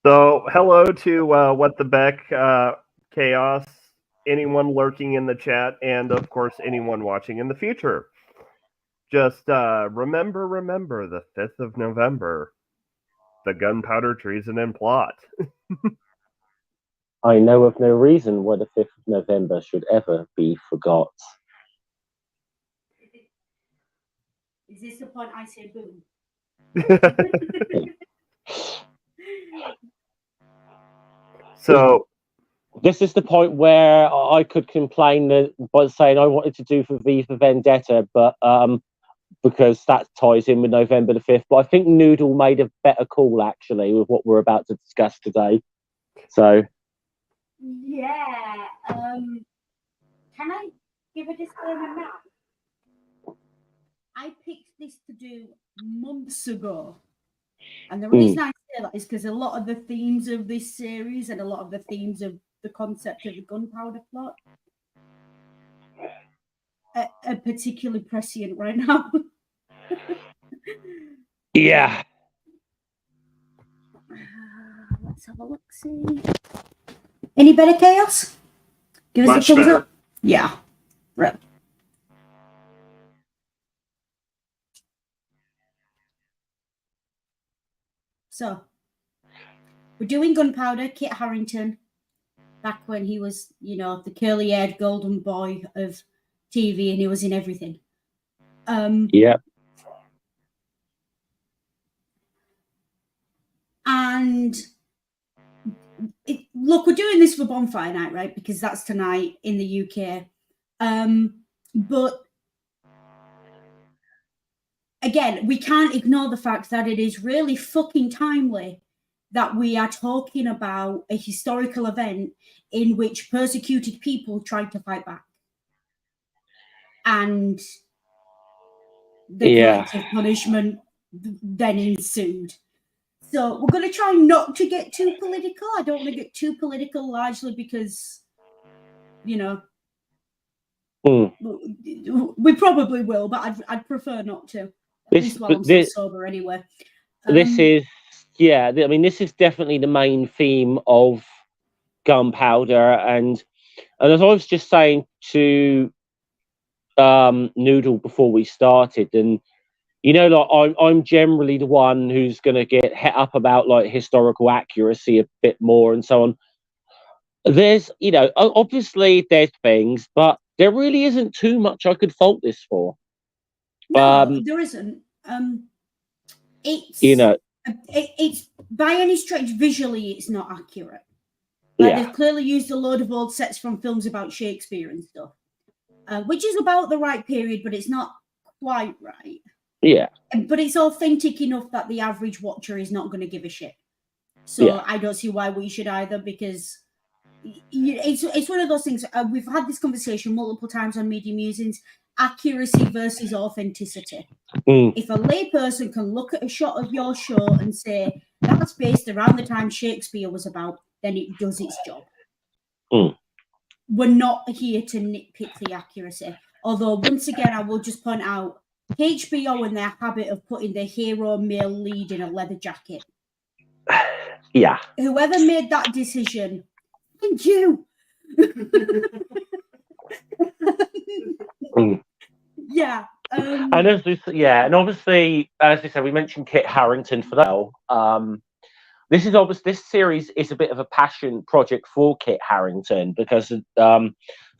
So, hello to What the Beck Chaos, anyone lurking in the chat, and of course, anyone watching in the future. Just remember the 5th of November, the Gunpowder Treason and Plot. I know of no reason why the 5th of November should ever be forgot. Is this the point I say boom? So, this is the point where I could complain by saying I wanted to do for V for Vendetta, but because that ties in with November the 5th. But I think Noodle made a better call, actually, with what we're about to discuss today. So, yeah. Can I give a disclaimer now? I picked this to do months ago. And the reason I say that is because a lot of the themes of this series and a lot of the themes of the concept of the Gunpowder plot are particularly prescient right now. yeah. Let's have a look, see. Any better, Chaos? Give us a thumbs up. Yeah. Right. So, we're doing Gunpowder, Kit Harington, back when he was, the curly-haired golden boy of TV and he was in everything. Yeah. And look, we're doing this for Bonfire Night, right? Because that's tonight in the UK. But again, we can't ignore the fact that it is really fucking timely that we are talking about a historical event in which persecuted people tried to fight back. And the collective punishment then ensued. So we're going to try not to get too political. I don't want to get too political, largely because, we probably will, but I'd prefer not to. At least while I'm so sober anyway. This is definitely the main theme of Gunpowder. And as I was just saying to Noodle before we started, and I'm generally the one who's going to get het up about like historical accuracy a bit more and so on. There's, obviously there's things, but there really isn't too much I could fault this for. No, there isn't. It's it's by any stretch visually it's not accurate. They've clearly used a load of old sets from films about Shakespeare and stuff, which is about the right period, but it's not quite right. Yeah. But it's authentic enough that the average watcher is not going to give a shit. So I don't see why we should either, because it's one of those things. We've had this conversation multiple times on Media Musings. Accuracy versus authenticity. If a layperson can look at a shot of your show and say that's based around the time Shakespeare was about, then it does its job. We're not here to nitpick the accuracy. Although, once again, I will just point out HBO and their habit of putting the hero male lead in a leather jacket. Yeah. Whoever made that decision, thank you. Yeah. And obviously, as I said, we mentioned Kit Harington for that. This series is a bit of a passion project for Kit Harington because for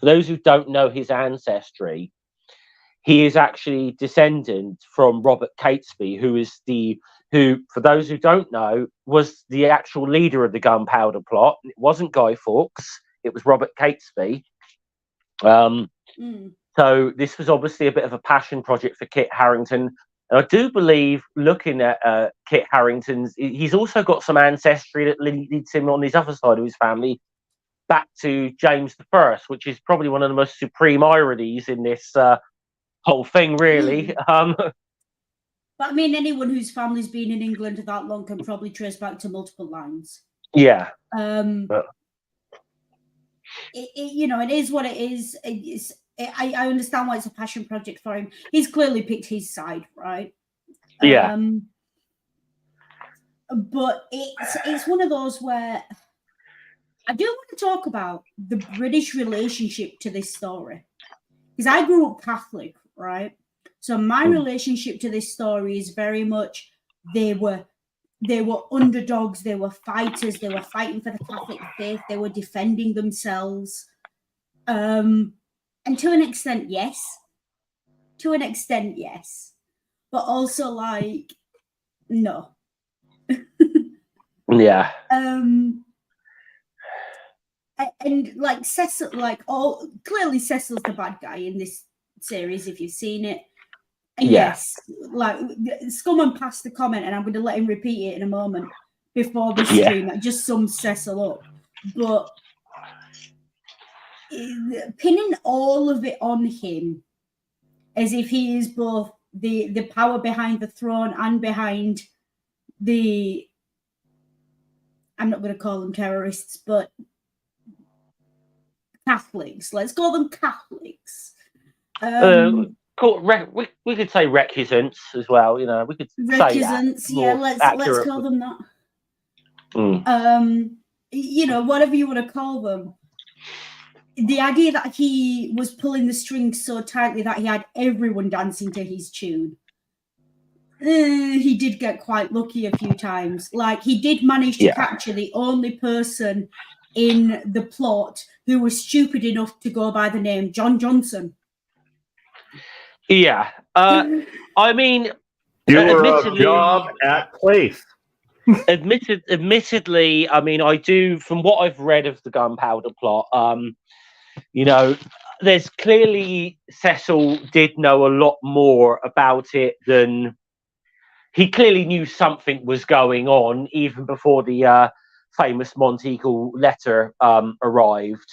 those who don't know his ancestry, he is actually descendant from Robert Catesby, who, for those who don't know, was the actual leader of the Gunpowder plot. It wasn't Guy Fawkes, it was Robert Catesby. So this was obviously a bit of a passion project for Kit Harington. And I do believe, looking at Kit Harington's, he's also got some ancestry that leads him on his other side of his family back to James I, which is probably one of the most supreme ironies in this whole thing, really. But I mean, anyone whose family's been in England that long can probably trace back to multiple lines. Yeah. It is what it is. I understand why it's a passion project for him. He's clearly picked his side, right? Yeah. but it's one of those where I do want to talk about the British relationship to this story, because I grew up Catholic, right? So my relationship to this story is very much they were underdogs, they were fighters, they were fighting for the Catholic faith, they were defending themselves. And to an extent, yes. But also, like, no. Yeah. And like Cecil, clearly Cecil's the bad guy in this series, if you've seen it. And yes, like Scumman passed the comment, and I'm going to let him repeat it in a moment before the stream. That just sums Cecil up. But pinning all of it on him, as if he is both the power behind the throne and behind the, I'm not going to call them terrorists, but Catholics. Let's call them Catholics. We could say recusants as well. You know, we could recusants. Say that let's call them that. You know, whatever you want to call them. The idea that he was pulling the strings so tightly that he had everyone dancing to his tune. He did get quite lucky a few times. Like, he did manage to capture the only person in the plot who was stupid enough to go by the name John Johnson. Yeah. I mean, you were a job at place. Admittedly, I mean, I do, from what I've read of the Gunpowder plot, you know, there's clearly Cecil did know a lot more about it than he clearly knew something was going on even before the famous Monteagle letter arrived.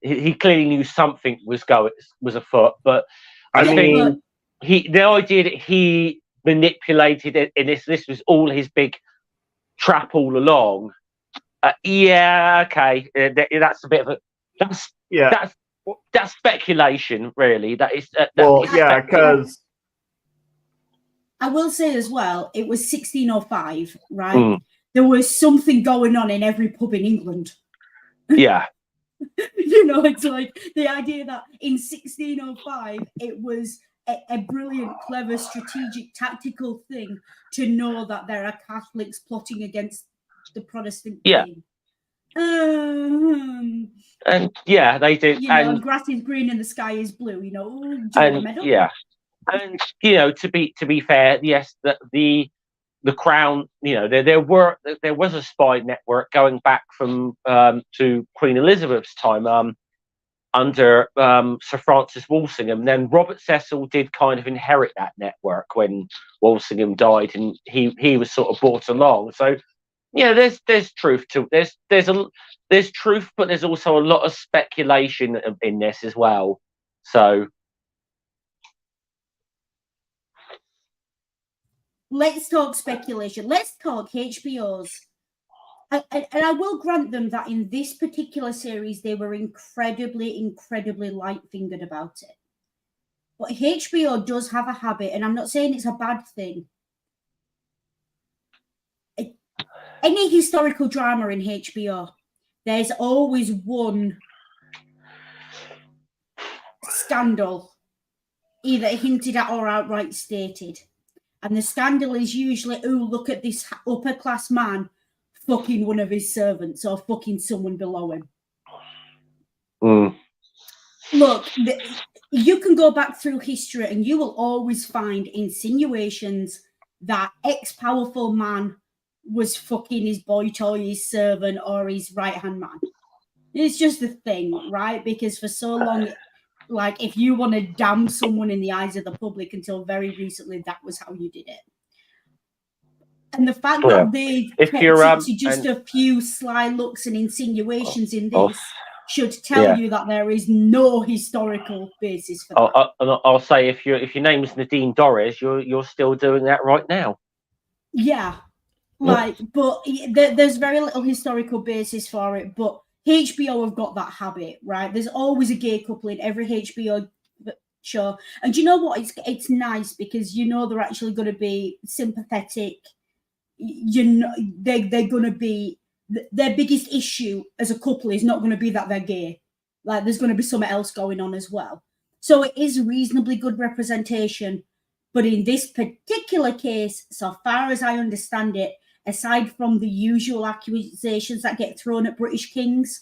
He clearly knew something was afoot, but I think the idea that he manipulated it, and this was all his big trap all along. That's a bit of a that's speculation, really. That is because I will say as well, it was 1605, right? There was something going on in every pub in England. Yeah. You know, it's like the idea that in 1605 it was a brilliant, clever, strategic, tactical thing to know that there are Catholics plotting against the Protestant king. And they do. You know, grass is green and the sky is blue. You know, do you want a medal? Yeah, and you know, to be fair, yes, the Crown, you know, there was a spy network going back from to Queen Elizabeth's time under Sir Francis Walsingham. Then Robert Cecil did kind of inherit that network when Walsingham died, and he was sort of brought along. So yeah, there's truth to there's truth, but there's also a lot of speculation in this as well. So let's talk speculation. Let's talk HBO's. And I will grant them that in this particular series, they were incredibly, incredibly light-fingered about it. But HBO does have a habit, and I'm not saying it's a bad thing. Any historical drama in HBO, there's always one scandal, either hinted at or outright stated. And the scandal is usually, oh, look at this upper-class man fucking one of his servants or fucking someone below him. Look, you can go back through history and you will always find insinuations that ex-powerful man was fucking his boy toy, his servant, or his right-hand man. It's just a thing, right? Because for so long, like, if you want to damn someone in the eyes of the public, until very recently, that was how you did it. And the fact that they kept it to just a few sly looks and insinuations in this should tell you that there is no historical basis for that. I'll say if your name is Nadine Dorries, you're still doing that right now. Yeah, like, but there's very little historical basis for it. But HBO have got that habit, right? There's always a gay couple in every HBO show, and you know what? It's nice because you know they're actually going to be sympathetic they're going to be, their biggest issue as a couple is not going to be that they're gay. Like, there's going to be something else going on as well. So it is reasonably good representation. But in this particular case, so far as I understand it, aside from the usual accusations that get thrown at British kings,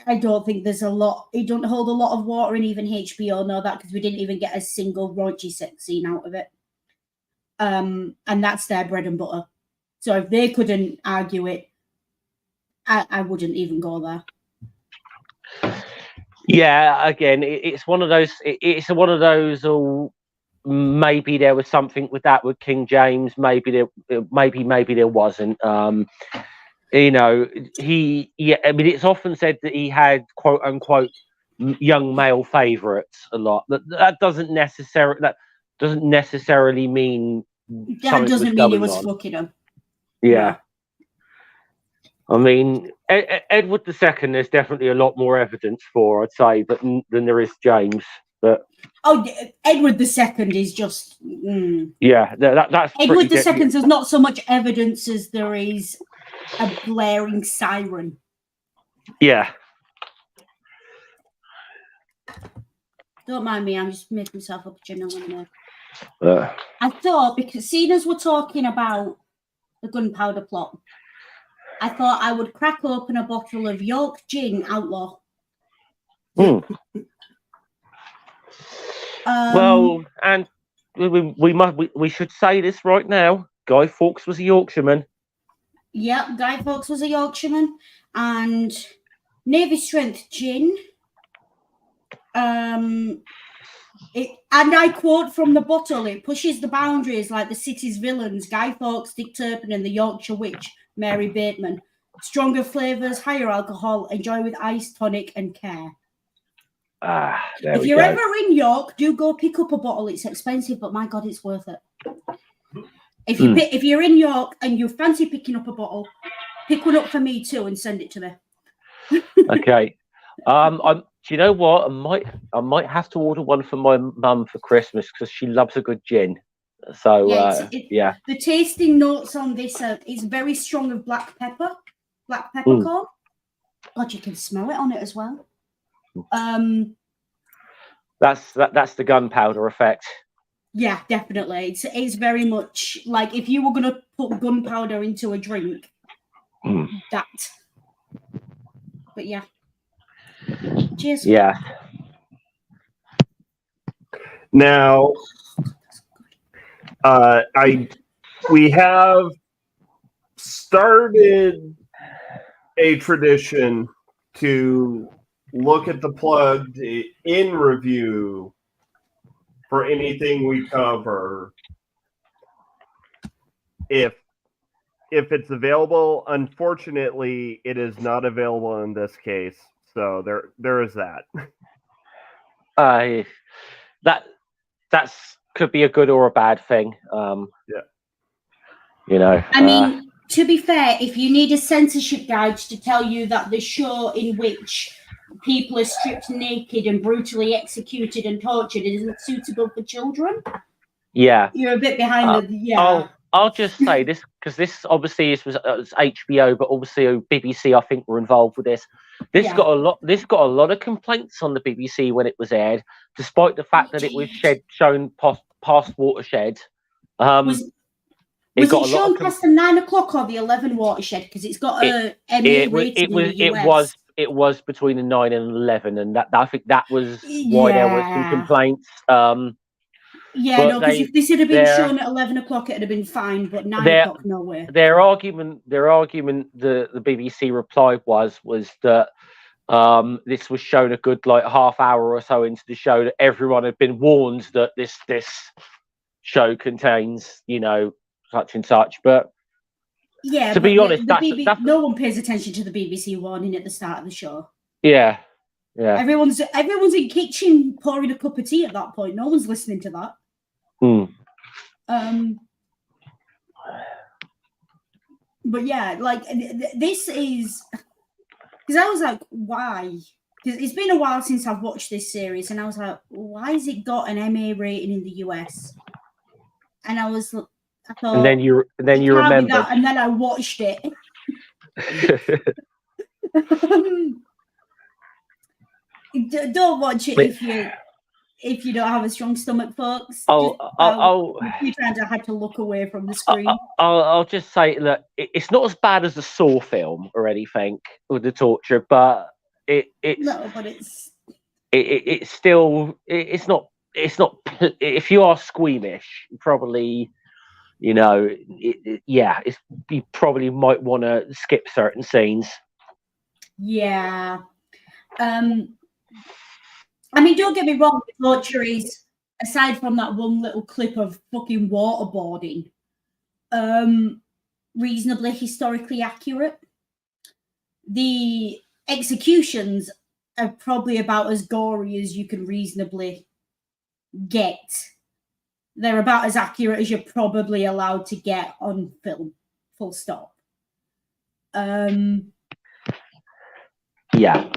I don't think there's a lot. It don't hold a lot of water, and even HBO know that, because we didn't even get a single raunchy sex scene out of it. And that's their bread and butter. So if they couldn't argue it, I wouldn't even go there. Yeah, again, it's one of those. It's one of those. Maybe there was something with that with King James. Maybe there wasn't. You know, I mean, it's often said that he had quote unquote young male favourites a lot. That doesn't necessarily mean that doesn't mean he was fucking them. Yeah. I mean, Edward II, there's definitely a lot more evidence for, I'd say, but than there is James. But Edward II is just yeah, that's Edward II. There's not so much evidence as there is a blaring siren. Yeah. Don't mind me, I'm just making myself up a general in there. I thought, because seeing as we're talking about the Gunpowder plot, I thought I would crack open a bottle of York Gin Outlaw. Well, and we should say this right now. Guy Fawkes was a Yorkshireman. Yep, Guy Fawkes was a Yorkshireman, and Navy Strength Gin. And I quote from the bottle: "It pushes the boundaries like the city's villains, Guy Fawkes, Dick Turpin, and the Yorkshire Witch, Mary Bateman. Stronger flavours, higher alcohol, enjoy with ice, tonic, and care." If you're ever in York, do go pick up a bottle. It's expensive, but my God, it's worth it. If you're in York and you fancy picking up a bottle, pick one up for me too and send it to me. Okay. Do you know what? I might have to order one for my mum for Christmas because she loves a good gin. So yeah. The tasting notes on this is very strong of black peppercorn. God, you can smell it on it as well. That's the gunpowder effect. Yeah, definitely. It's very much like if you were going to put gunpowder into a drink, that. But yeah. Cheers. Yeah. Now, we have started a tradition to look at the plugged in review for anything we cover. If it's available, unfortunately, it is not available in this case. So there is that. That's could be a good or a bad thing. Yeah. You know. I mean, to be fair, if you need a censorship guide to tell you that the show in which people are stripped naked and brutally executed and tortured isn't suitable for children, yeah, you're a bit behind the. Yeah. I'll just say this because this obviously was HBO, but obviously BBC I think were involved with this. This got a lot of complaints on the BBC when it was aired, despite the fact that it was shown past watershed. Was it shown past the 9 o'clock or the 11 watershed? Because it's got a MA rating in the US. It was between the 9 and 11, and that I think that was why there were some complaints. Yeah, no, because if this had been shown at 11 o'clock, it'd have been fine, but 9 o'clock, no way. Their argument, the BBC reply was that this was shown a good half hour or so into the show, that everyone had been warned that this show contains, such and such. But yeah, to be honest, no one pays attention to the BBC warning at the start of the show. Yeah. Everyone's in kitchen pouring a cup of tea at that point. No one's listening to that. But yeah, this is because I was like, why? Because it's been a while since I've watched this series, and I was like, why has it got an MA rating in the US? And I was I thought, and then you remembered. And then I watched it. Don't watch it if you don't have a strong stomach, folks. A few times I had to look away from the screen. I'll just say that it's not as bad as the Saw film or anything with the torture, but it's still not if you are squeamish, probably you probably might want to skip certain scenes. Yeah. I mean, don't get me wrong, the torture is, aside from that one little clip of fucking waterboarding, reasonably historically accurate. The executions are probably about as gory as you can reasonably get. They're about as accurate as you're probably allowed to get on film, full stop. Yeah.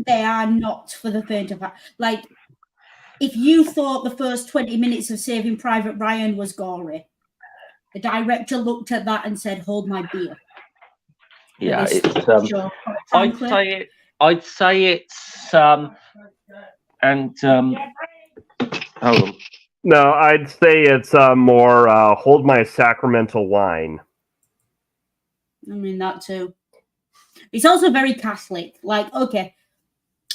They are not for the faint of heart. Like, if you thought the first 20 minutes of Saving Private Ryan was gory, the director looked at that and said, "Hold my beer." Yeah, I'd say it's hold on. No, I'd say it's more hold my sacramental wine. I mean, that too. It's also very Catholic. Like, okay.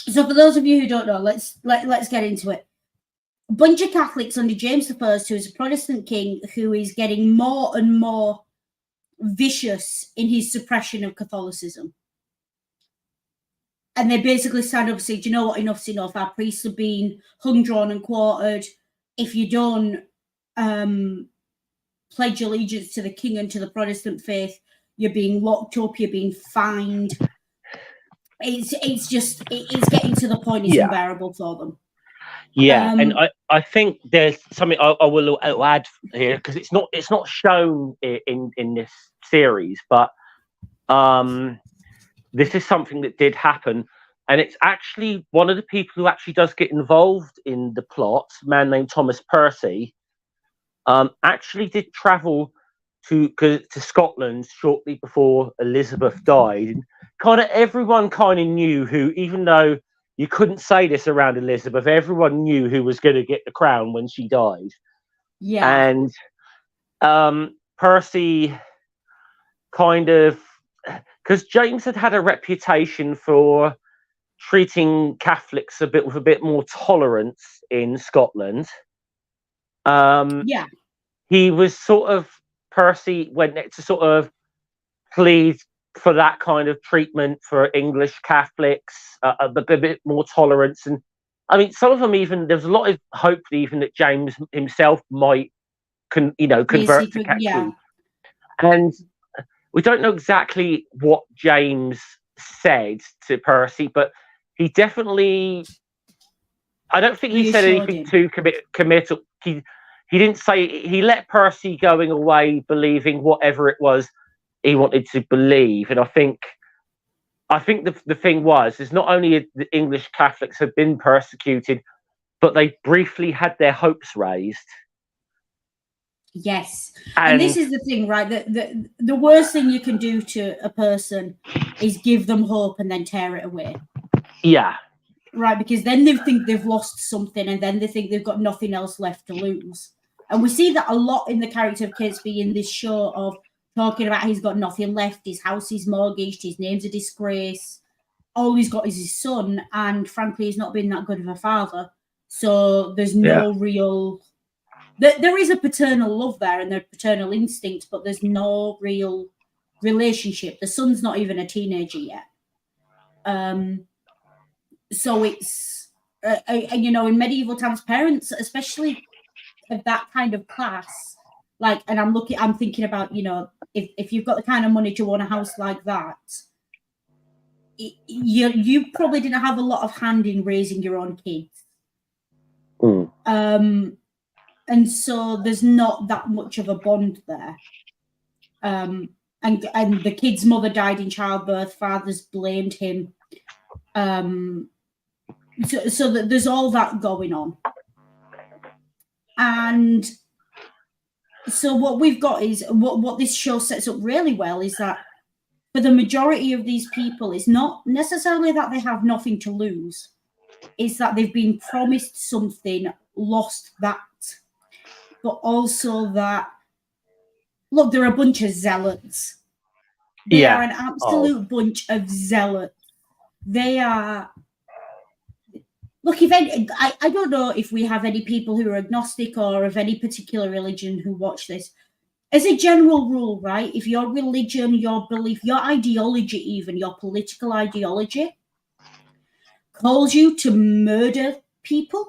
So for those of you who don't know, let's get into it. A bunch of Catholics under James I, who is a Protestant king, who is getting more and more vicious in his suppression of Catholicism. And they basically stand up and say, "Do you know what? Enough's enough. Our priests are being hung, drawn, and quartered. If you don't pledge allegiance to the king and to the Protestant faith, you're being locked up. You're being fined." It's getting to the point it's unbearable for them. Yeah, and I think there's something I will add here, because it's not shown in this series, but this is something that did happen, and it's actually one of the people who actually does get involved in the plot, a man named Thomas Percy, actually did travel to Scotland shortly before Elizabeth died. Everyone kind of knew who, even though you couldn't say this around Elizabeth, everyone knew who was going to get the crown when she died. Yeah. And Percy because James had a reputation for treating Catholics with a bit more tolerance in Scotland. He was Percy went to sort of plead for that kind of treatment for English Catholics, a bit more tolerance. And I mean, some of them there's a lot of hope even that James himself might convert to Catholicism. And we don't know exactly what James said to Percy, but he definitely, I don't think he said anything too committal. He didn't say, he let Percy going away believing whatever it was he wanted to believe. And I think the thing is not only the English Catholics have been persecuted, but they briefly had their hopes raised. Yes. And this is the thing, right? The worst thing you can do to a person is give them hope and then tear it away. Yeah. Right, because then they think they've lost something, and then they think they've got nothing else left to lose. And we see that a lot in the character of Catesby in this show, of talking about he's got nothing left, his house is mortgaged, his name's a disgrace, all he's got is his son, and frankly he's not been that good of a father. So there's no real... There is a paternal love there and a paternal instinct, but there's no real relationship. The son's not even a teenager yet. So it's, in medieval times, parents, especially of that kind of class, like, and I'm thinking about, if you've got the kind of money to own a house like that, you probably didn't have a lot of hand in raising your own kids. And so there's not that much of a bond there. And the kid's mother died in childbirth, father's blamed him. So that there's all that going on. And So what we've got is what this show sets up really well is that for the majority of these people, it's not necessarily that they have nothing to lose. It's that they've been promised something, lost that, but also that, look, they're a bunch of zealots. They are an absolute bunch of zealots. They are. Look, if any, I don't know if we have any people who are agnostic or of any particular religion who watch this. As a general rule, right? If your religion, your belief, your ideology, even your political ideology, calls you to murder people,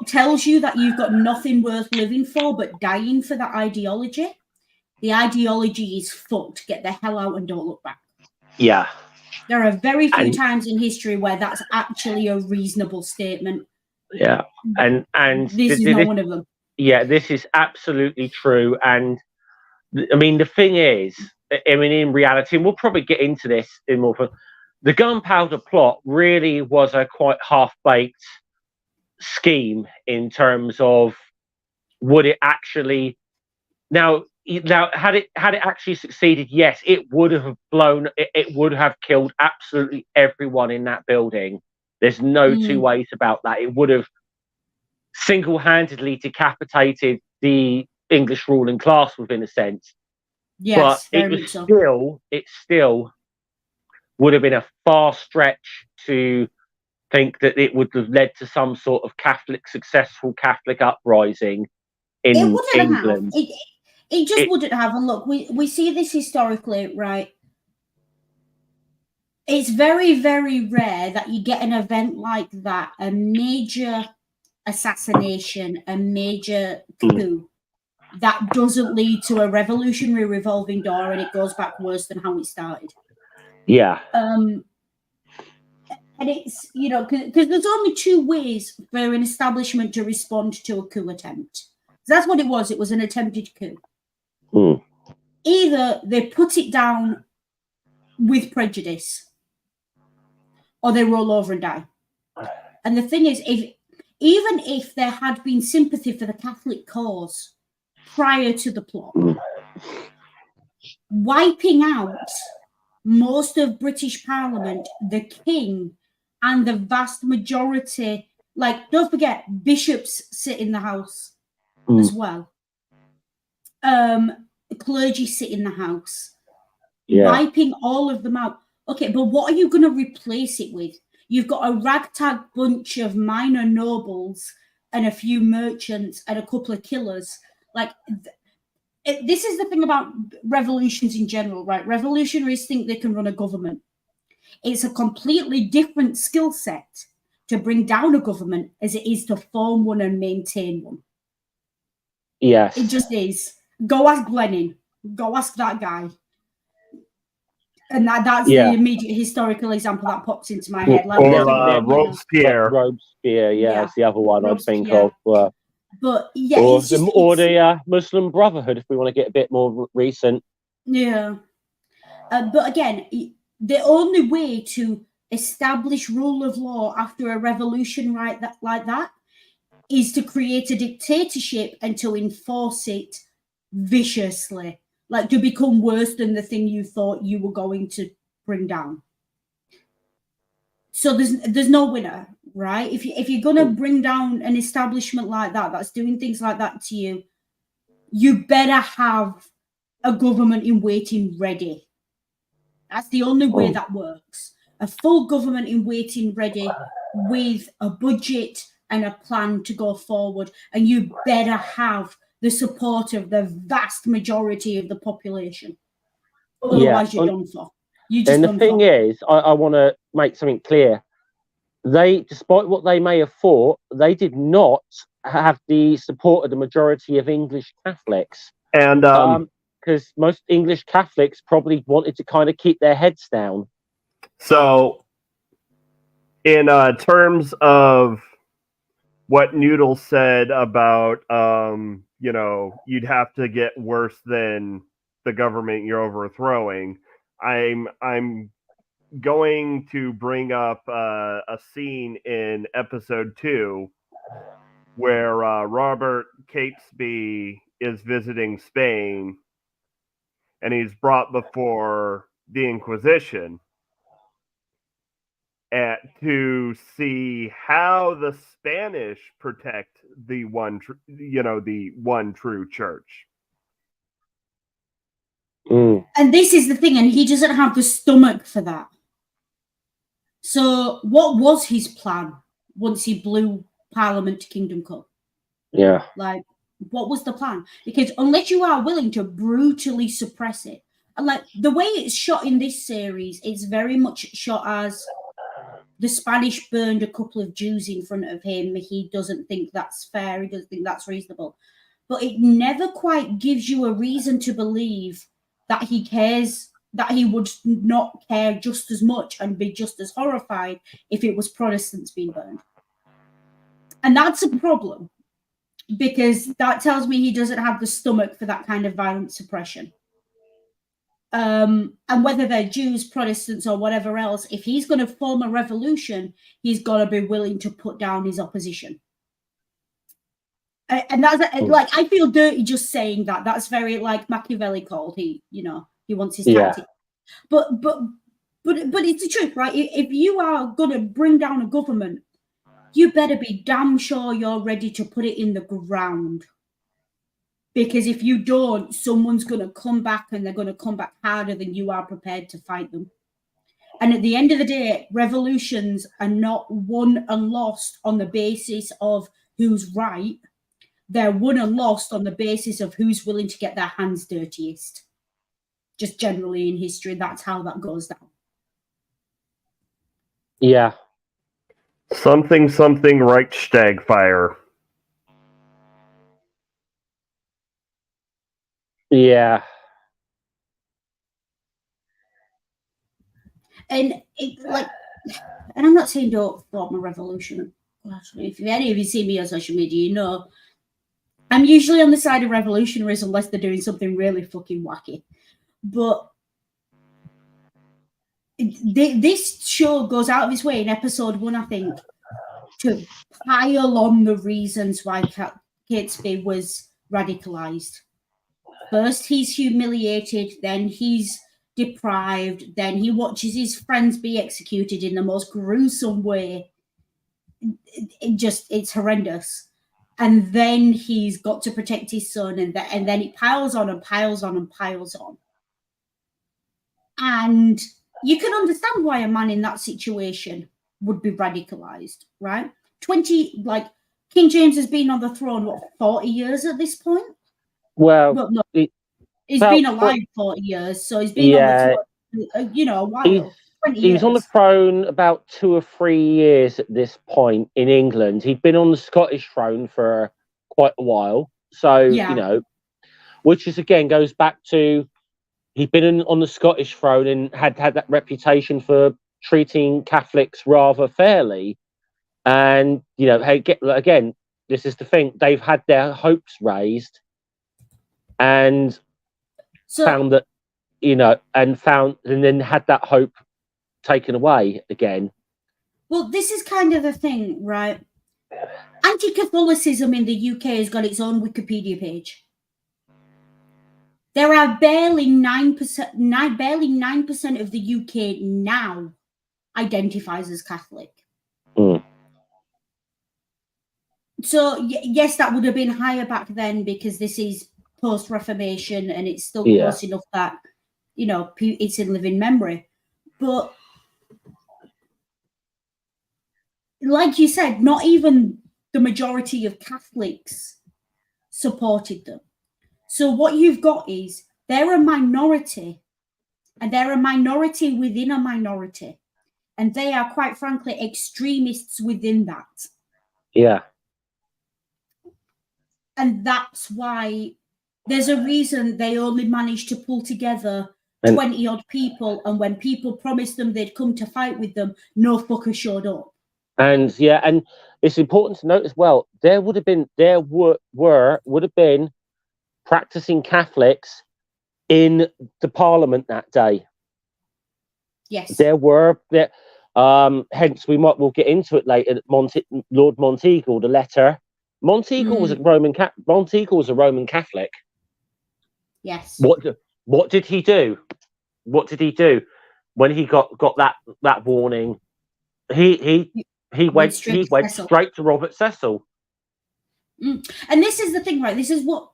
tells you that you've got nothing worth living for but dying for that ideology, the ideology is fucked. Get the hell out and don't look back. Yeah. There are very few times in history where that's actually a reasonable statement. Yeah. And this is not one of them. Yeah, this is absolutely true. And I mean, the thing is, I mean, in reality, and we'll probably get into this in more fun, the Gunpowder plot really was a quite half-baked scheme in terms of would it actually now had it actually succeeded, yes, it would have it would have killed absolutely everyone in that building. There's no two ways about that. It would have single-handedly decapitated the English ruling class within a sense. Yes, but it still would have been a far stretch to think that it would have led to some sort of successful Catholic uprising in England. It just wouldn't have. And look, we see this historically, right? It's very, very rare that you get an event like that, a major assassination, a major coup, that doesn't lead to a revolutionary revolving door and it goes back worse than how it started. Yeah. And it's, you know, because there's only two ways for an establishment to respond to a coup attempt. That's what it was. It was an attempted coup. Either they put it down with prejudice or they roll over and die. And the thing is, even if there had been sympathy for the Catholic cause prior to the plot, wiping out most of British Parliament, the King, and the vast majority, like, don't forget, bishops sit in the House as well. Clergy sit in the House. Wiping all of them out. Okay, but what are you going to replace it with? You've got a ragtag bunch of minor nobles and a few merchants and a couple of killers. Like, this is the thing about revolutions in general, right? Revolutionaries think they can run a government. It's a completely different skill set to bring down a government as it is to form one and maintain one. Yes. It just is. Go ask Lenin. Go ask that guy. And that's the immediate historical example that pops into my head. Like, or Robespierre. Robespierre, is the other one I'd think of. But yeah, or the Muslim Brotherhood, if we want to get a bit more recent. Yeah. But again, the only way to establish rule of law after a revolution like that is to create a dictatorship and to enforce it viciously. Like, to become worse than the thing you thought you were going to bring down. So there's no winner, right? If you're gonna bring down an establishment like that that's doing things like that to you, you better have a government in waiting ready. That's the only way that works. A full government in waiting ready with a budget and a plan to go forward, and you better have the support of the vast majority of the population. Otherwise, you're done for. And the thing is, I want to make something clear. They, despite what they may have thought, they did not have the support of the majority of English Catholics. And because most English Catholics probably wanted to kind of keep their heads down. So, in terms of what Noodle said about, you know, you'd have to get worse than the government you're overthrowing, I'm going to bring up a scene in episode 2 where Robert Catesby is visiting Spain, and he's brought before the Inquisition to see how the Spanish protect the one true church. And this is the thing, and he doesn't have the stomach for that. So what was his plan once he blew Parliament to Kingdom Come? Yeah. Like, what was the plan? Because unless you are willing to brutally suppress it, and like the way it's shot in this series, it's very much shot as the Spanish burned a couple of Jews in front of him. He doesn't think that's fair. He doesn't think that's reasonable. But it never quite gives you a reason to believe that he cares, that he would not care just as much and be just as horrified if it was Protestants being burned. And that's a problem, because that tells me he doesn't have the stomach for that kind of violent suppression. And whether they're Jews, Protestants, or whatever else, if he's going to form a revolution, he's got to be willing to put down his opposition. And that's like, I feel dirty just saying that. That's very like Machiavelli called. He wants his tactic. But it's the truth, right? If you are going to bring down a government, you better be damn sure you're ready to put it in the ground. Because if you don't, someone's going to come back, and they're going to come back harder than you are prepared to fight them. And at the end of the day, revolutions are not won and lost on the basis of who's right. They're won and lost on the basis of who's willing to get their hands dirtiest. Just generally in history, that's how that goes down. Yeah. Something Reichstagfire. Yeah. And I'm not saying don't form a revolution. If any of you see me on social media, you know I'm usually on the side of revolutionaries unless they're doing something really fucking wacky. But this show goes out of its way in episode 1, I think, to pile on the reasons why Catesby was radicalized. First, he's humiliated, then he's deprived, then he watches his friends be executed in the most gruesome way. It's horrendous. And then he's got to protect his son, and then it piles on and piles on and piles on. And you can understand why a man in that situation would be radicalized, right? King James has been on the throne, 40 years at this point? Well, no, he's been alive 40 years, so he's been on the throne, a while. He was on the throne about 2 or 3 years at this point in England. He'd been on the Scottish throne for quite a while. So, which is, again, goes back to he'd been on the Scottish throne and had that reputation for treating Catholics rather fairly. And, again, this is the thing. They've had their hopes raised and found that, and then had that hope taken away again. Well, this is kind of the thing, right? Anti-Catholicism in the UK has got its own Wikipedia page. There are barely 9% of the UK now identifies as Catholic. So yes, that would have been higher back then because this is post-Reformation and it's still close enough that it's in living memory. But like you said, not even the majority of Catholics supported them. So what you've got is they're a minority, and they're a minority within a minority, and they are, quite frankly, extremists within that. Yeah. And that's why there's a reason they only managed to pull together 20 odd people, and when people promised them they'd come to fight with them, no fucker showed up. And and it's important to note as well, there would have been practicing Catholics in the Parliament that day. Yes, there were. Hence, we'll get into it later. Lord Monteagle, the letter Monteagle was a Roman Catholic. Yes. What did he do? What did he do when he got that warning? He went straight to Robert Cecil. And this is the thing, right? This is what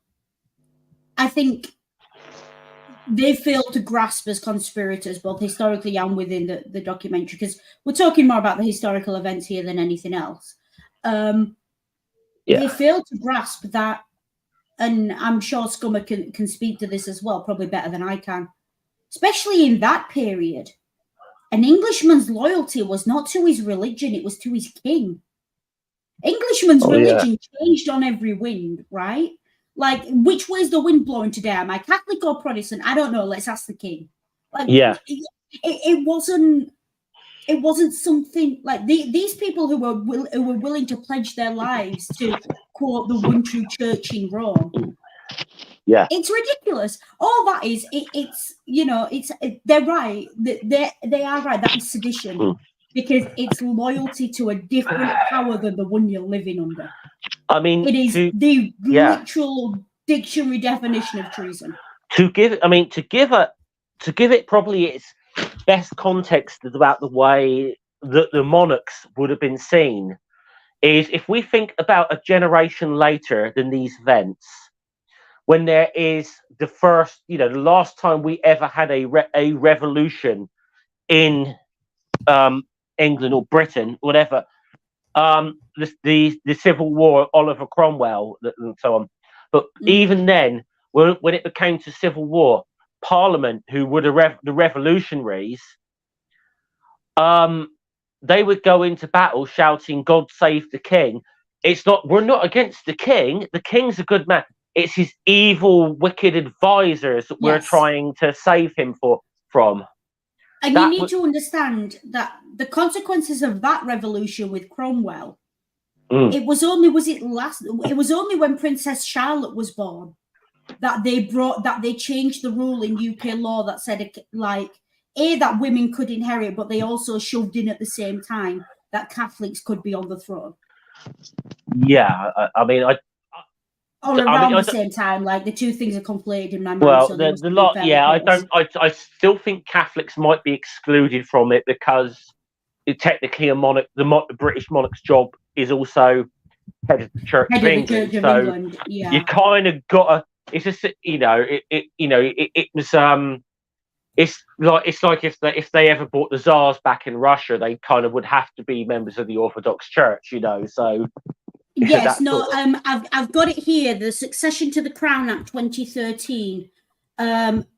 I think they failed to grasp as conspirators, both historically and within the documentary, because we're talking more about the historical events here than anything else. They failed to grasp that, and I'm sure Scummer can speak to this as well, probably better than I can, especially in that period. An Englishman's loyalty was not to his religion, it was to his king. Englishman's religion changed on every wind, right? Like, which way is the wind blowing today? Am I Catholic or Protestant? I don't know. Let's ask the king. Like, it wasn't something like these people who were willing to pledge their lives to quote the one true church in Rome. Yeah, it's ridiculous. All that is, they're right. They are right. That is sedition because it's loyalty to a different power than the one you're living under. I mean, it is the literal dictionary definition of treason. To give it probably its best context about the way that the monarchs would have been seen is if we think about a generation later than these events, when there is the first, the last time we ever had a revolution in England or Britain, whatever. The Civil War, Oliver Cromwell, and so on. But even then, when it became to Civil War, Parliament, who were the revolutionaries, they would go into battle shouting, "God save the king." We're not against the king. The king's a good man. It's his evil, wicked advisors that we're trying to save him from. And you need to understand that the consequences of that revolution with Cromwell, it was only when Princess Charlotte was born that they changed the rule in UK law that said that women could inherit, but they also shoved in at the same time that Catholics could be on the throne. Yeah, the same time, like the two things are conflated in my mind. Well, I still think Catholics might be excluded from it because technically the British monarch's job is also head of the Church of England. You kind of got to. It's just it's like if they ever brought the Tsars back in Russia, they kind of would have to be members of the Orthodox Church, So. Yes, no, I've got it here. The Succession to the Crown Act 2013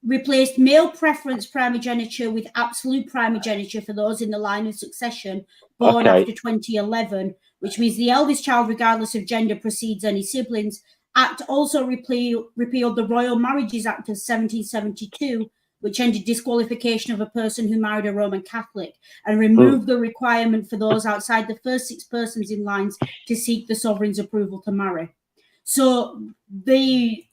replaced male preference primogeniture with absolute primogeniture for those in the line of succession born after 2011, which means the eldest child, regardless of gender, precedes any siblings. Act also repealed the Royal Marriages Act of 1772, which ended disqualification of a person who married a Roman Catholic and removed the requirement for those outside the first 6 persons in lines to seek the sovereign's approval to marry. So the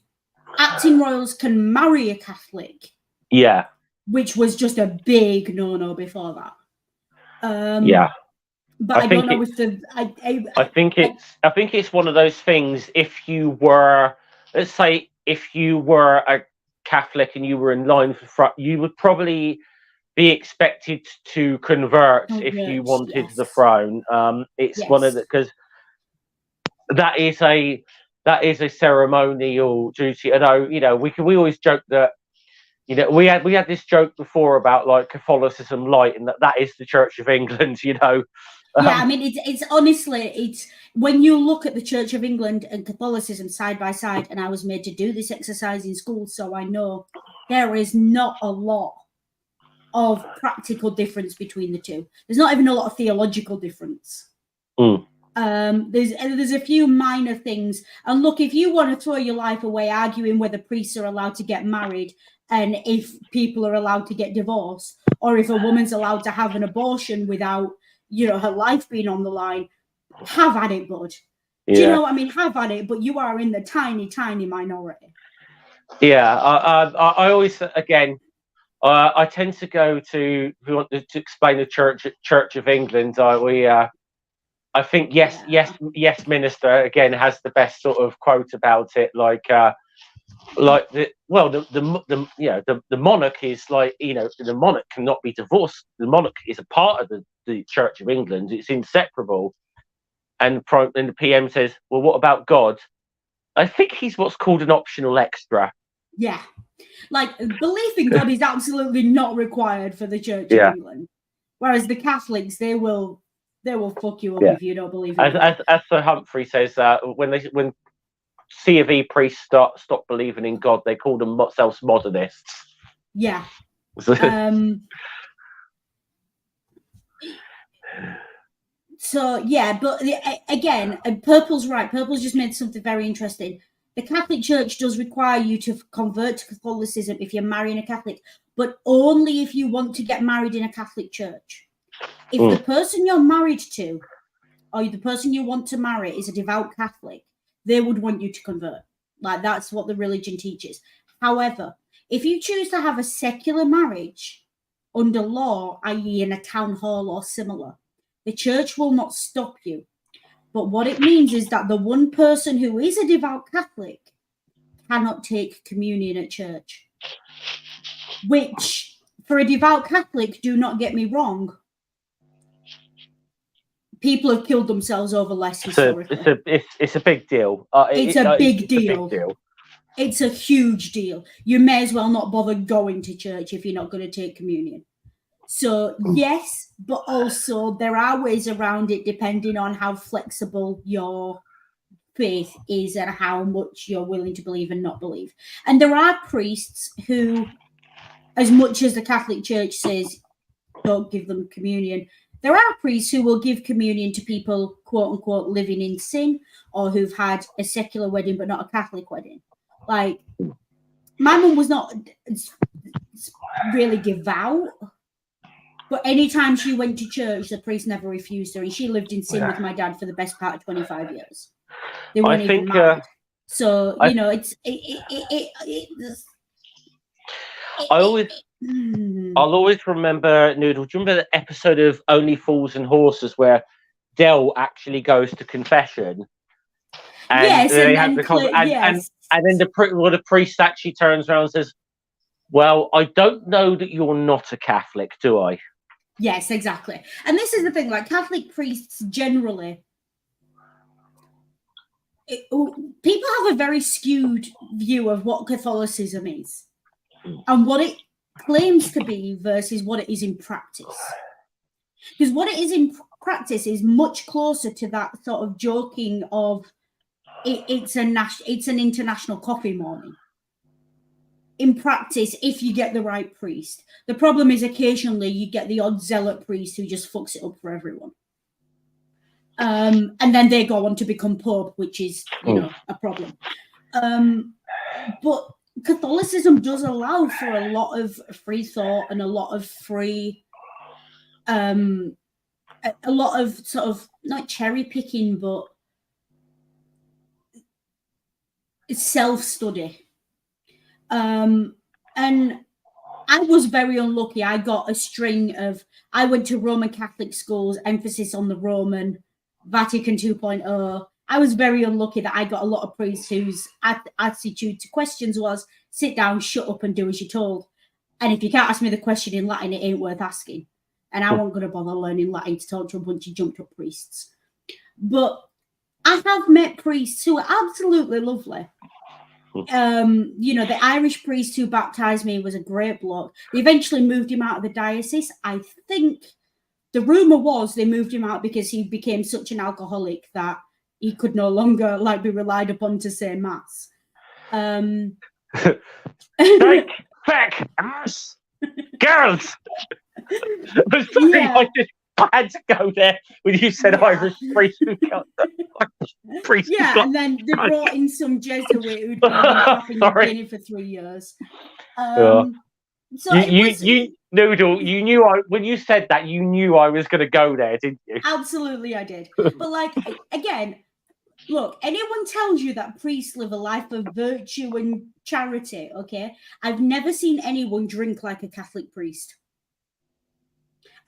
acting royals can marry a Catholic. Yeah. Which was just a big no-no before that. But I don't know if I think it's one of those things. If you were, let's say, a Catholic and you were in line for front, you would probably be expected to convert if you wanted the throne. It's one of the, because that is a ceremonial duty. I know, we always joke that, we had this joke before about like Catholicism light, and that is the Church of England. I mean, it's honestly, when you look at the Church of England and Catholicism side by side, and I was made to do this exercise in school, so I know there is not a lot of practical difference between the two. There's not even a lot of theological difference. There's a few minor things. And look, if you want to throw your life away arguing whether priests are allowed to get married and if people are allowed to get divorced, or if a woman's allowed to have an abortion without her life being on the line, have at it, bud. Do you know what I mean? Have at it, but you are in the tiny, tiny minority. Yeah, I always, again, I tend to go to, if we want to explain the Church of England, I think yes, Minister again has the best sort of quote about it, like the monarch is like, the monarch cannot be divorced. The monarch is a part of the Church of England. It's inseparable. And the PM says, well, what about God? I think he's what's called an optional extra. Yeah. Like, belief in God is absolutely not required for the Church of England. Whereas the Catholics, they will fuck you up if you don't believe in God. As Sir Humphrey says, when C of E priests stop believing in God, they call themselves modernists. Yeah. So, yeah, but again, Purple's right. Purple's just made something very interesting. The Catholic Church does require you to convert to Catholicism if you're marrying a Catholic, but only if you want to get married in a Catholic church. If the person you're married to or the person you want to marry is a devout Catholic, they would want you to convert. Like, that's what the religion teaches. However, if you choose to have a secular marriage under law, i.e. in a town hall or similar, the church will not stop you. But what it means is that the one person who is a devout Catholic cannot take communion at church. Which, for a devout Catholic, do not get me wrong, people have killed themselves over less historically. It's a big deal. It's a big deal. It's a huge deal. You may as well not bother going to church if you're not going to take communion. So, yes, but also there are ways around it depending on how flexible your faith is and how much you're willing to believe and not believe. And there are priests who, as much as the Catholic Church says, don't give them communion, there are priests who will give communion to people, quote unquote, living in sin or who've had a secular wedding but not a Catholic wedding. Like, my mum was not really devout, but anytime she went to church, the priest never refused her, and she lived in sin with my dad for the best part of 25 years. They weren't even married. So, I'll always remember, Noodle, do you remember the episode of Only Fools and Horses where Del actually goes to confession? And yes, and then the priest actually turns around and says, well, I don't know that you're not a Catholic, do I? Yes, exactly. And this is the thing, like, Catholic priests generally, people have a very skewed view of what Catholicism is and what it claims to be versus what it is in practice. Because what it is in practice is much closer to that sort of joking of it's an international coffee morning. In practice, if you get the right priest. The problem is occasionally you get the odd zealot priest who just fucks it up for everyone. And then they go on to become Pope, which is, a problem. But Catholicism does allow for a lot of free thought and a lot of free, a lot of sort of, not cherry picking, but self-study. And I was very unlucky. I got a string of, I went to Roman Catholic schools, emphasis on the Roman, Vatican 2.0. I was very unlucky that I got a lot of priests whose attitude to questions was, sit down, shut up and do as you're told. And if you can't ask me the question in Latin, it ain't worth asking. And I wasn't going to bother learning Latin to talk to a bunch of jumped up priests. But I have met priests who are absolutely lovely. The Irish priest who baptized me was a great bloke. They eventually moved him out of the diocese. I think the rumor was they moved him out because he became such an alcoholic that he could no longer be relied upon to say mass. Back ass girls. I'm sorry, I just had to go there when you said Irish priest. And then they brought in some Jesuit who'd been in Guinea for 3 years. So you Noodle, you knew when you said that, you knew I was going to go there, didn't you? Absolutely, I did. But again, look, anyone tells you that priests live a life of virtue and charity, okay? I've never seen anyone drink like a Catholic priest.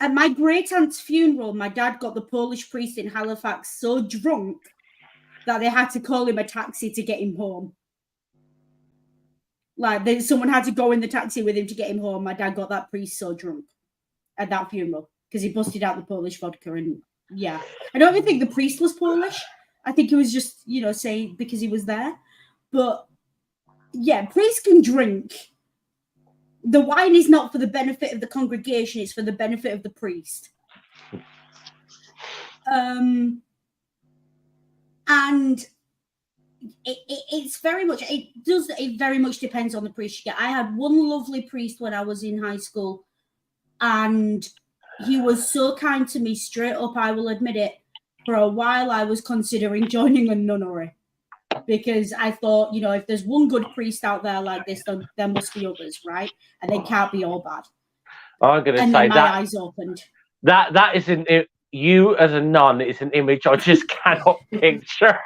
At my great aunt's funeral, my dad got the Polish priest in Halifax so drunk that they had to call him a taxi to get him home. Like, someone had to go in the taxi with him to get him home. My dad got that priest so drunk at that funeral because he busted out the Polish vodka. And yeah, I don't even think the priest was Polish. I think he was just, saying because he was there. But yeah, priests can drink. The wine is not for the benefit of the congregation, it's for the benefit of the priest. And it very much depends on the priest you get. I had one lovely priest when I was in high school, and he was so kind to me, straight up, I will admit it. For a while, I was considering joining a nunnery because I thought, if there's one good priest out there like this, then there must be others, right? And they can't be all bad. I'm going to say then my that eyes opened. That isn't it. You as a nun is an image I just cannot picture.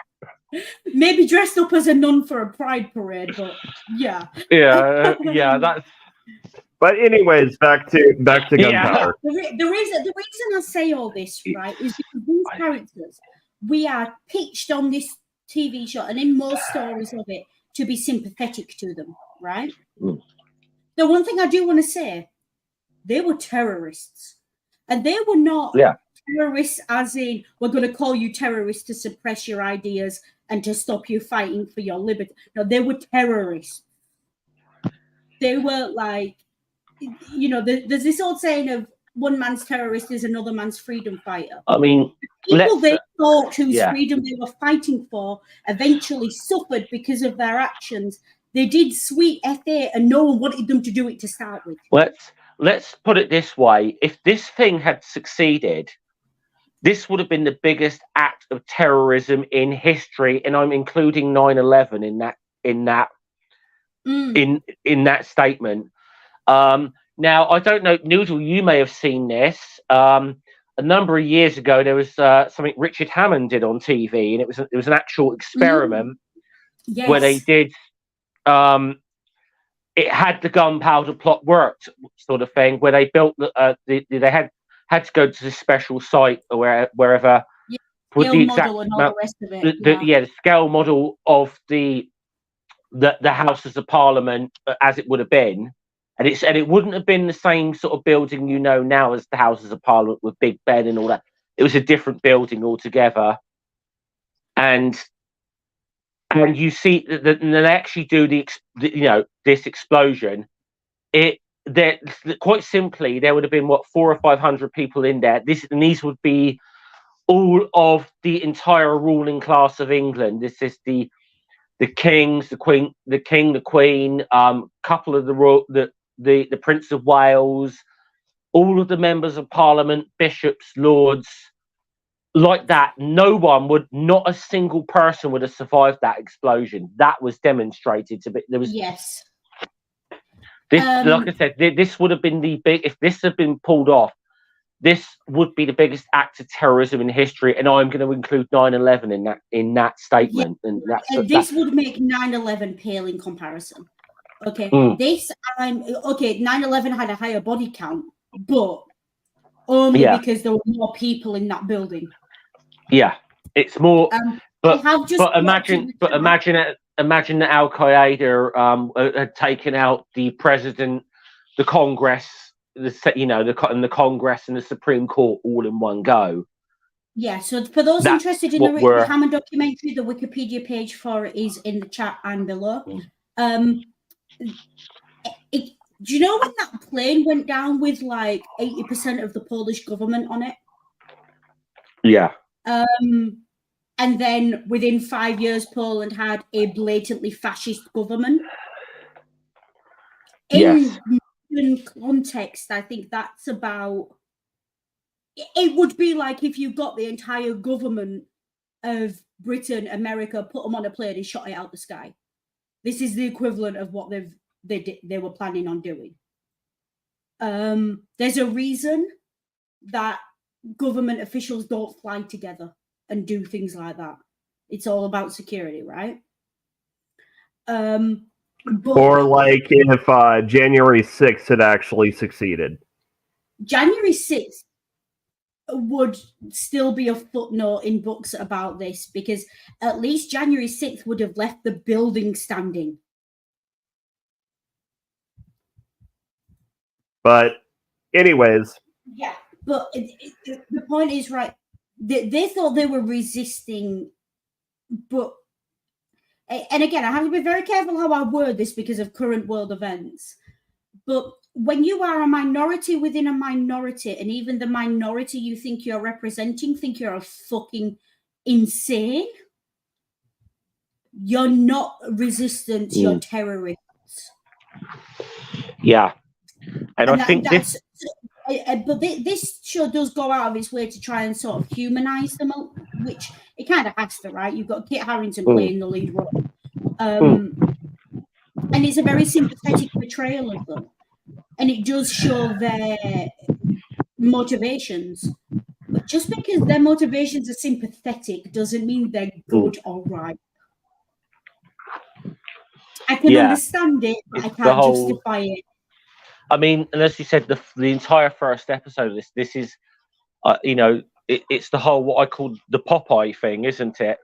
Maybe dressed up as a nun for a pride parade, but yeah. Yeah, that's. But anyways, back to Gunpowder. The reason I say all this, right, is because these characters, we are pitched on this TV show and in most stories of it to be sympathetic to them, right? The one thing I do want to say, they were terrorists, and they were not terrorists as in we're going to call you terrorists to suppress your ideas and to stop you fighting for your liberty. No, they were terrorists. They were like, there's this old saying of one man's terrorist is another man's freedom fighter. I mean, people they thought whose freedom they were fighting for eventually suffered because of their actions. They did sweet FA and no one wanted them to do it to start with. Let's put it this way. If this thing had succeeded, this would have been the biggest act of terrorism in history, and I'm including 9/11 in that statement. Now, I don't know, Noodle, you may have seen this. A number of years ago, there was something Richard Hammond did on TV, and it was an actual experiment where they did. It had the gunpowder plot worked, sort of thing, where they built they had to go to this special site or wherever. With the exact model and all the rest of it. The scale model of the Houses of Parliament as it would have been. And it wouldn't have been the same sort of building now as the Houses of Parliament with Big Ben and all that. It was a different building altogether. And you see that they actually do this explosion. Quite simply, there would have been 400 or 500 people in there. These would be all of the entire ruling class of England. This is the kings, the queen, couple of the Prince of Wales, all of the members of Parliament, bishops, lords, like that. Not a single person would have survived that explosion. That was demonstrated to be. There was this, like I said, this would have been if this had been pulled off, this would be the biggest act of terrorism in history, and I'm going to include 9/11 in that statement. Yeah. And this would make 9/11 pale in comparison. Okay, 9/11 had a higher body count, but only because there were more people in that building. Yeah, it's more. But imagine that Al Qaeda had taken out the president, the Congress, the Congress and the Supreme Court all in one go. Yeah. So for those interested in the Hammond documentary, the Wikipedia page for it is in the chat and below. Do you know when that plane went down with like 80% of the Polish government on it? Yeah. And then within 5 years, Poland had a blatantly fascist government. In context, I think that's about. It would be like if you got the entire government of Britain, America, put them on a plane and shot it out the sky. This is the equivalent of what they were planning on doing. There's a reason that government officials don't fly together and do things like that. It's all about security, right? Or like if January 6th had actually succeeded. January 6th would still be a footnote in books about this, because at least January 6th would have left the building standing. But anyways. Yeah, but the point is, right, they thought they were resisting, but, and again, I have to be very careful how I word this because of current world events, but when you are a minority within a minority, and even the minority you think you're representing think you're a fucking insane, you're not resistance, you're terrorists. Yeah. And I think that's but this show does go out of its way to try and sort of humanize them, which it kind of has to, right? You've got Kit Harington playing the lead role, and it's a very sympathetic portrayal of them, and it does show their motivations. But just because their motivations are sympathetic doesn't mean they're good or right. I can understand it, but I can't justify it. I mean, and as you said, the entire first episode of this is, you know, it's the whole what I call the Popeye thing, isn't it?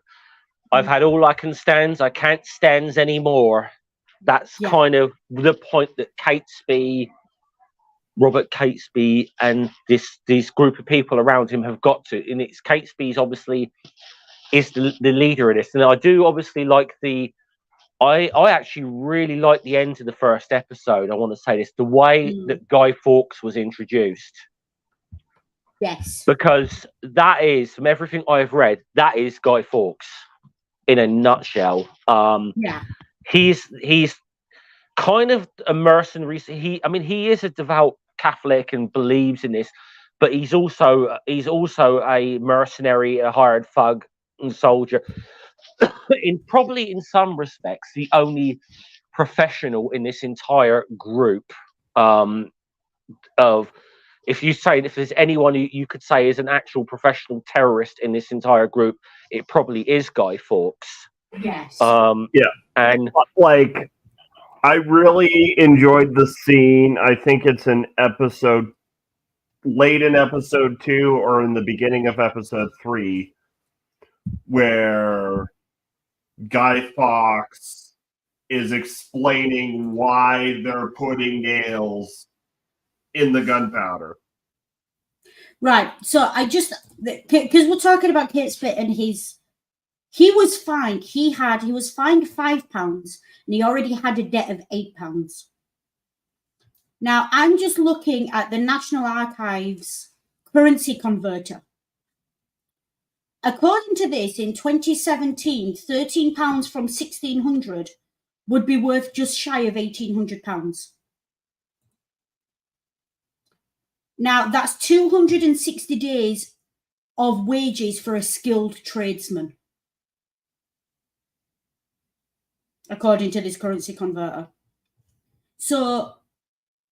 I've had all I can stands, I can't stands anymore. That's kind of the point that Robert Catesby, and this group of people around him have got to. And it's Catesby's obviously is the leader of this, and I do obviously like I actually really like the end of the first episode. I want to say this, the way that Guy Fawkes was introduced. Yes. Because that is, from everything I've read, that is Guy Fawkes in a nutshell. He's kind of a mercenary. He is a devout Catholic and believes in this, but he's also a mercenary, a hired thug and soldier. In some respects, the only professional in this entire group of, if there's anyone you could say is an actual professional terrorist in this entire group, it probably is Guy Fawkes. Yes. And like, I really enjoyed the scene. I think it's late in episode 2 or in the beginning of episode 3, where Guy Fawkes is explaining why they're putting nails in the gunpowder. Right. So because we're talking about Kate Spit and he was fined. He was fined £5 and he already had a debt of £8. Now I'm just looking at the National Archives currency converter. According to this, in 2017, £13 from 1600 would be worth just shy of £1,800. Now, that's 260 days of wages for a skilled tradesman, according to this currency converter. So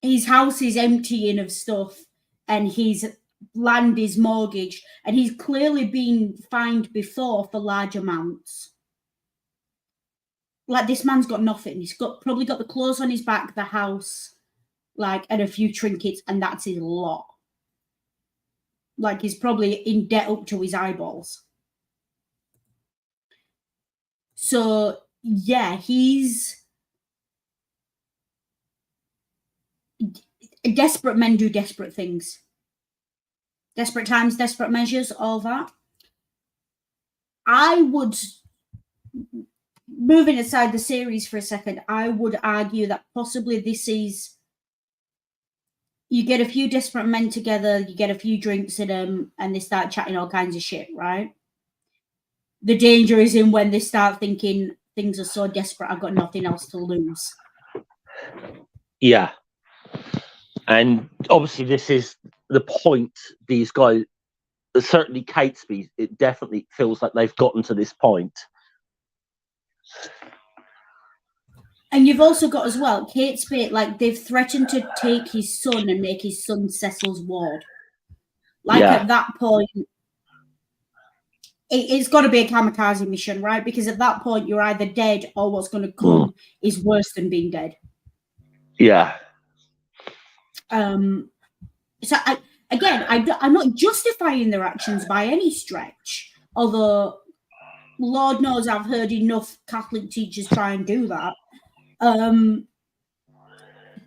his house is emptying of stuff and his land is mortgaged, and he's clearly been fined before for large amounts. Like, this man's got nothing. He's probably got the clothes on his back, the house, like, and a few trinkets, and that's his lot. Like, he's probably in debt up to his eyeballs. So yeah, desperate men do desperate things. Desperate times, desperate measures, all that. I would, moving aside the series for a second, I would argue that possibly this is, you get a few desperate men together, you get a few drinks in them, and they start chatting all kinds of shit, right? The danger is in when they start thinking things are so desperate, I've got nothing else to lose. Yeah. And obviously this is the point these guys, certainly Catesby, it definitely feels like they've gotten to this point. And you've also got as well, Catesby, like, they've threatened to take his son and make his son Cecil's ward. Like, at that point, it's got to be a kamikaze mission, right? Because at that point, you're either dead or what's going to come is worse than being dead. Yeah. So I'm not justifying their actions by any stretch, although Lord knows I've heard enough Catholic teachers try and do that.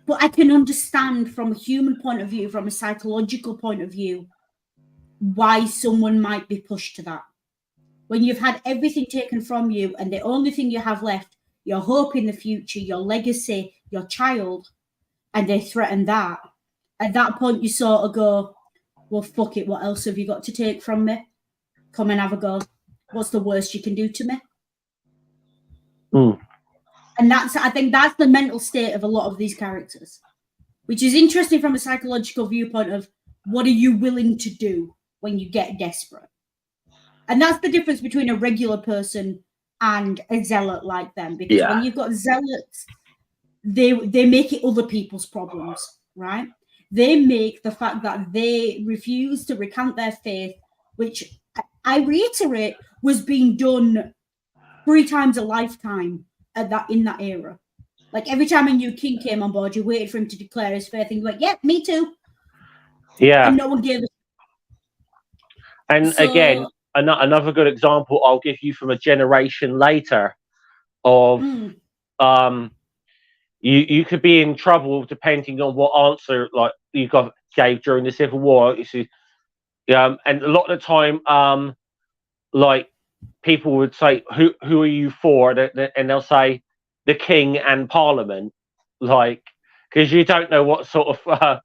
But I can understand from a human point of view, from a psychological point of view, why someone might be pushed to that. When you've had everything taken from you and the only thing you have left, your hope in the future, your legacy, your child, and they threaten that, at that point you sort of go, well, fuck it, what else have you got to take from me? Come and have a go. What's the worst you can do to me? And I think that's the mental state of a lot of these characters, which is interesting from a psychological viewpoint of what are you willing to do when you get desperate? And that's the difference between a regular person and a zealot like them. Because when you've got zealots, they make it other people's problems, right? They make the fact that they refuse to recant their faith, which I reiterate was being done 3 times a lifetime in that era. Like every time a new king came on board, you waited for him to declare his faith, and you went, "Yeah, me too." Yeah, and no one gave. And again, another good example I'll give you from a generation later of you could be in trouble depending on what answer like you gave during the Civil War. You see, and a lot of the time, like people would say, "Who are you for?" And they'll say, "The King and Parliament," like because you don't know what sort of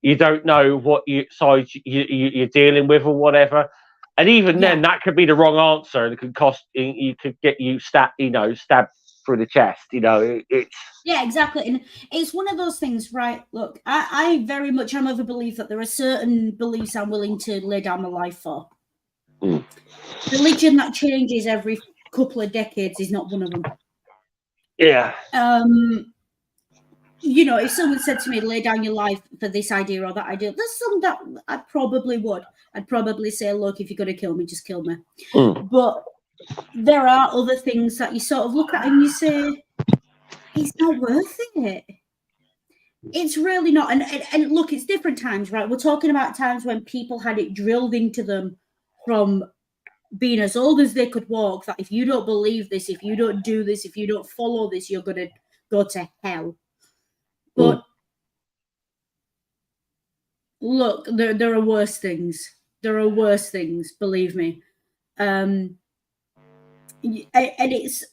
you don't know what side you're dealing with or whatever. And even then, that could be the wrong answer. It could cost you could get you stabbed through the chest. It's exactly, and it's one of those things, right? Look, I very much am of a belief that there are certain beliefs I'm willing to lay down my life for. Religion that changes every couple of decades is not one of them. Yeah. If someone said to me, lay down your life for this idea or that idea, there's some that I probably would. I'd probably say, look, if you're going to kill me, just kill me. But there are other things that you sort of look at and you say, it's not worth it. It's really not. And look, it's different times, right? We're talking about times when people had it drilled into them from being as old as they could walk, that if you don't believe this, if you don't do this, if you don't follow this, you're going to go to hell. But look, there are worse things. There are worse things, believe me. And it's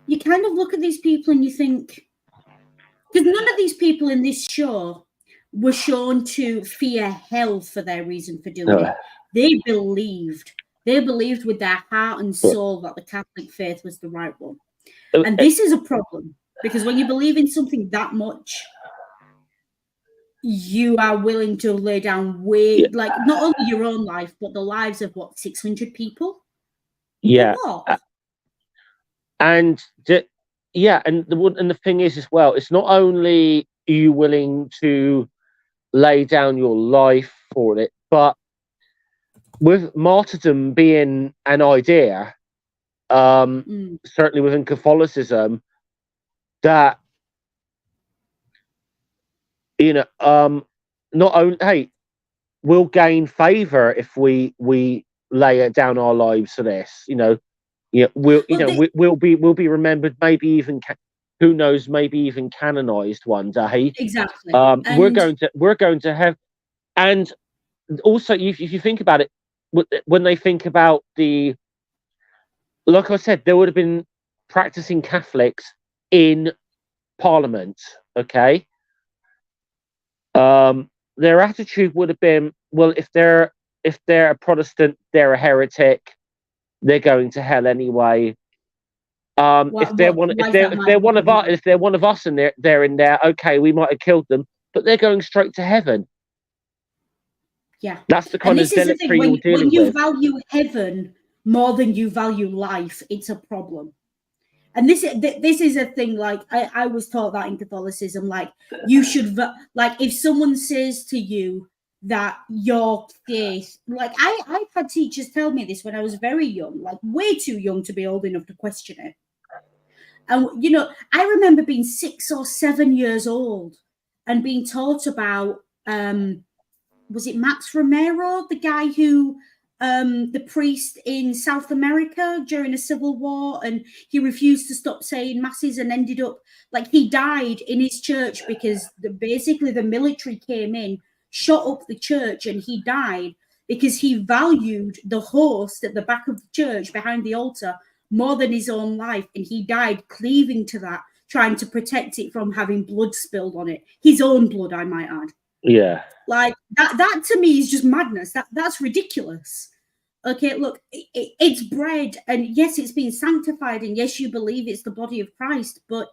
you kind of look at these people and you think, because none of these people in this show were shown to fear hell for their reason for doing it. They believed with their heart and soul that the Catholic faith was the right one. And this is a problem, because when you believe in something that much, you are willing to lay down like not only your own life, but the lives of 600 people. Yeah. And the thing is as well, it's not only are you willing to lay down your life for it, but with martyrdom being an idea, certainly within Catholicism, that not only we'll gain favor if we lay down our lives for this. We'll be remembered, maybe even who knows, maybe even canonized one day. Exactly. We're going to have, and also if you think about it, when they think about like I said, there would have been practicing Catholics in Parliament. Okay. Their attitude would have been, well, if they're a Protestant, they're a heretic. They're going to hell anyway. If they're one of us and they're in there, okay, we might have killed them, but they're going straight to heaven. Yeah, that's the kind of zealotry you're dealing with. When you value heaven more than you value life, it's a problem. And this is a thing. Like I was taught that in Catholicism, like you should like if someone says to you that your faith, like I've had teachers tell me this when I was very young, like way too young to be old enough to question it. And I remember being 6 or 7 years old and being taught about was it Max Romero, the guy who the priest in South America during a civil war, and he refused to stop saying masses and ended up like he died in his church because basically the military came in, shot up the church, and he died because he valued the host at the back of the church behind the altar more than his own life, and he died cleaving to that, trying to protect it from having blood spilled on it, his own blood, I might add. Yeah. Like that to me is just madness. That's ridiculous. Okay, look, it's bread, and yes, it's been sanctified, and yes, you believe it's the body of Christ, but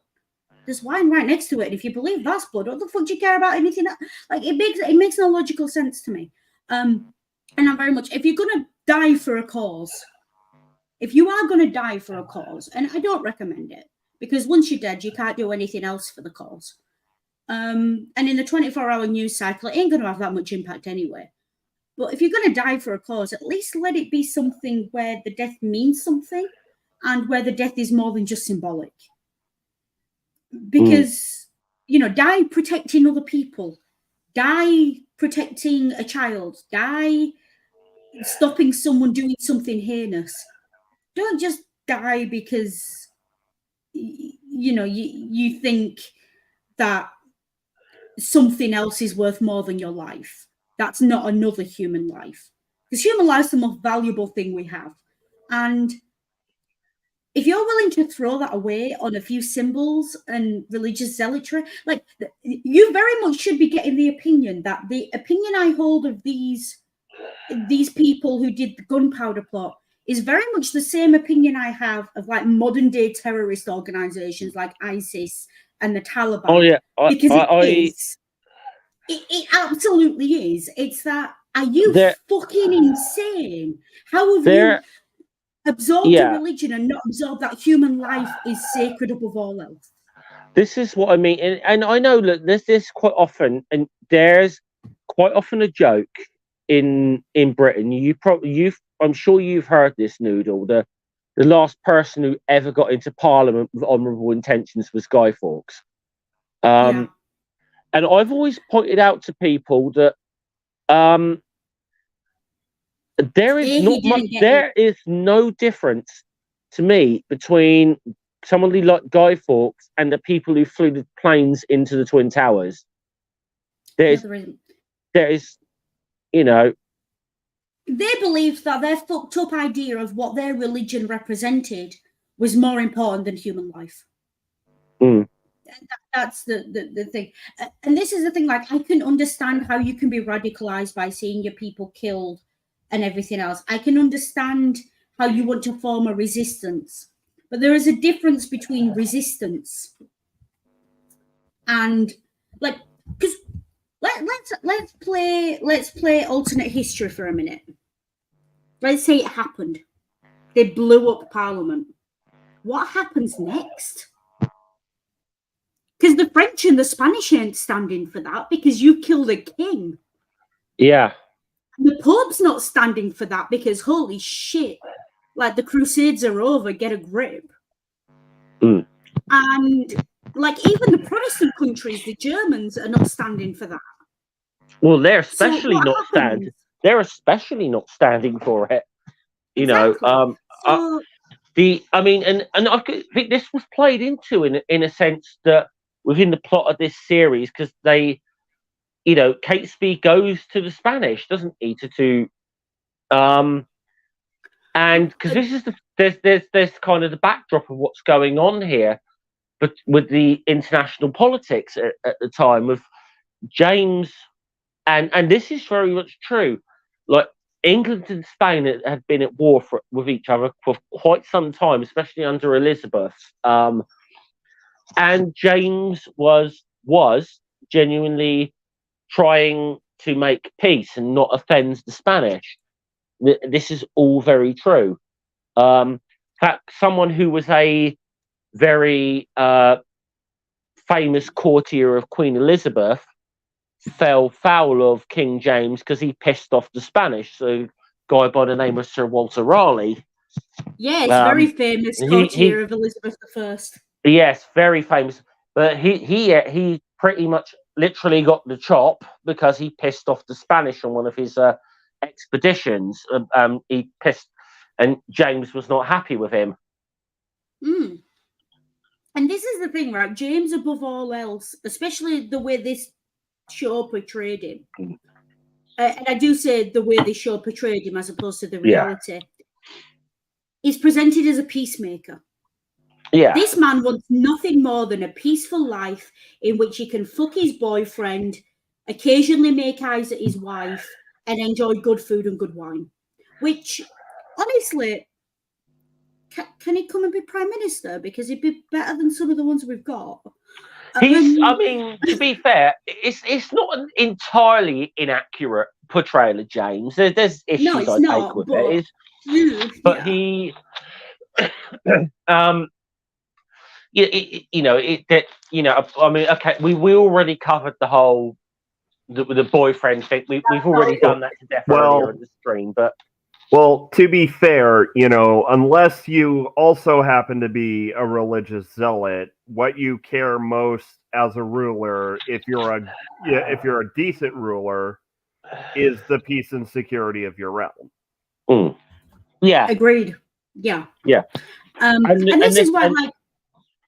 there's wine right next to it. And if you believe that's blood, what the fuck do you care about anything else? Like it makes no logical sense to me. And I'm very much, if you're gonna die for a cause, if you are gonna die for a cause, and I don't recommend it, because once you're dead, you can't do anything else for the cause. And in the 24-hour news cycle, it ain't going to have that much impact anyway. But if you're going to die for a cause, at least let it be something where the death means something and where the death is more than just symbolic. Because, die protecting other people, die protecting a child, die stopping someone doing something heinous. Don't just die because, you think that something else is worth more than your life. That's not another human life. Because human life is the most valuable thing we have. And if you're willing to throw that away on a few symbols and religious zealotry, like you very much should be getting the opinion that the opinion I hold of these people who did the Gunpowder plot is very much the same opinion I have of like modern day terrorist organizations like ISIS and the Taliban. Oh yeah, because it absolutely is. It's that, are you fucking insane? How have you absorbed a religion and not absorbed that human life is sacred above all else? This is what I mean, and I know that there's quite often, and there's quite often a joke in Britain. I'm sure you've heard this, Noodle. The last person who ever got into Parliament with honourable intentions was Guy Fawkes. And I've always pointed out to people that there is no difference to me between somebody like Guy Fawkes and the people who flew the planes into the Twin Towers. There is, they believed that their fucked up idea of what their religion represented was more important than human life. That's the thing. And this is the thing, like, I can understand how you can be radicalized by seeing your people killed and everything else. I can understand how you want to form a resistance. But there is a difference between resistance and, like, because let's play alternate history for a minute. Let's say it happened. They blew up Parliament. What happens next? Because the French and the Spanish ain't standing for that because you killed a king. Yeah. The Pope's not standing for that because, holy shit, like, the Crusades are over, get a grip. And, like, even the Protestant countries, the Germans, are not standing for that. Well, they're especially not standing. They're especially not standing for it. Exactly. And I think this was played into in a sense that within the plot of this series, because they, Catesby goes to the Spanish, doesn't he, and because this is there's kind of the backdrop of what's going on here, but with the international politics at the time of James, and this is very much true. Like, England and Spain had been at war with each other for quite some time, especially under Elizabeth. And James was genuinely trying to make peace and not offend the Spanish. This is all very true. In fact, someone who was a very famous courtier of Queen Elizabeth fell foul of King James because he pissed off the Spanish. So, a guy by the name of Sir Walter Raleigh. Yes, very famous courtier of Elizabeth I. Yes, very famous. But he pretty much literally got the chop because he pissed off the Spanish on one of his expeditions. He pissed, and James was not happy with him. Mm. And this is the thing, right? James, above all else, especially the way this show portrayed him, and I do say the way this show portrayed him as opposed to the reality, is presented as a peacemaker. Yeah. This man wants nothing more than a peaceful life in which he can fuck his boyfriend, occasionally make eyes at his wife, and enjoy good food and good wine. Which, honestly, can he come and be Prime Minister? Because he'd be better than some of the ones we've got. I mean, to be fair, it's not an entirely inaccurate portrayal of James. There's issues take with it. But he, I mean, okay, we already covered the whole the boyfriend thing. We've already done that to death earlier in the stream, but. Well, to be fair, unless you also happen to be a religious zealot, what you care most as a ruler, if you're a decent ruler, is the peace and security of your realm. Mm. Yeah. Agreed. Yeah. Yeah. And this is why,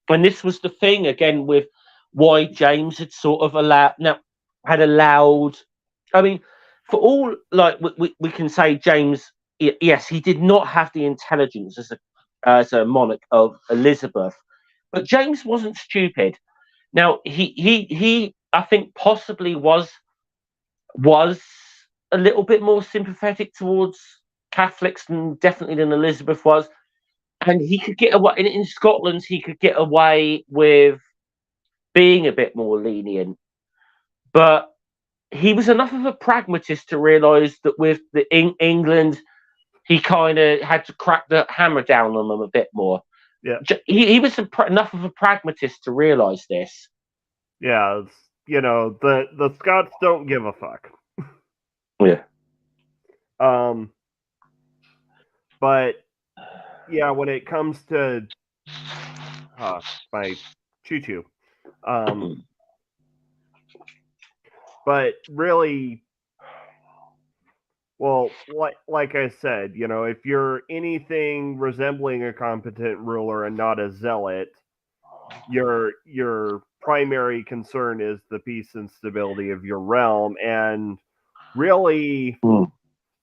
and this was the thing again with why James had sort of allowed. I mean, for all we can say James. Yes, he did not have the intelligence as a monarch of Elizabeth, but James wasn't stupid. Now he I think possibly was a little bit more sympathetic towards Catholics than Elizabeth was, and he could get away in Scotland. He could get away with being a bit more lenient, but he was enough of a pragmatist to realise that with the England. He kind of had to crack the hammer down on them a bit more. Yeah, he was enough of a pragmatist to realise this. Yeah, the Scots don't give a fuck. Yeah. But yeah, when it comes to my choo-choo, but really. Well, like I said, if you're anything resembling a competent ruler and not a zealot, your primary concern is the peace and stability of your realm, and really,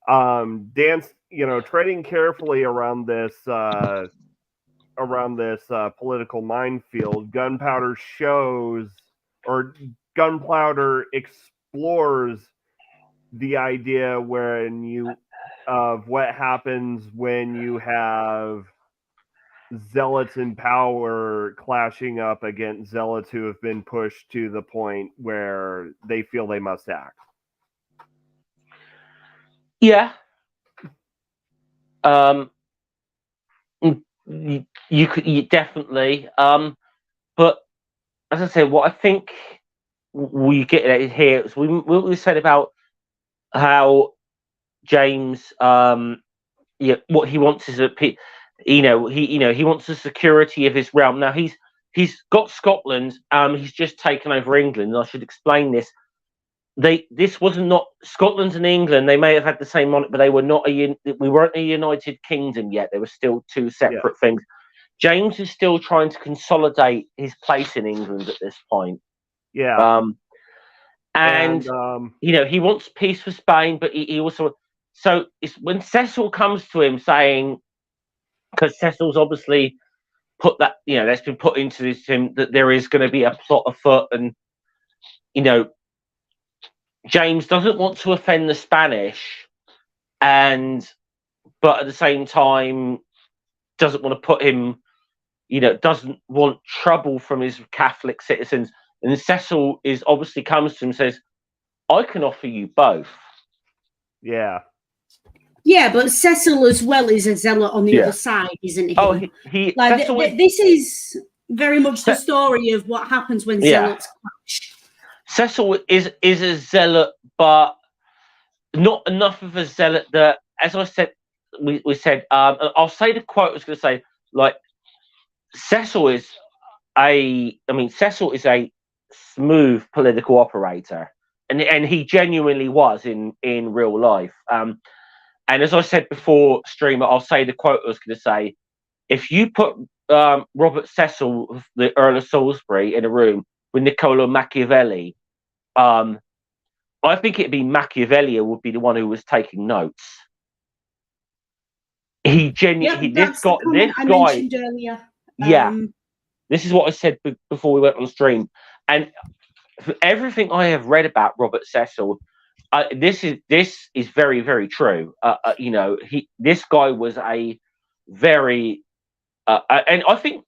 treading carefully around this political minefield. Gunpowder explores the idea of what happens when you have zealots in power clashing up against zealots who have been pushed to the point where they feel they must act. Yeah. You definitely. But as I said, what I think we get at here is we said about how James, what he wants is he wants the security of his realm. Now he's got Scotland. He's just taken over England. And I should explain this. This wasn't not Scotland and England. They may have had the same monarch, but they were not we weren't a United Kingdom yet. They were still two separate things. James is still trying to consolidate his place in England at this point. Yeah. And he wants peace for Spain, but he also. So it's when Cecil comes to him saying, because Cecil's obviously put that, that's been put into him that there is going to be a plot afoot, and James doesn't want to offend the Spanish, but at the same time doesn't want to put him, doesn't want trouble from his Catholic citizens. And Cecil obviously comes to him and says, I can offer you both. Yeah. Yeah, but Cecil as well is a zealot on the other side, isn't he? Oh, this is very much the story of what happens when zealots clash. Cecil is a zealot, but not enough of a zealot that, as I said, we said, I'll say the quote I was going to say, Cecil is a smooth political operator, and he genuinely was in real life. And as I said before, streamer, I'll say the quote I was going to say: if you put Robert Cecil, the Earl of Salisbury, in a room with Niccolo Machiavelli, I think it'd be Machiavelli would be the one who was taking notes. He genuinely, this guy, mentioned earlier. Yeah, this is what I said before we went on stream, and for everything I have read about Robert Cecil, this is very, very true. You know, this guy was a very, and I think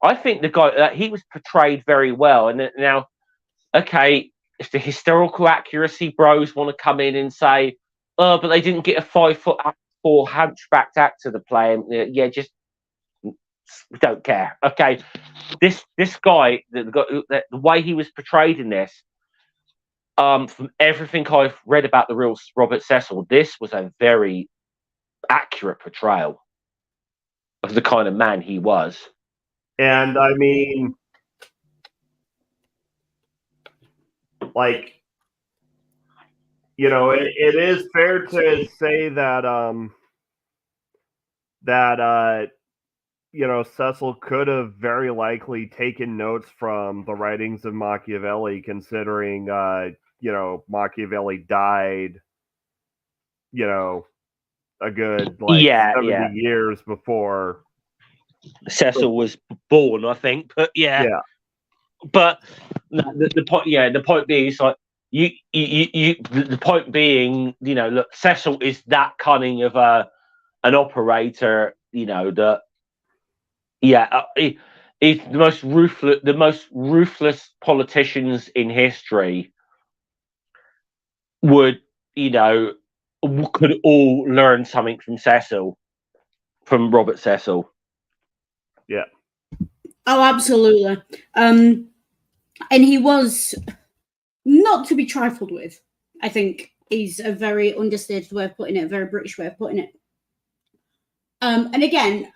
the guy he was portrayed very well. And now, okay, if the historical accuracy bros want to come in and say, oh, but they didn't get a 5'4" hunchbacked actor to play him, yeah, just don't care. Okay, this guy, the way he was portrayed in this, from everything I've read about the real Robert Cecil, this was a very accurate portrayal of the kind of man he was. And I mean, like, you know, it is fair to say that you know, Cecil could have very likely taken notes from the writings of Machiavelli, considering you know, Machiavelli died, you know, a good 70 years before Cecil was born, I think. But yeah. But the point, the point being is like the point being, you know, look, Cecil is that cunning of an operator, you know, that he's the most ruthless politicians in history would, you know, could all learn something from Robert Cecil. Yeah. Oh, absolutely. And he was not to be trifled with. I think is a very understated way of putting it, a very British way of putting it. And again,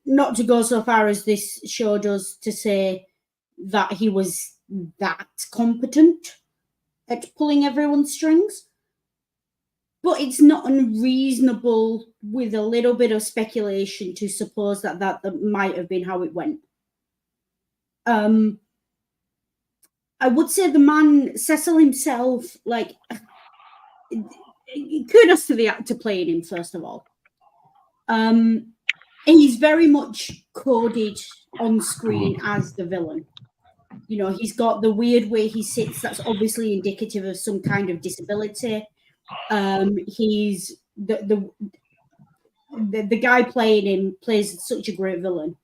not to go so far as this show does to say that he was that competent at pulling everyone's strings, but it's not unreasonable with a little bit of speculation to suppose that might have been how it went. I would say the man, Cecil himself, like, kudos to the actor playing him, first of all. He's very much coded on screen as the villain. You know, he's got the weird way he sits that's obviously indicative of some kind of disability. He's the guy playing him plays such a great villain.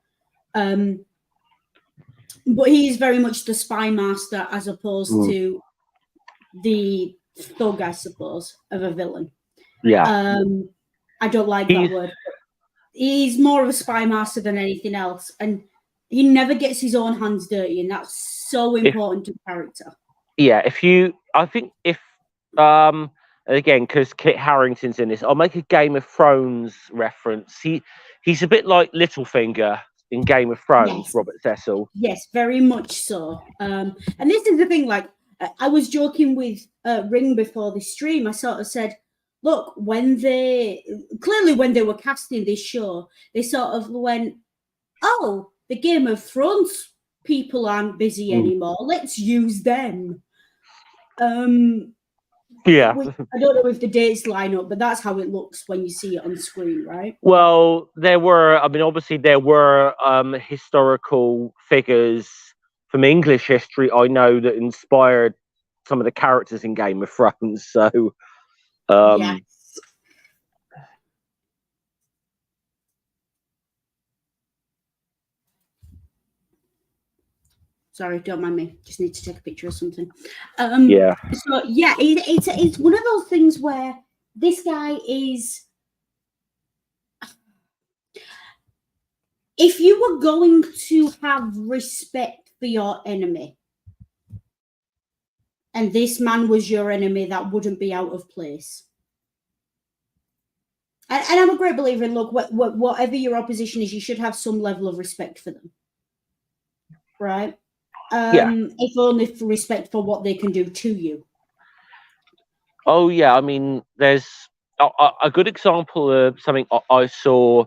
But he's very much the spy master as opposed to the thug, I suppose, of a villain. Yeah. I don't like that word. He's more of a spy master than anything else, and he never gets his own hands dirty, and that's so important to character. Yeah, again, because Kit Harington's in this, I'll make a Game of Thrones reference. He's a bit like Littlefinger in Game of Thrones, yes. Robert Cecil. Yes, very much so. And this is the thing, like, I was joking with Ring before the stream. I sort of said, look, when they were casting this show, they sort of went, oh, the Game of Thrones people aren't busy anymore. Let's use them. Yeah. I don't know if the dates line up, but that's how it looks when you see it on screen, right? Well, obviously there were historical figures from English history I know that inspired some of the characters in Game of Thrones. So, yes. Sorry, don't mind me. Just need to take a picture of something. Yeah. So yeah, it's one of those things where this guy is. If you were going to have respect for your enemy, and this man was your enemy, that wouldn't be out of place. And I'm a great believer in, look, whatever your opposition is, you should have some level of respect for them, right? if only for respect for what they can do to you. Oh yeah, I mean, there's a good example of something I saw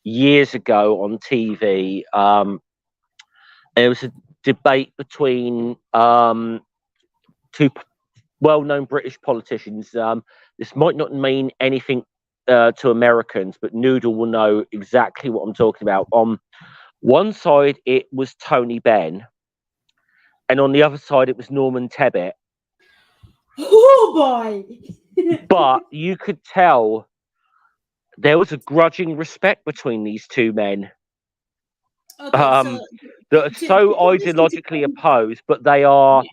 years ago on TV. There was a debate between two well-known British politicians. This might not mean anything to Americans, but Noodle will know exactly what I'm talking about. On one side, it was Tony Benn, and on the other side, it was Norman Tebbit. Oh boy! But you could tell there was a grudging respect between these two men. Okay, that are so ideologically opposed, but they are,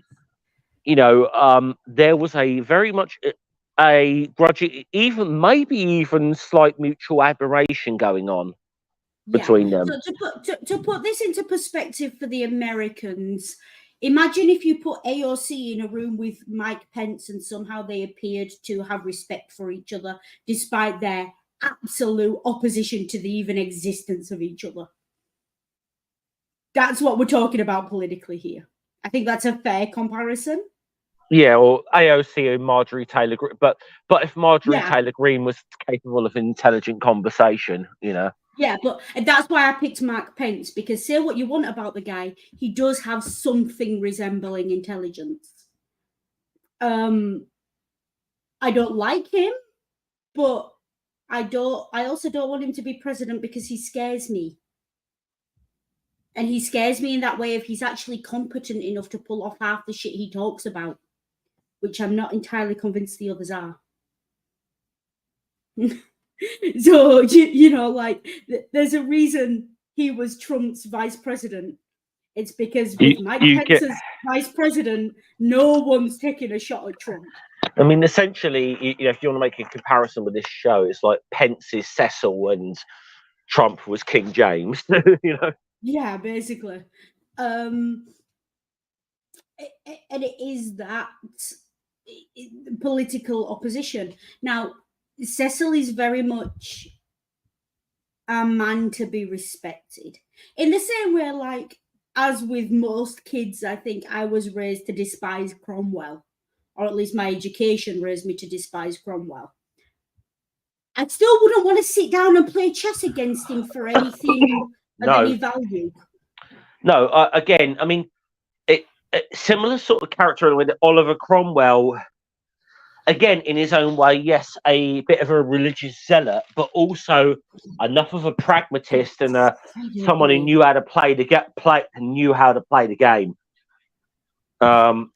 there was a very much a grudging, even maybe even slight mutual admiration going on between them. So to put this into perspective for the Americans, imagine if you put AOC in a room with Mike Pence and somehow they appeared to have respect for each other despite their absolute opposition to the even existence of each other. That's what we're talking about politically here. I think that's a fair comparison. Yeah, or AOC and Marjorie Taylor Greene. But if Marjorie Taylor Greene was capable of an intelligent conversation, Yeah, but that's why I picked Mark Pence, because say what you want about the guy, he does have something resembling intelligence. I don't like him, but I also don't want him to be president because he scares me. And he scares me in that way if he's actually competent enough to pull off half the shit he talks about, which I'm not entirely convinced the others are. So, there's a reason he was Trump's vice president. It's because with Mike Pence as vice president, no one's taking a shot at Trump. I mean, essentially, if you want to make a comparison with this show, it's like Pence is Cecil and Trump was King James, Yeah, basically. And it is that political opposition. Now, Cecil is very much a man to be respected. In the same way, like, as with most kids, I think I was raised to despise Cromwell, or at least my education raised me to despise Cromwell. I still wouldn't want to sit down and play chess against him for anything of any value. No, again, I mean, similar sort of character with Oliver Cromwell. Again, in his own way, yes, a bit of a religious zealot, but also enough of a pragmatist and someone who knew how to play the game. And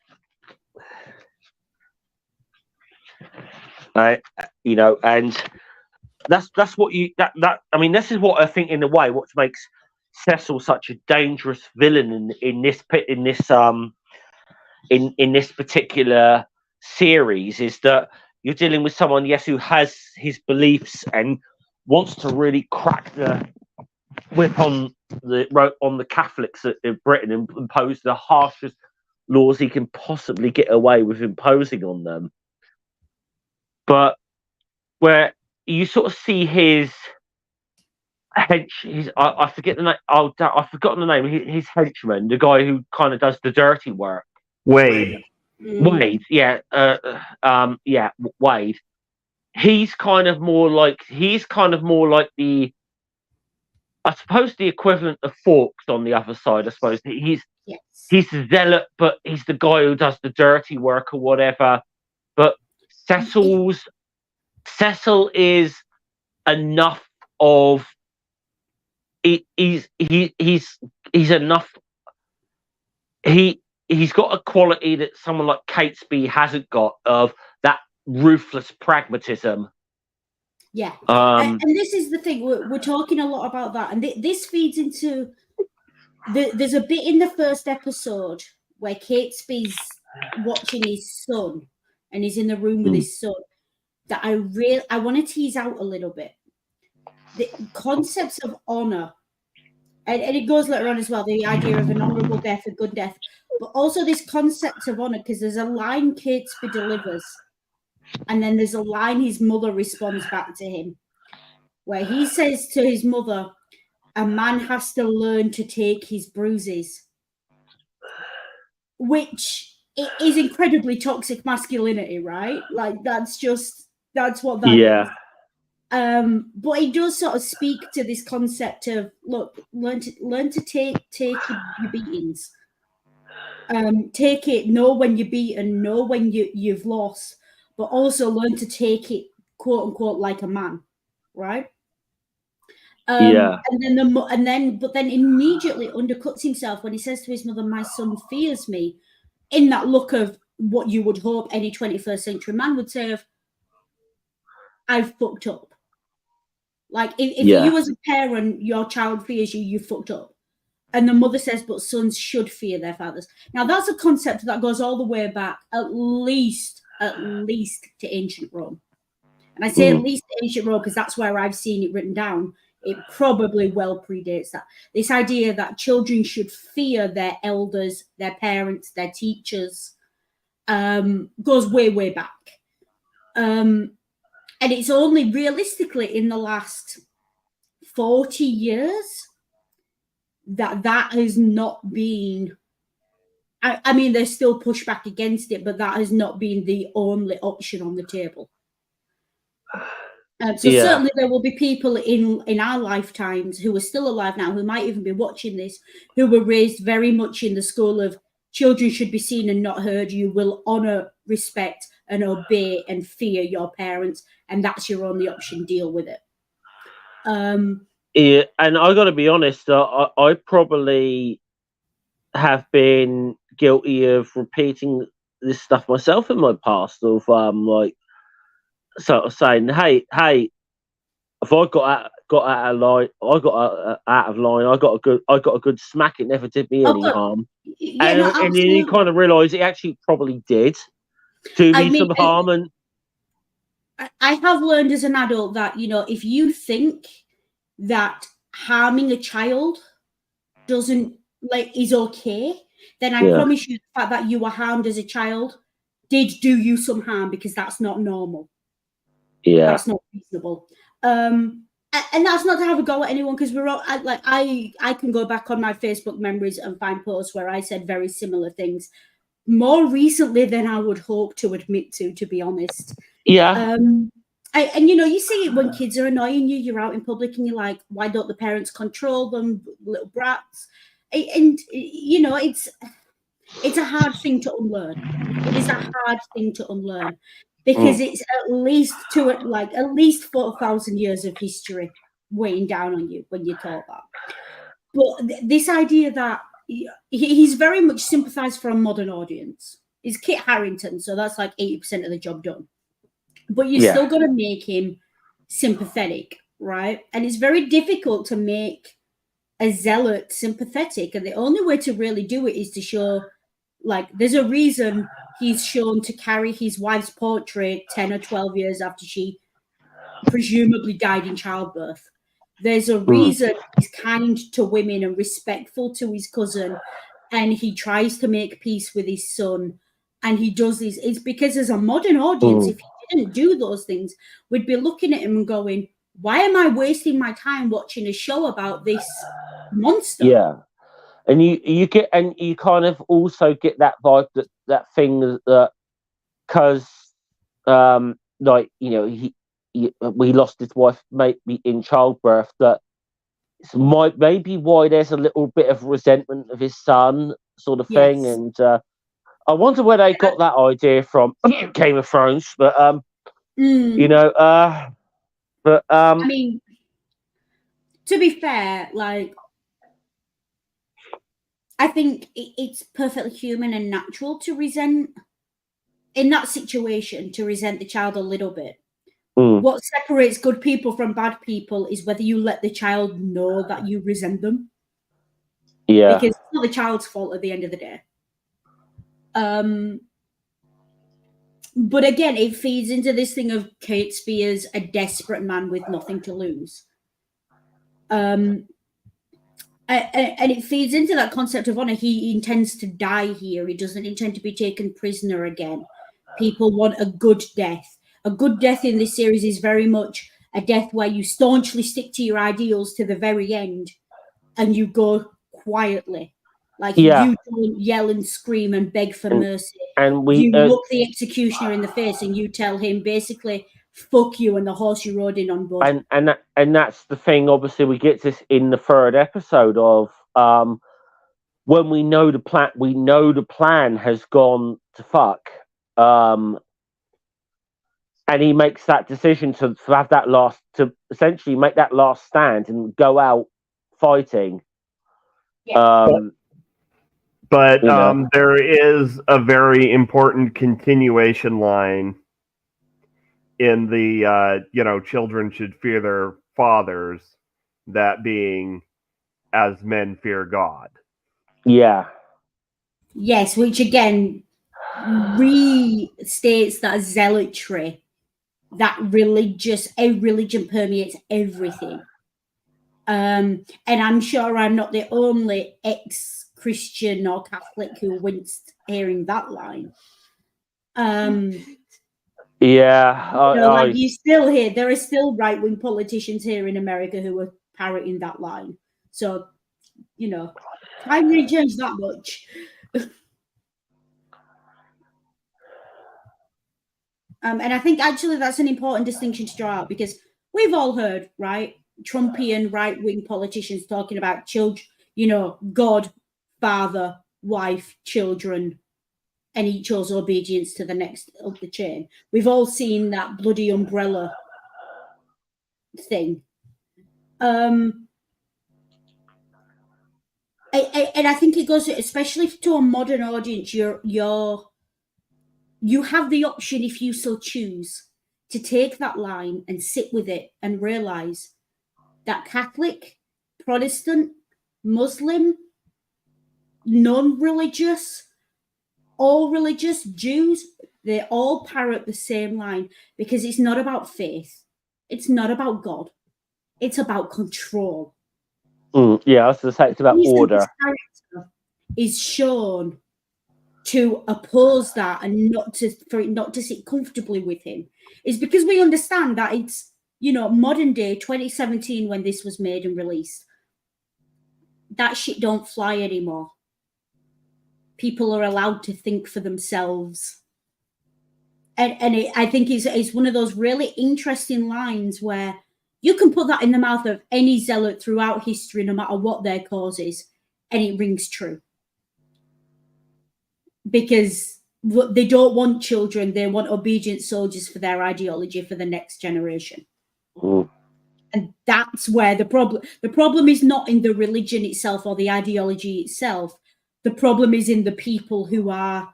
that's what I mean, this is what I think in a way what makes Cecil such a dangerous villain in this particular series, is that you're dealing with someone, yes, who has his beliefs and wants to really crack the whip on the Catholics in Britain and impose the harshest laws he can possibly get away with imposing on them. But where you sort of see his I forget the name. I've forgotten the name. His henchman, the guy who kind of does the dirty work. Wade, yeah, Wade. He's kind of more like the, I suppose, the equivalent of Fawkes on the other side. I suppose he's a zealot, but he's the guy who does the dirty work or whatever. But Cecil is enough of he's enough. He's got a quality that someone like Catesby hasn't got, of that ruthless pragmatism. Yeah, and this is the thing, we're talking a lot about that, and this feeds into there's a bit in the first episode where Catesby's watching his son and he's in the room with his son that I want to tease out a little bit. The concepts of honor, and it goes later on as well, the idea of an honorable death, a good death, but also this concept of honor, because there's a line Catesby delivers and then there's a line his mother responds back to him, where he says to his mother, a man has to learn to take his bruises. which it is incredibly toxic masculinity, right? Like that's what that is. Yeah. But it does sort of speak to this concept of look, learn to take your beatings. Take it, know when you're beaten, know when you've lost, but also learn to take it, quote unquote, like a man, right? Yeah. And then immediately undercuts himself when he says to his mother, "My son fears me," in that look of what you would hope any 21st century man would say of, "I've fucked up." Like if you as a parent, your child fears you, you fucked up. And the mother says, but sons should fear their fathers. Now that's a concept that goes all the way back, at least to ancient Rome. And I say at least to ancient Rome because that's where I've seen it written down. It probably well predates that. This idea that children should fear their elders, their parents, their teachers, goes way, way back. And it's only realistically in the last 40 years that has not been, I mean, there's still pushback against it, but that has not been the only option on the table. Certainly there will be people in our lifetimes who are still alive now, who might even be watching this, who were raised very much in the school of children should be seen and not heard. You will honor, respect, and obey and fear your parents, and that's your only option. Deal with it. Yeah, and I got to be honest, I probably have been guilty of repeating this stuff myself in my past, of like sort of saying, "Hey, if I got out of line, I got out of line. I got a good smack. It never did me any harm." Yeah, and then you kind of realise it actually probably did do me some harm. And I have learned as an adult that, you know, if you think that harming a child is okay, then I promise you the fact that you were harmed as a child did do you some harm, because that's not normal. Yeah, that's not reasonable. And that's not to have a go at anyone, because we're all I can go back on my Facebook memories and find posts where I said very similar things more recently than I would hope to admit to be honest. Yeah. And you know, you see it when kids are annoying you, you're out in public and you're like, why don't the parents control them, little brats? And you know, it's a hard thing to unlearn. It is a hard thing to unlearn, because it's at least 4,000 years of history weighing down on you when you talk that. But this idea that he's very much sympathized for a modern audience. He's Kit Harington, so that's like 80% of the job done. But you still got to make him sympathetic, right? And it's very difficult to make a zealot sympathetic. And the only way to really do it is to show, like, there's a reason he's shown to carry his wife's portrait 10 or 12 years after she presumably died in childbirth. There's a reason he's kind to women and respectful to his cousin, and he tries to make peace with his son. And he does this. It's because as a modern audience, if he didn't do those things, we'd be looking at him and going, why am I wasting my time watching a show about this monster? Yeah. And you get, and you kind of also get that vibe, that thing that because like, you know, he lost his wife maybe in childbirth, that maybe why there's a little bit of resentment of his son, sort of thing. And I wonder where they got that idea from. Game of Thrones, but you know, but I mean, to be fair, like, I think it's perfectly human and natural to resent, in that situation, to resent the child a little bit. What separates good people from bad people is whether you let the child know that you resent them. Yeah. Because it's not the child's fault at the end of the day. But again, it feeds into this thing of Kate Spears, a desperate man with nothing to lose. And it feeds into that concept of honor. He intends to die here. He doesn't intend to be taken prisoner again. People want a good death. A good death in this series is very much a death where you staunchly stick to your ideals to the very end and you go quietly. Like, Yeah. you don't yell and scream and beg for mercy. And we You look the executioner in the face and you tell him basically, "Fuck you," and the horse you rode in on board. and that's the thing. Obviously, we get this in the third episode of when we know the plan. We know the plan has gone to fuck. And he makes that decision to have that to essentially make that last stand and go out fighting. Yeah. But there is a very important continuation line in the children should fear their fathers, that being as men fear God. Yeah. Yes, which again restates that zealotry, that religion permeates everything. And I'm sure I'm not the only ex-Christian or Catholic who winced hearing that line. Yeah, you still hear there are still right-wing politicians here in America who are parroting that line. So, time really changed that much. And I think actually that's an important distinction to draw out, because we've all heard, right, Trumpian right-wing politicians talking about children, God, father, wife, children, and each owes obedience to the next up the chain. We've all seen that bloody umbrella thing. And I think it goes, especially to a modern audience, you have the option, if you so choose, to take that line and sit with it and realize that Catholic, Protestant, Muslim, non-religious, all religious, Jews, they all parrot the same line, because it's not about faith. It's not about God. It's about control. Yeah, I was going to say it's about order. This character is shown to oppose that and for it not to sit comfortably with him, is because we understand that it's, modern day 2017 when this was made and released. That shit don't fly anymore. People are allowed to think for themselves. And I think it's one of those really interesting lines where you can put that in the mouth of any zealot throughout history, no matter what their cause is, and it rings true. Because they don't want children, they want obedient soldiers for their ideology for the next generation. And that's where the problem is not in the religion itself or the ideology itself. The problem is in the people who are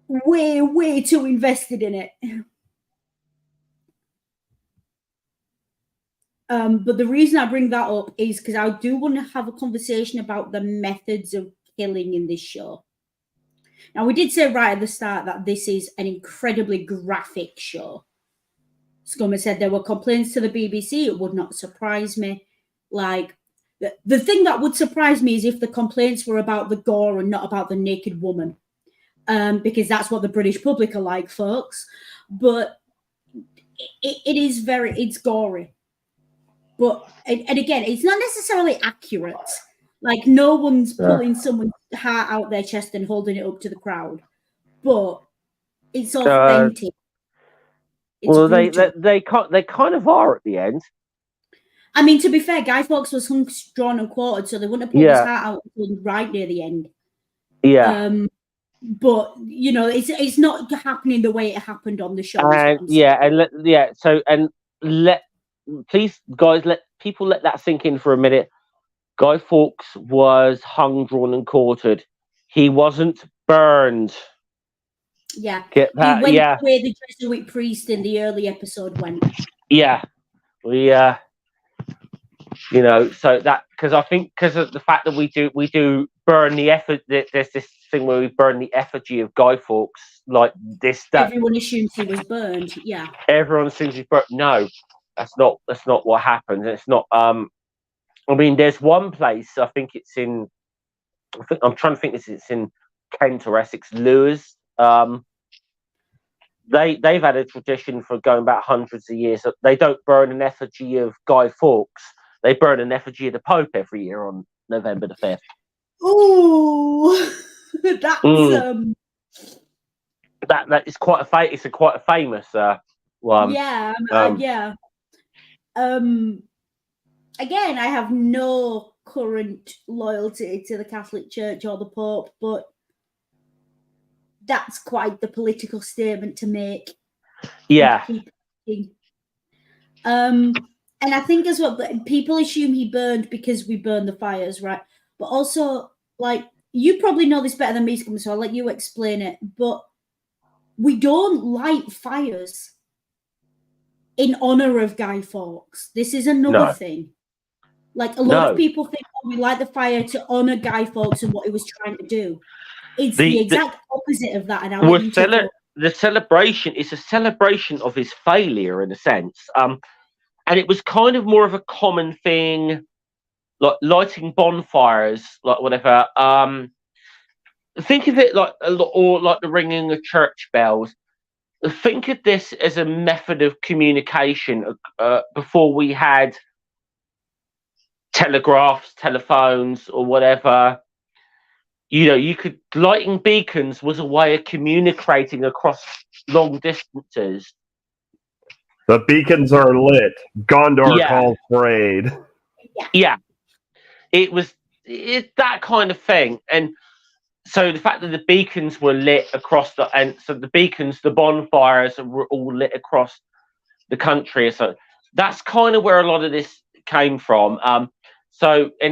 way, way too invested in it. But the reason I bring that up is because I do want to have a conversation about the methods of killing in this show. Now, we did say right at the start that this is an incredibly graphic show. Scummer said there were complaints to the BBC. It would not surprise me. Like, the thing that would surprise me is if the complaints were about the gore and not about the naked woman. Because that's what the British public are like, folks. But it's gory. But, and again, it's not necessarily accurate. Like, no one's pulling someone's heart out their chest and holding it up to the crowd. But it's authentic. Well, they kind of are at the end. I mean, to be fair, Guy Fawkes was hung, drawn, and quartered, so they wouldn't have pulled his heart out until right near the end. Yeah. But it's not happening the way it happened on the show. Please, guys, let that sink in for a minute. Guy Fawkes was hung, drawn, and quartered. He wasn't burned. Yeah. Get that? He went where the Jesuit priest in the early episode went. Yeah. So that, because I think because of the fact that we do burn the effort, there's this thing where we burn the effigy of Guy Fawkes, like this. Everyone assumes he was burned. Yeah. Everyone assumes he's burned. No, that's not what happened. It's not. I mean, there's one place. I think it's in. I'm trying to think. It's in Kent or Essex, Lewes. They've had a tradition for going back hundreds of years. They don't burn an effigy of Guy Fawkes. They burn an effigy of the Pope every year on November the 5th. Oh, that's that is quite a quite a famous one. Yeah, yeah. Again, I have no current loyalty to the Catholic Church or the Pope, but that's quite the political statement to make. Yeah. And I think as well, people assume he burned because we burned the fires, right? But also, like, you probably know this better than me, so I'll let you explain it. But we don't light fires in honor of Guy Fawkes. This is another thing. Like, a lot of people think, oh, we light the fire to honor Guy Fawkes and what he was trying to do. It's the exact opposite of that. And the celebration is a celebration of his failure in a sense. And it was kind of more of a common thing, like lighting bonfires, like whatever. Think of it like or like the ringing of church bells. Think of this as a method of communication before we had telegraphs, telephones, or whatever. You know, lighting beacons was a way of communicating across long distances. The beacons are lit. Gondor calls for aid. Yeah. It's that kind of thing. And so the fact that the beacons were lit across the bonfires were all lit across the country. So that's kind of where a lot of this came from. And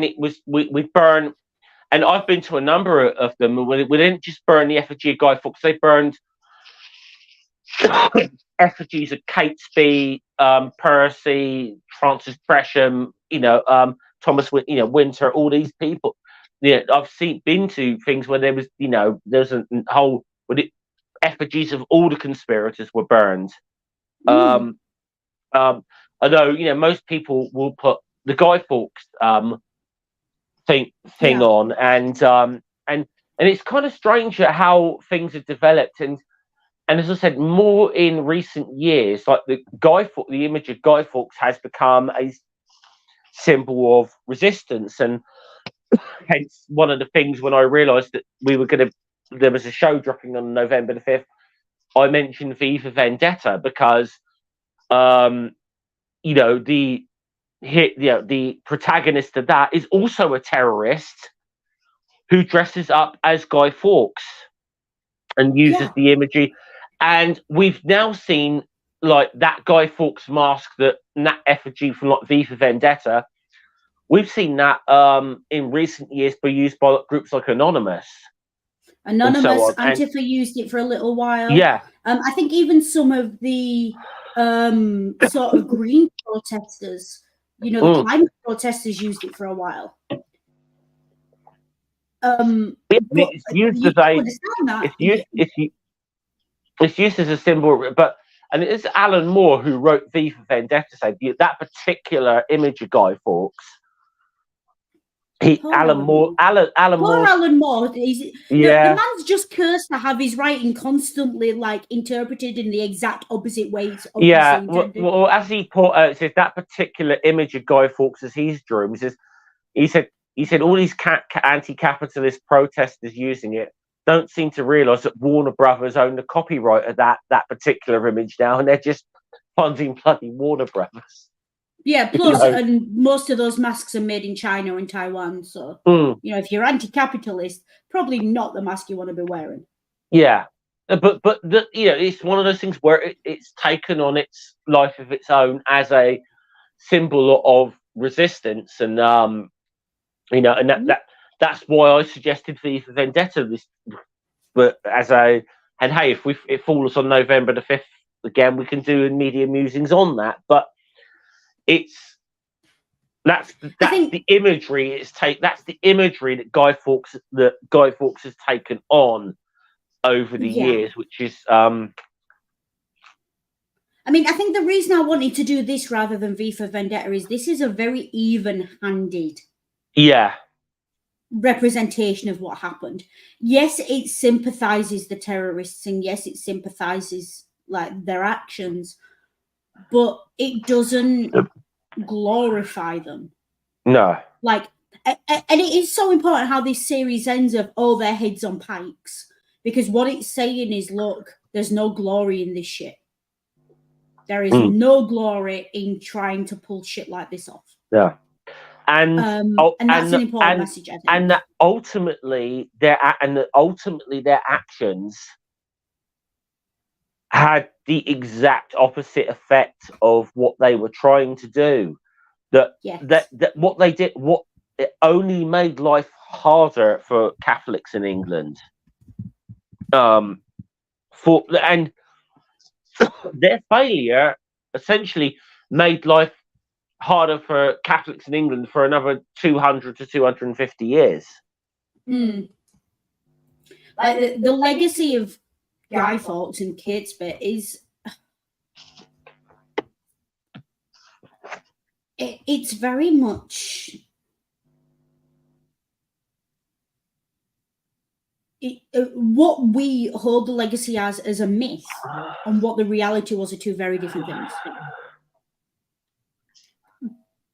it was, we burn, and I've been to a number of them. We didn't just burn the effigy of Guy Fawkes, they burned effigies of Catesby, Percy, Francis Gresham, Thomas, Winter, all these people. Yeah, I've been to things where there was, there's a whole effigies of all the conspirators were burned. Although most people will put the Guy Fawkes thing on, and it's kind of strange at how things have developed, and as I said, more in recent years, like the image of Guy Fawkes has become a symbol of resistance, and hence one of the things when I realised that there was a show dropping on November the 5th, I mentioned V for Vendetta because, the protagonist of that is also a terrorist who dresses up as Guy Fawkes and uses the imagery. And we've now seen like that Guy Fawkes mask, that effigy from like V for Vendetta. We've seen that in recent years be used by groups like Anonymous. Antifa used it for a little while. Yeah. I think even some of the sort of green protesters, the climate protesters used it for a while. It's used as a symbol, and it is Alan Moore who wrote V for Vendetta. So that particular image of Guy Fawkes, Alan Moore. The man's just cursed to have his writing constantly like interpreted in the exact opposite ways. Well, as he put it says that particular image of Guy Fawkes as he's drew, he said all these anti-capitalist protesters using it don't seem to realise that Warner Brothers own the copyright of that particular image now, and they're just funding bloody Warner Brothers. Yeah, plus, and most of those masks are made in China and Taiwan, so if you're anti-capitalist, probably not the mask you want to be wearing. Yeah, but it's one of those things where it's taken on its life of its own as a symbol of resistance, and that's why I suggested V for Vendetta. Hey, if it falls on November the 5th again, we can do media musings on that. But that's the imagery that's the imagery that Guy Fawkes has taken on over the years, which is I think the reason I wanted to do this rather than V for Vendetta is this is a very even-handed representation of what happened. Yes, it sympathizes the terrorists, and yes, it sympathizes like their actions, but it doesn't glorify them. No. Like, And it is so important how this series ends of their heads on pikes, because what it's saying is, look, there's no glory in this shit. There is no glory in trying to pull shit like this off. Yeah. And that's an important message, I think. And that ultimately their actions had the exact opposite effect of what they were trying to do. That what they did, it only made life harder for Catholics in England. And their failure essentially made life harder for Catholics in England for another 200 to 250 years. Like the legacy of Guy Fawkes and Catesby is it's very much what we hold the legacy as a myth and what the reality was are two very different things.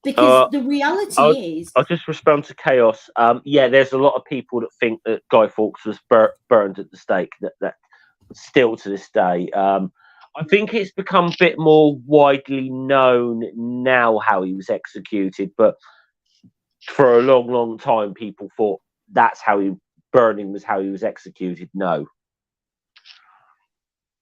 Because the reality is... I'll just respond to Chaos. There's a lot of people that think that Guy Fawkes was burned at the stake, that still to this day. I think it's become a bit more widely known now how he was executed, but for a long, long time, people thought that's how burning was how he was executed. No.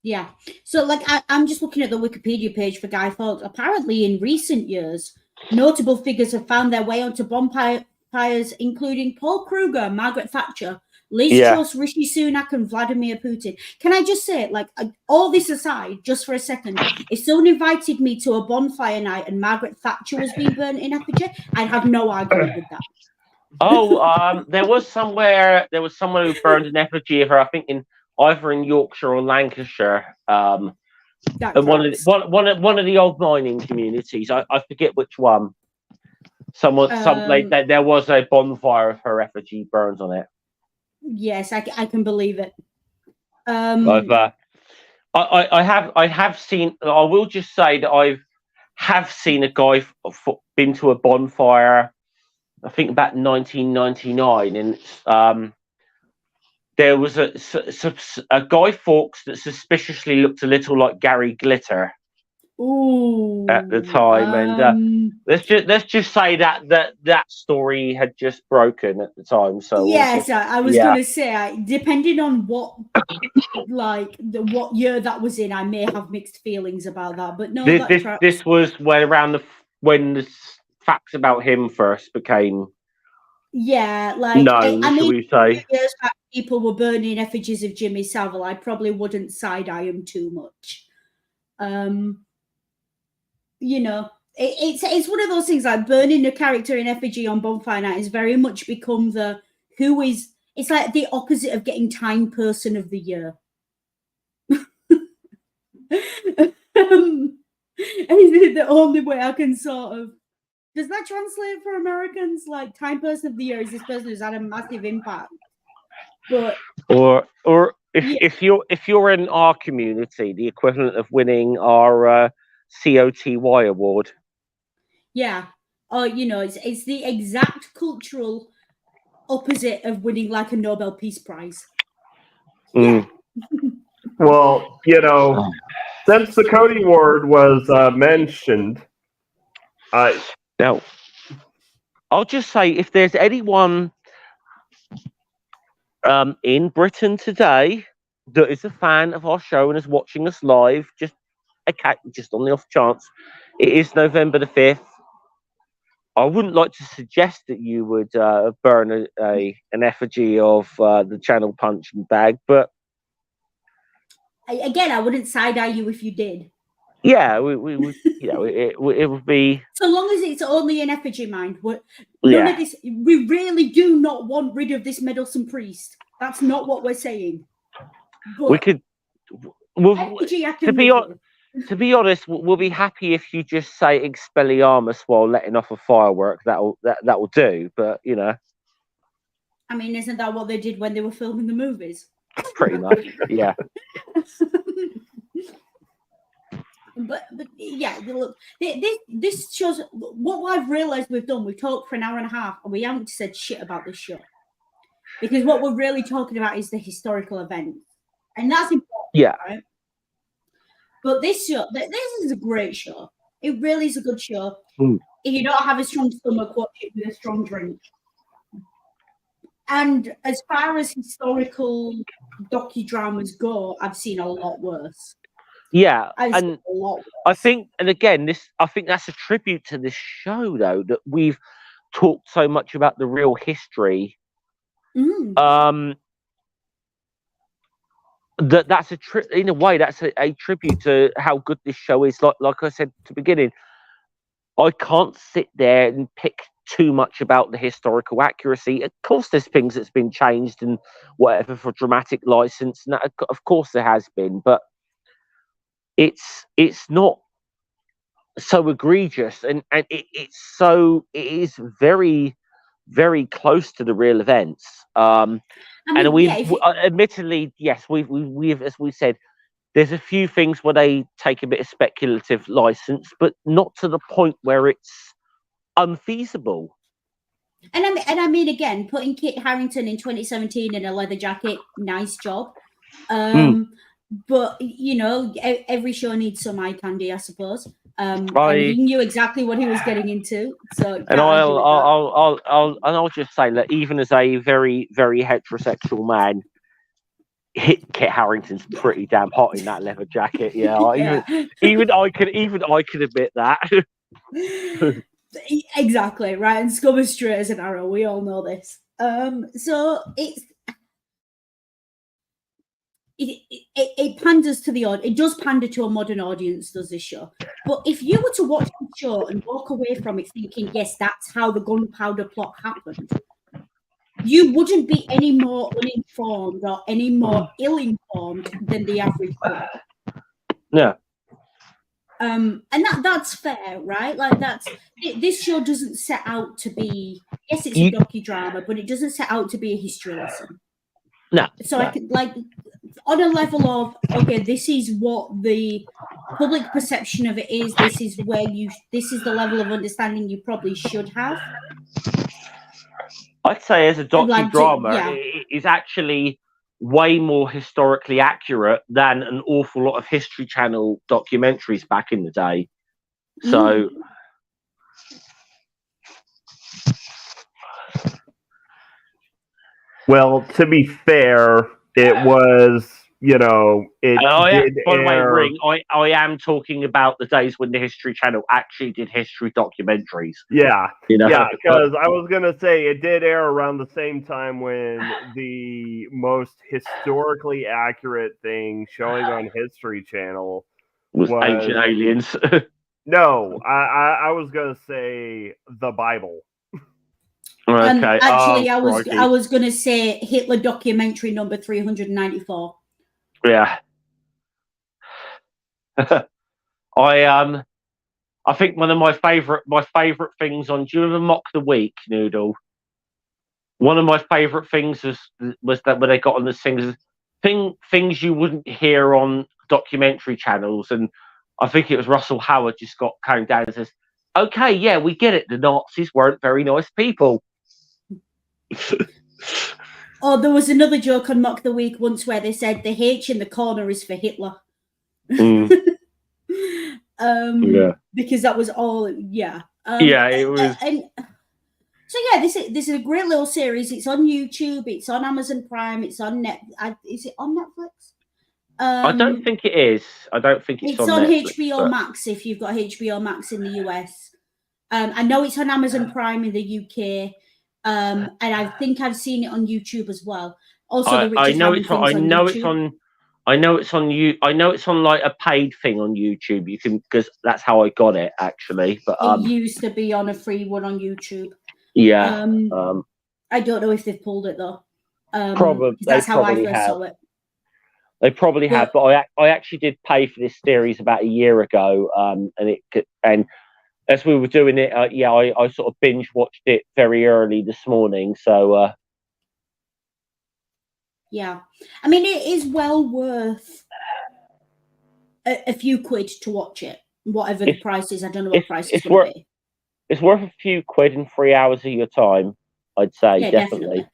Yeah. So, like, I'm just looking at the Wikipedia page for Guy Fawkes. Apparently, in recent years, notable figures have found their way onto bonfires, including Paul Kruger, Margaret Thatcher, Liz Truss, Rishi Sunak, and Vladimir Putin. Can I just say, like, all this aside, just for a second, if someone invited me to a bonfire night and Margaret Thatcher was being burnt in effigy, I'd have no argument with that. There was someone who burned an effigy of her, I think either in Yorkshire or Lancashire. One of the old mining communities. I forget which one. There was a bonfire of her effigy burned on it. Yes, I can believe it. I have seen. I will just say that I have seen a guy been to a bonfire. I think about 1999, and there was a Guy Fawkes that suspiciously looked a little like Gary Glitter. Ooh, at the time, and let's just say that story had just broken at the time. So yes, I was going to say, depending on what what year that was in, I may have mixed feelings about that. But no, this was when the facts about him first became known, shall we say? Years back, people were burning effigies of Jimmy Savile. I probably wouldn't side-eye him too much. You know, it's one of those things, like burning a character in effigy on bonfire night has very much become it's like the opposite of getting Time Person of the Year. The only way I can sort of... Does that translate for Americans? Like, Time Person of the Year is this person who's had a massive impact. But if you're in our community, the equivalent of winning our COTY award. Yeah. It's the exact cultural opposite of winning like a Nobel Peace Prize. Yeah. Well, since the Cody Award was mentioned, now I'll just say, if there's anyone in Britain today that is a fan of our show and is watching us live, just on the off chance, it is November the 5th. I wouldn't like to suggest that you would burn an effigy of the Channel punching bag, but again, I wouldn't side-eye you if you did. Yeah, we it would be, so long as it's only an effigy, mind. None of this. We really do not want rid of this meddlesome priest. That's not what we're saying. But we could. To be honest, we'll be happy if you just say Expelliarmus while letting off a firework. That will do. But I mean, isn't that what they did when they were filming the movies? Pretty much, yeah. But yeah, look, this shows what I've realised we've done. We've talked for an hour and a half, and we haven't said shit about this show, because what we're really talking about is the historical event, and that's important. Yeah. Right? But this show, this is a great show. It really is a good show. Mm. If you don't have a strong stomach, watch it with a strong drink. And as far as historical docudramas go, I've seen a lot worse. Yeah, I've seen and a lot worse. I think, and again, I think that's a tribute to this show, though, that we've talked so much about the real history. That's in a way, that's a tribute to how good this show is. Like I said to the beginning, I can't sit there and pick too much about the historical accuracy. Of course, there's things that's been changed and whatever for dramatic license, and that, of course there has been, but it's not so egregious, and it is very, very close to the real events. And we've admittedly, yes, we've as we said, there's a few things where they take a bit of speculative license, but not to the point where it's unfeasible. And I mean, again, putting Kit Harington in 2017 in a leather jacket, nice job. But you know, every show needs some eye candy, I suppose. And he knew exactly what he was getting into. So, and I'll just say that even as a very, very heterosexual man, Kit Harington's pretty damn hot in that leather jacket. Yeah, even I can admit that. Exactly right, and scum as straight as an arrow. We all know this. So it panders to the audience. It does pander to a modern audience, does this show? But if you were to watch the show and walk away from it thinking, yes, that's how the Gunpowder plot happened, you wouldn't be any more uninformed or any more ill-informed than the average viewer. Yeah. And that's fair, right? Like this show doesn't set out to be, yes, it's a docudrama, but it doesn't set out to be a history lesson. No. So I could, like, on a level of, okay, this is what the public perception of it is. This is the level of understanding you probably should have. I'd say as a docudrama, it is actually way more historically accurate than an awful lot of History Channel documentaries back in the day. So, well, to be fair, it was, you know, I am talking about the days when the History Channel actually did history documentaries. Yeah, you know, yeah, because I was gonna say it did air around the same time when the most historically accurate thing showing on History Channel was Ancient Aliens. No, I was gonna say the Bible. Okay. Actually, I was gonna say Hitler documentary number 394. Yeah. I think one of my favorite things on, do you remember Mock the Week, Noodle? One of my favorite things was that when they got on the things you wouldn't hear on documentary channels, and I think it was Russell Howard just came down and says, "Okay, yeah, we get it. The Nazis weren't very nice people." Oh, there was another joke on Mock the Week once where they said the H in the corner is for Hitler. Because that was all. It was. So yeah, this is a great little series. It's on YouTube. It's on Amazon Prime. It's on is it on Netflix? I don't think it is. I don't think it's on Netflix, HBO Max if you've got HBO Max in the US. I know it's on Amazon Prime in the UK. And I think I've seen it on YouTube as well. Also, I know it's on like a paid thing on YouTube. You can, because that's how I got it actually. But it used to be on a free one on YouTube. Yeah. I don't know if they've pulled it though. Probably. That's how I first saw it. They probably have, but I actually did pay for this series about a year ago. And as we were doing it, I sort of binge watched it very early this morning. So, yeah, I mean, it is well worth a few quid to watch it, whatever the price is. I don't know what price it's it's going worth to be. it's worth a few quid and 3 hours of your time, I'd say. Yeah, definitely.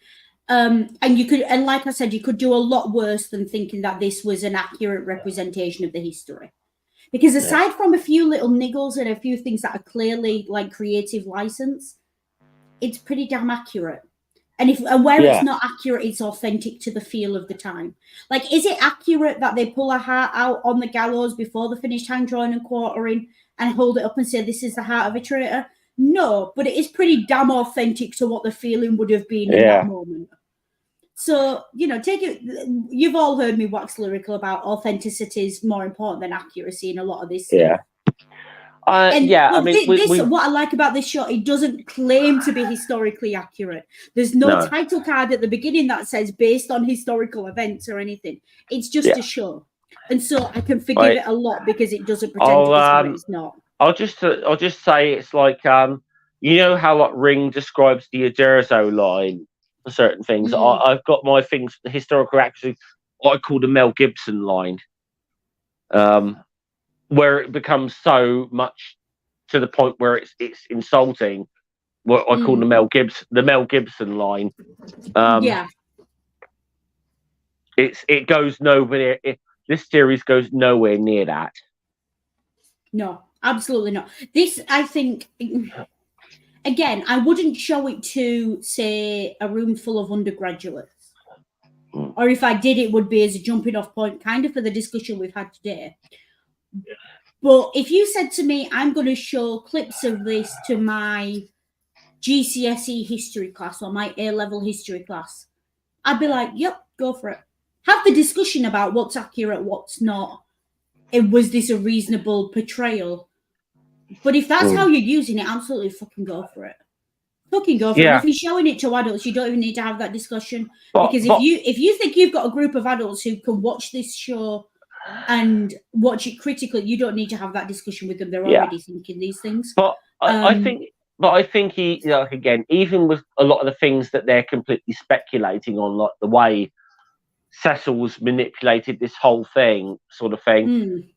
And you could, and like I said, you could do a lot worse than thinking that this was an accurate representation of the history. Because aside from a few little niggles and a few things that are clearly like creative license, it's pretty damn accurate. And where it's not accurate, it's authentic to the feel of the time. Like, is it accurate that they pull a heart out on the gallows before the finished hand drawing and quartering and hold it up and say this is the heart of a traitor? No, but it is pretty damn authentic to what the feeling would have been in that moment. So, take it. You've all heard me wax lyrical about authenticity is more important than accuracy in a lot of this stuff. What I like about this show, it doesn't claim to be historically accurate. There's no title card at the beginning that says based on historical events or anything. It's just a show, and so I can forgive it a lot because it doesn't pretend to be something it's not. I'll just say it's like you know how like Ring describes the Uderzo line for certain things. I've got my things, the historical accuracy, what I call the Mel Gibson line. Where it becomes so much to the point where it's insulting. What I call the Mel Gibson line. It goes nowhere. This series goes nowhere near that. No, absolutely not. This, I think, again, I wouldn't show it to, say, a room full of undergraduates. Or if I did, it would be as a jumping off point, kind of for the discussion we've had today. But if you said to me, I'm going to show clips of this to my GCSE history class or my A-level history class, I'd be like, yep, go for it. Have the discussion about what's accurate, what's not. Was this a reasonable portrayal? But if that's how you're using it, absolutely fucking go for it. Fucking go for it. If you're showing it to adults, you don't even need to have that discussion. Because if you think you've got a group of adults who can watch this show and watch it critically, you don't need to have that discussion with them. They're already thinking these things. But I think he, again, even with a lot of the things that they're completely speculating on, like the way Cecil's manipulated this whole thing, sort of thing.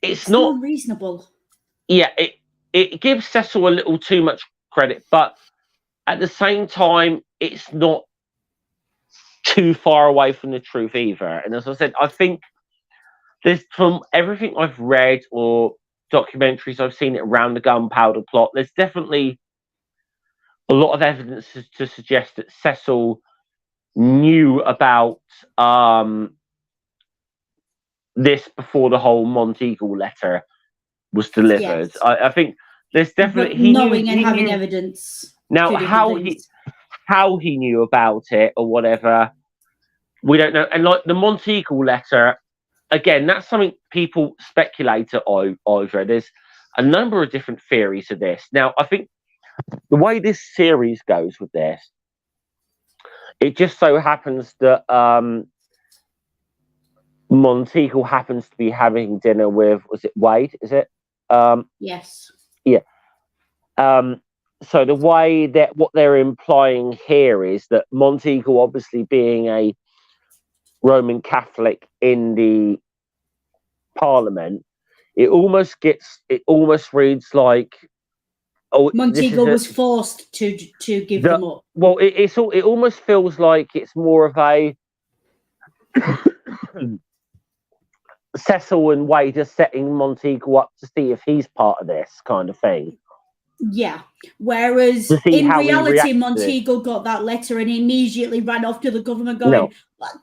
It's not reasonable. Yeah, it gives Cecil a little too much credit, but at the same time, it's not too far away from the truth either. And as I said, I think there's, from everything I've read or documentaries I've seen around the Gunpowder plot, there's definitely a lot of evidence to suggest that Cecil knew about this before the whole Monteagle letter was delivered. Yes. I think there's definitely having evidence. Now, how he knew about it or whatever, we don't know. And like the Monteagle letter, again, that's something people speculate over. There's a number of different theories of this. Now, I think the way this series goes with this, it just so happens that Monteagle happens to be having dinner with, was it Wade? Is it? Yes. Yeah. So the way that what they're implying here is that Monteagle, obviously being a Roman Catholic in the Parliament, it almost reads like Monteagle was forced to give them up. Well, it almost feels like it's more of a Cecil and Wade are setting Monteagle up to see if he's part of this kind of thing. Yeah. Whereas in reality, Monteagle got that letter and immediately ran off to the government going,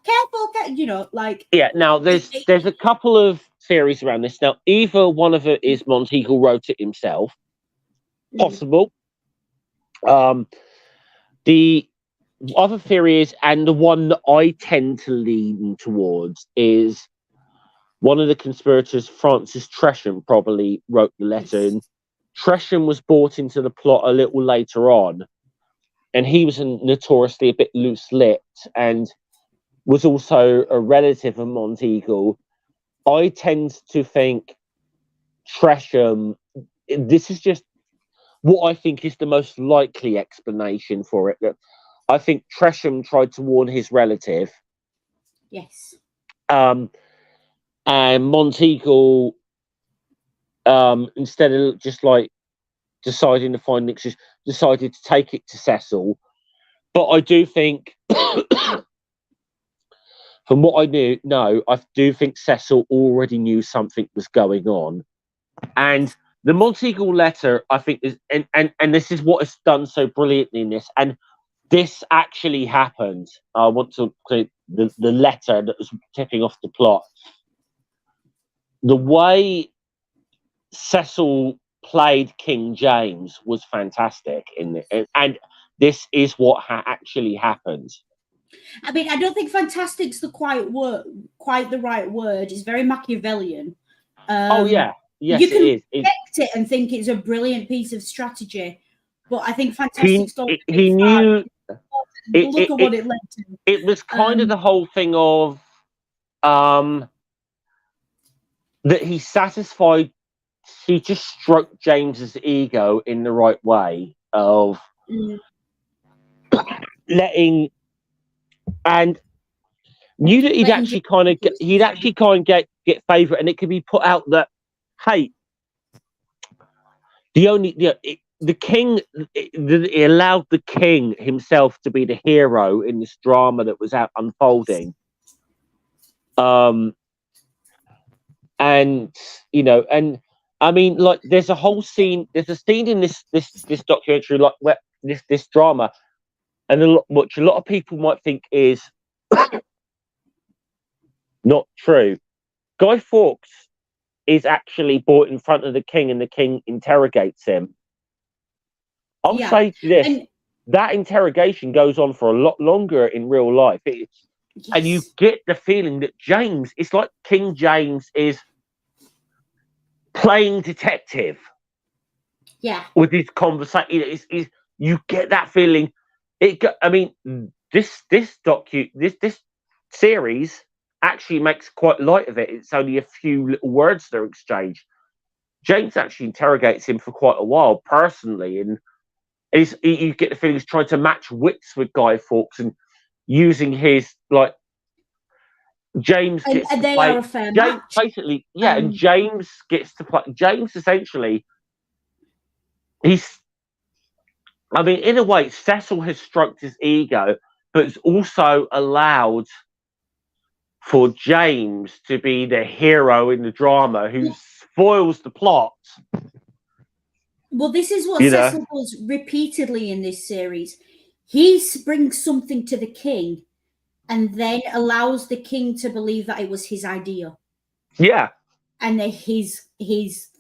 careful, like... Yeah, now there's a couple of theories around this. Now, either one of it is Monteagle wrote it himself. Possible. The other theory is, and the one that I tend to lean towards, is one of the conspirators, Francis Tresham, probably wrote the letter. And Tresham was brought into the plot a little later on, and he was notoriously a bit loose-lipped and was also a relative of Monteagle. I tend to think Tresham, this is just what I think is the most likely explanation for it. That I think Tresham tried to warn his relative. Yes. and Monteagle, instead of just like deciding to find an excuse, decided to take it to Cecil. But I do think, from what I know, I do think Cecil already knew something was going on. And the Monteagle letter, I think, is and this is what is done so brilliantly in this. And this actually happened. I want to say the letter that was tipping off the plot. The way Cecil played King James was fantastic and this is what actually happened. I mean, I don't think fantastic's quite the right word. It's very Machiavellian. Oh yeah, yes, you can it is. respect it and think it's a brilliant piece of strategy, but I think fantastic's he knew. Look at what it led to. It was kind of the whole thing of that he satisfied. He just stroked James's ego in the right way of letting, and knew that he'd actually kind of get favour, and it could be put out that, hey, the king, he allowed the king himself to be the hero in this drama that was unfolding. And and I mean, like, there's a scene in this documentary, like, where this drama, and which a lot of people might think is not true. Guy Fawkes is actually brought in front of the king, and the king interrogates him. I'll say to this: that interrogation goes on for a lot longer in real life, and you get the feeling that James, it's like King James is playing detective. Yeah. With his conversation, you get that feeling. I mean, this series actually makes quite light of it. It's only a few little words that are exchanged. James actually interrogates him for quite a while personally, and you get the feeling he's trying to match wits with Guy Fawkes and using his, like, James gets to they play. are a fair James, match. basically, yeah, and James gets to play. James essentially, I mean, in a way, Cecil has stroked his ego, but it's also allowed for James to be the hero in the drama who spoils the plot. Well, this is what Cecil does repeatedly in this series. He brings something to the king and then allows the king to believe that it was his idea. Yeah. And his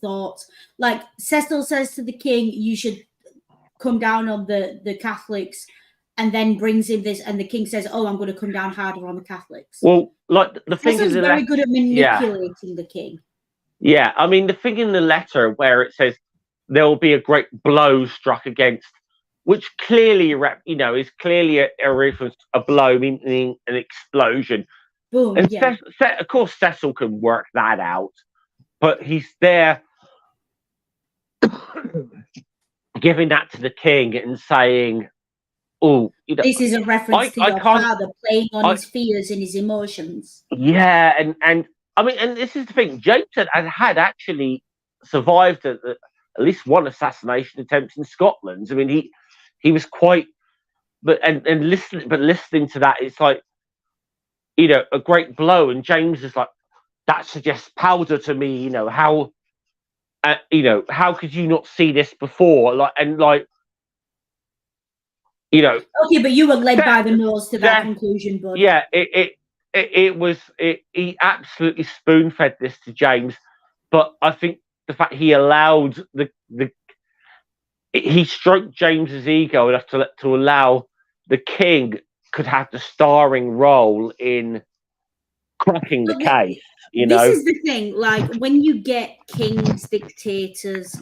thoughts. Like, Cecil says to the king, you should come down on the Catholics, and then brings in this, and the king says, oh, I'm going to come down harder on the Catholics. Well, like, the thing Cecil's is very good at manipulating the king. Yeah, I mean, the thing in the letter where it says there will be a great blow struck against, which clearly, is clearly a reference, a blow meaning an explosion. Boom, and of course, Cecil can work that out, but he's there giving that to the king and saying, oh, this is a reference to your father playing on his fears and his emotions. Yeah, and I mean, and this is the thing, James had actually survived at least one assassination attempt in Scotland. I mean, he was quite, but listening to that, it's like, a great blow, and James is like, that suggests powder to me. How could you not see this before? Okay, but you were led by the nose to that conclusion, bud. Yeah, he absolutely spoon-fed this to James, but I think the fact he allowed he stroked James's ego enough to allow the king could have the starring role in cracking the case. This is the thing, like, when you get kings, dictators,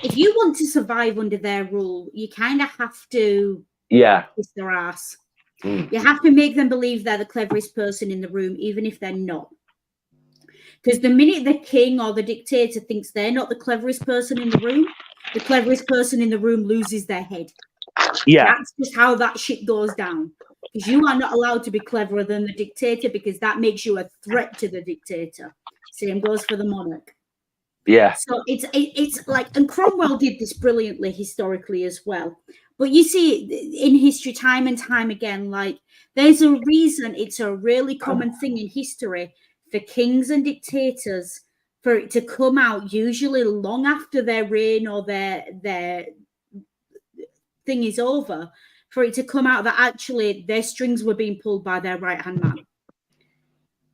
if you want to survive under their rule, you kind of have to kiss their ass. You have to make them believe they're the cleverest person in the room, even if they're not. Because the minute the king or the dictator thinks they're not the cleverest person in the room, the cleverest person in the room loses their head. Yeah. That's just how that shit goes down. Because you are not allowed to be cleverer than the dictator, because that makes you a threat to the dictator. Same goes for the monarch. Yeah. So it's like, and Cromwell did this brilliantly historically as well. But you see in history, time and time again, like there's a reason it's a really common thing in history for kings and dictators for it to come out usually long after their reign or their thing is over, for it to come out that actually their strings were being pulled by their right hand man.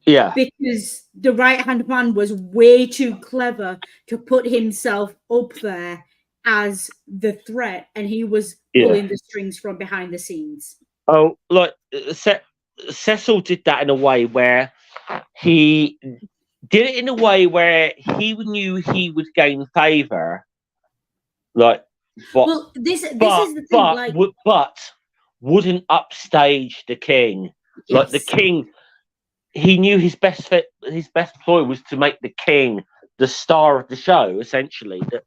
Yeah. Because the right hand man was way too clever to put himself up there as the threat, and he was pulling the strings from behind the scenes. Oh, like Cecil did that in a way where he did it in a way where he knew he would gain favor. Like, but this is the thing. But wouldn't upstage the king. Yes. Like the king, he knew his best ploy was to make the king the star of the show. Essentially, that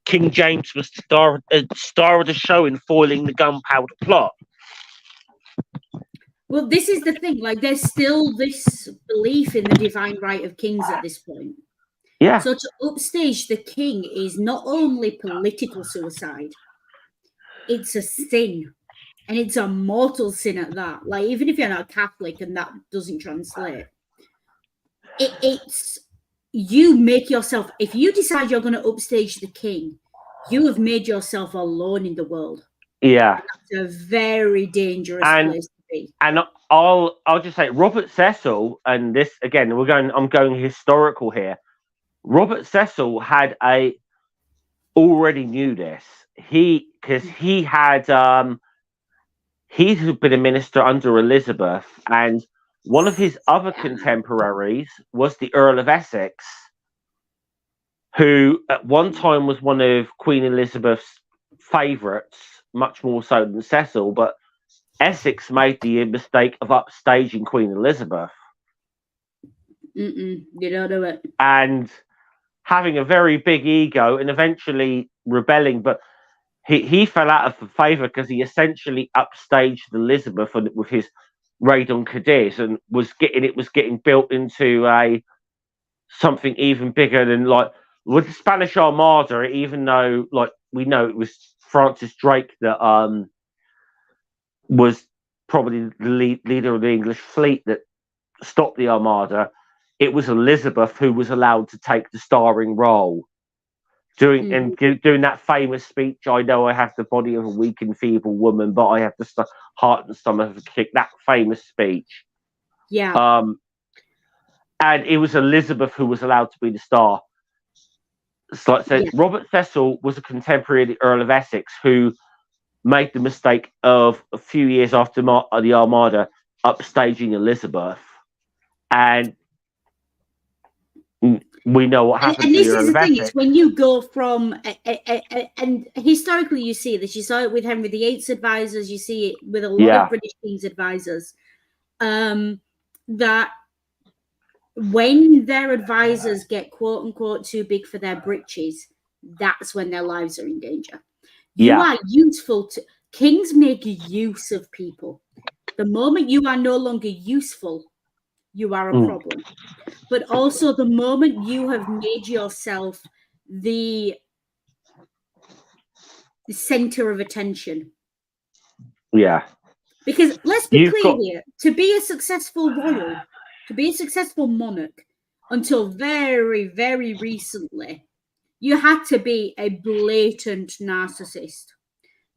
King James was the star of the show in foiling the Gunpowder plot. Well, this is the thing. Like, there's still this belief in the divine right of kings at this point. Yeah. So to upstage the king is not only political suicide, it's a sin. And it's a mortal sin at that. Like, even if you're not Catholic and that doesn't translate, it's you make yourself, if you decide you're going to upstage the king, you have made yourself alone in the world. Yeah. That's a very dangerous place to be. And I'll just say Robert Cecil, and this again, I'm going historical here. Robert Cecil already knew this. Because he had he'd been a minister under Elizabeth, and one of his other contemporaries was the Earl of Essex, who at one time was one of Queen Elizabeth's favourites, much more so than Cecil, but Essex made the mistake of upstaging Queen Elizabeth. You don't do it. And having a very big ego and eventually rebelling, but he fell out of favour because he essentially upstaged Elizabeth with his raid on Cadiz, and was getting built into something even bigger than, like, with the Spanish Armada. Even though, like, we know it was Francis Drake that was probably the leader of the English fleet that stopped the Armada, it was Elizabeth who was allowed to take the starring role. Doing that famous speech, "I know I have the body of a weak and feeble woman, but I have the heart and stomach of a king." That famous speech. Yeah. And it was Elizabeth who was allowed to be the star. So, like I said, Robert Cecil was a contemporary of the Earl of Essex, who made the mistake of a few years after the Armada upstaging Elizabeth, and we know what happened. And this is the thing: it's when you go from, and historically you see this. You saw it with Henry VIII's advisors. You see it with a lot of British kings' advisors. That when their advisors get "quote unquote" too big for their britches, that's when their lives are in danger. You are useful to kings. Make use of people. The moment you are no longer useful, you are a problem. But also the moment you have made yourself the center of attention. Yeah. Because let's be clear here, to be a successful royal, to be a successful monarch, until very, very recently, you had to be a blatant narcissist.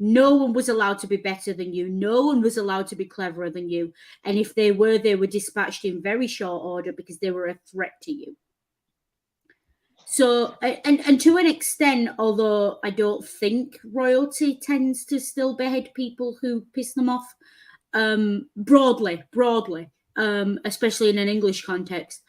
No one was allowed to be better than you. No one was allowed to be cleverer than you. And if they were dispatched in very short order because they were a threat to you. So, and to an extent, although I don't think royalty tends to still behead people who piss them off, broadly, especially in an English context,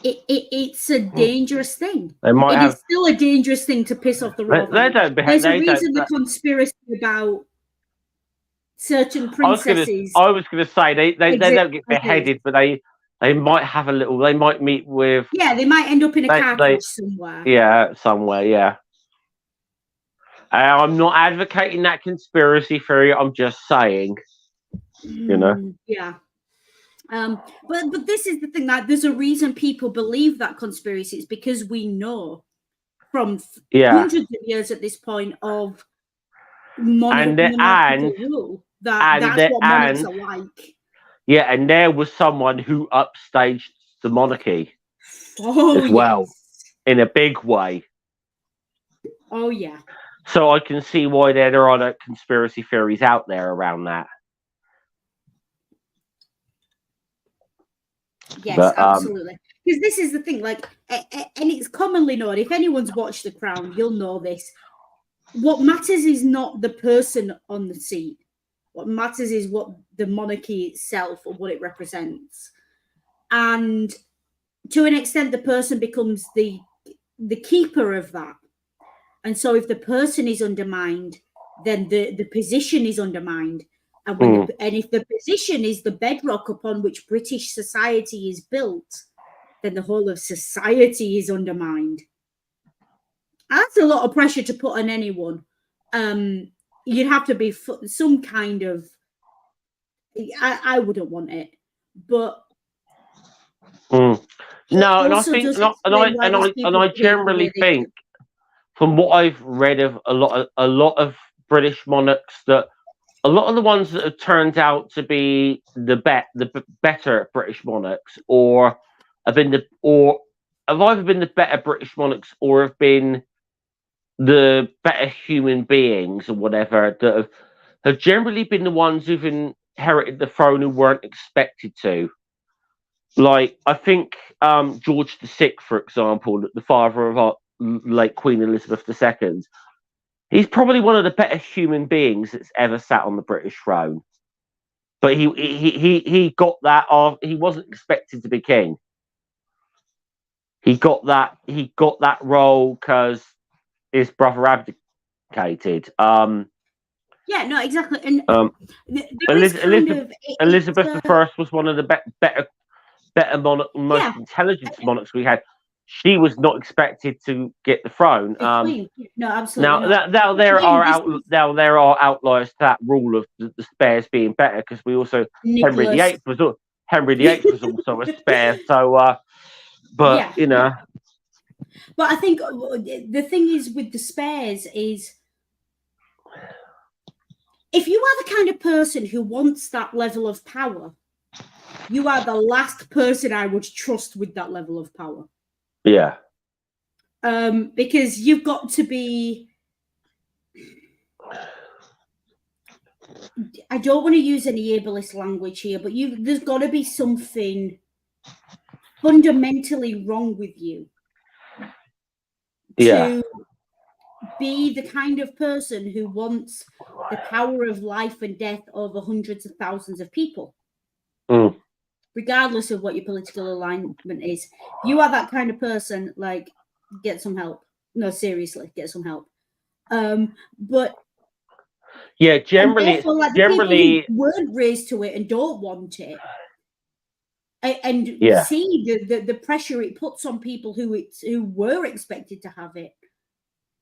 it's a dangerous thing. It's still a dangerous thing to piss off the royal family. There's a reason the conspiracy about certain princesses. I was going to say they don't get beheaded, but they might have a little. They might meet with. Yeah, they might end up in a car crash somewhere. Yeah, somewhere. Yeah. I'm not advocating that conspiracy theory. I'm just saying, you know. Yeah. But this is the thing, that there's a reason people believe that conspiracy. It's because we know from hundreds of years at this point of monarchical rule that's what monarchs are like. Yeah, and there was someone who upstaged the monarchy as well, in a big way. Oh, yeah. So I can see why there are conspiracy theories out there around that. Yes, but, absolutely. Because this is the thing, like, and it's commonly known. If anyone's watched The Crown, you'll know this. What matters is not the person on the seat. What matters is what the monarchy itself or what it represents. And to an extent, the person becomes the keeper of that. And so if the person is undermined, then the position is undermined. And and if the position is the bedrock upon which British society is built, then the whole of society is undermined. That's a lot of pressure to put on anyone. You'd have to be some kind of. I wouldn't want it, but no, and I think, and I generally think, from what I've read of a lot of British monarchs, that a lot of the ones that have turned out to be the better British monarchs, or have either been the better British monarchs, or have been the better human beings, or whatever, that have generally been the ones who've inherited the throne who weren't expected to. Like, I think George VI, for example, the father of our late Queen Elizabeth II, he's probably one of the better human beings that's ever sat on the British throne. But he got that off. He wasn't expected to be king. He got that role because his brother abdicated. Yeah, no, exactly. And Elizabeth I was one of the better most intelligent monarchs we had. She was not expected to get the throne. No, absolutely. Now there are outliers to that rule of the spares being better, because we also Henry VIII was also a spare. So, but you know. But I think the thing is with the spares is, if you are the kind of person who wants that level of power, you are the last person I would trust with that level of power. Yeah. Because you've got to be. I don't want to use any ableist language here, but there's got to be something fundamentally wrong with you. To be the kind of person who wants the power of life and death over hundreds of thousands of people, regardless of what your political alignment is. You are that kind of person, like, get some help. No, seriously, get some help. But yeah, generally, people who weren't raised to it and don't want it, and see the pressure it puts on people who were expected to have it,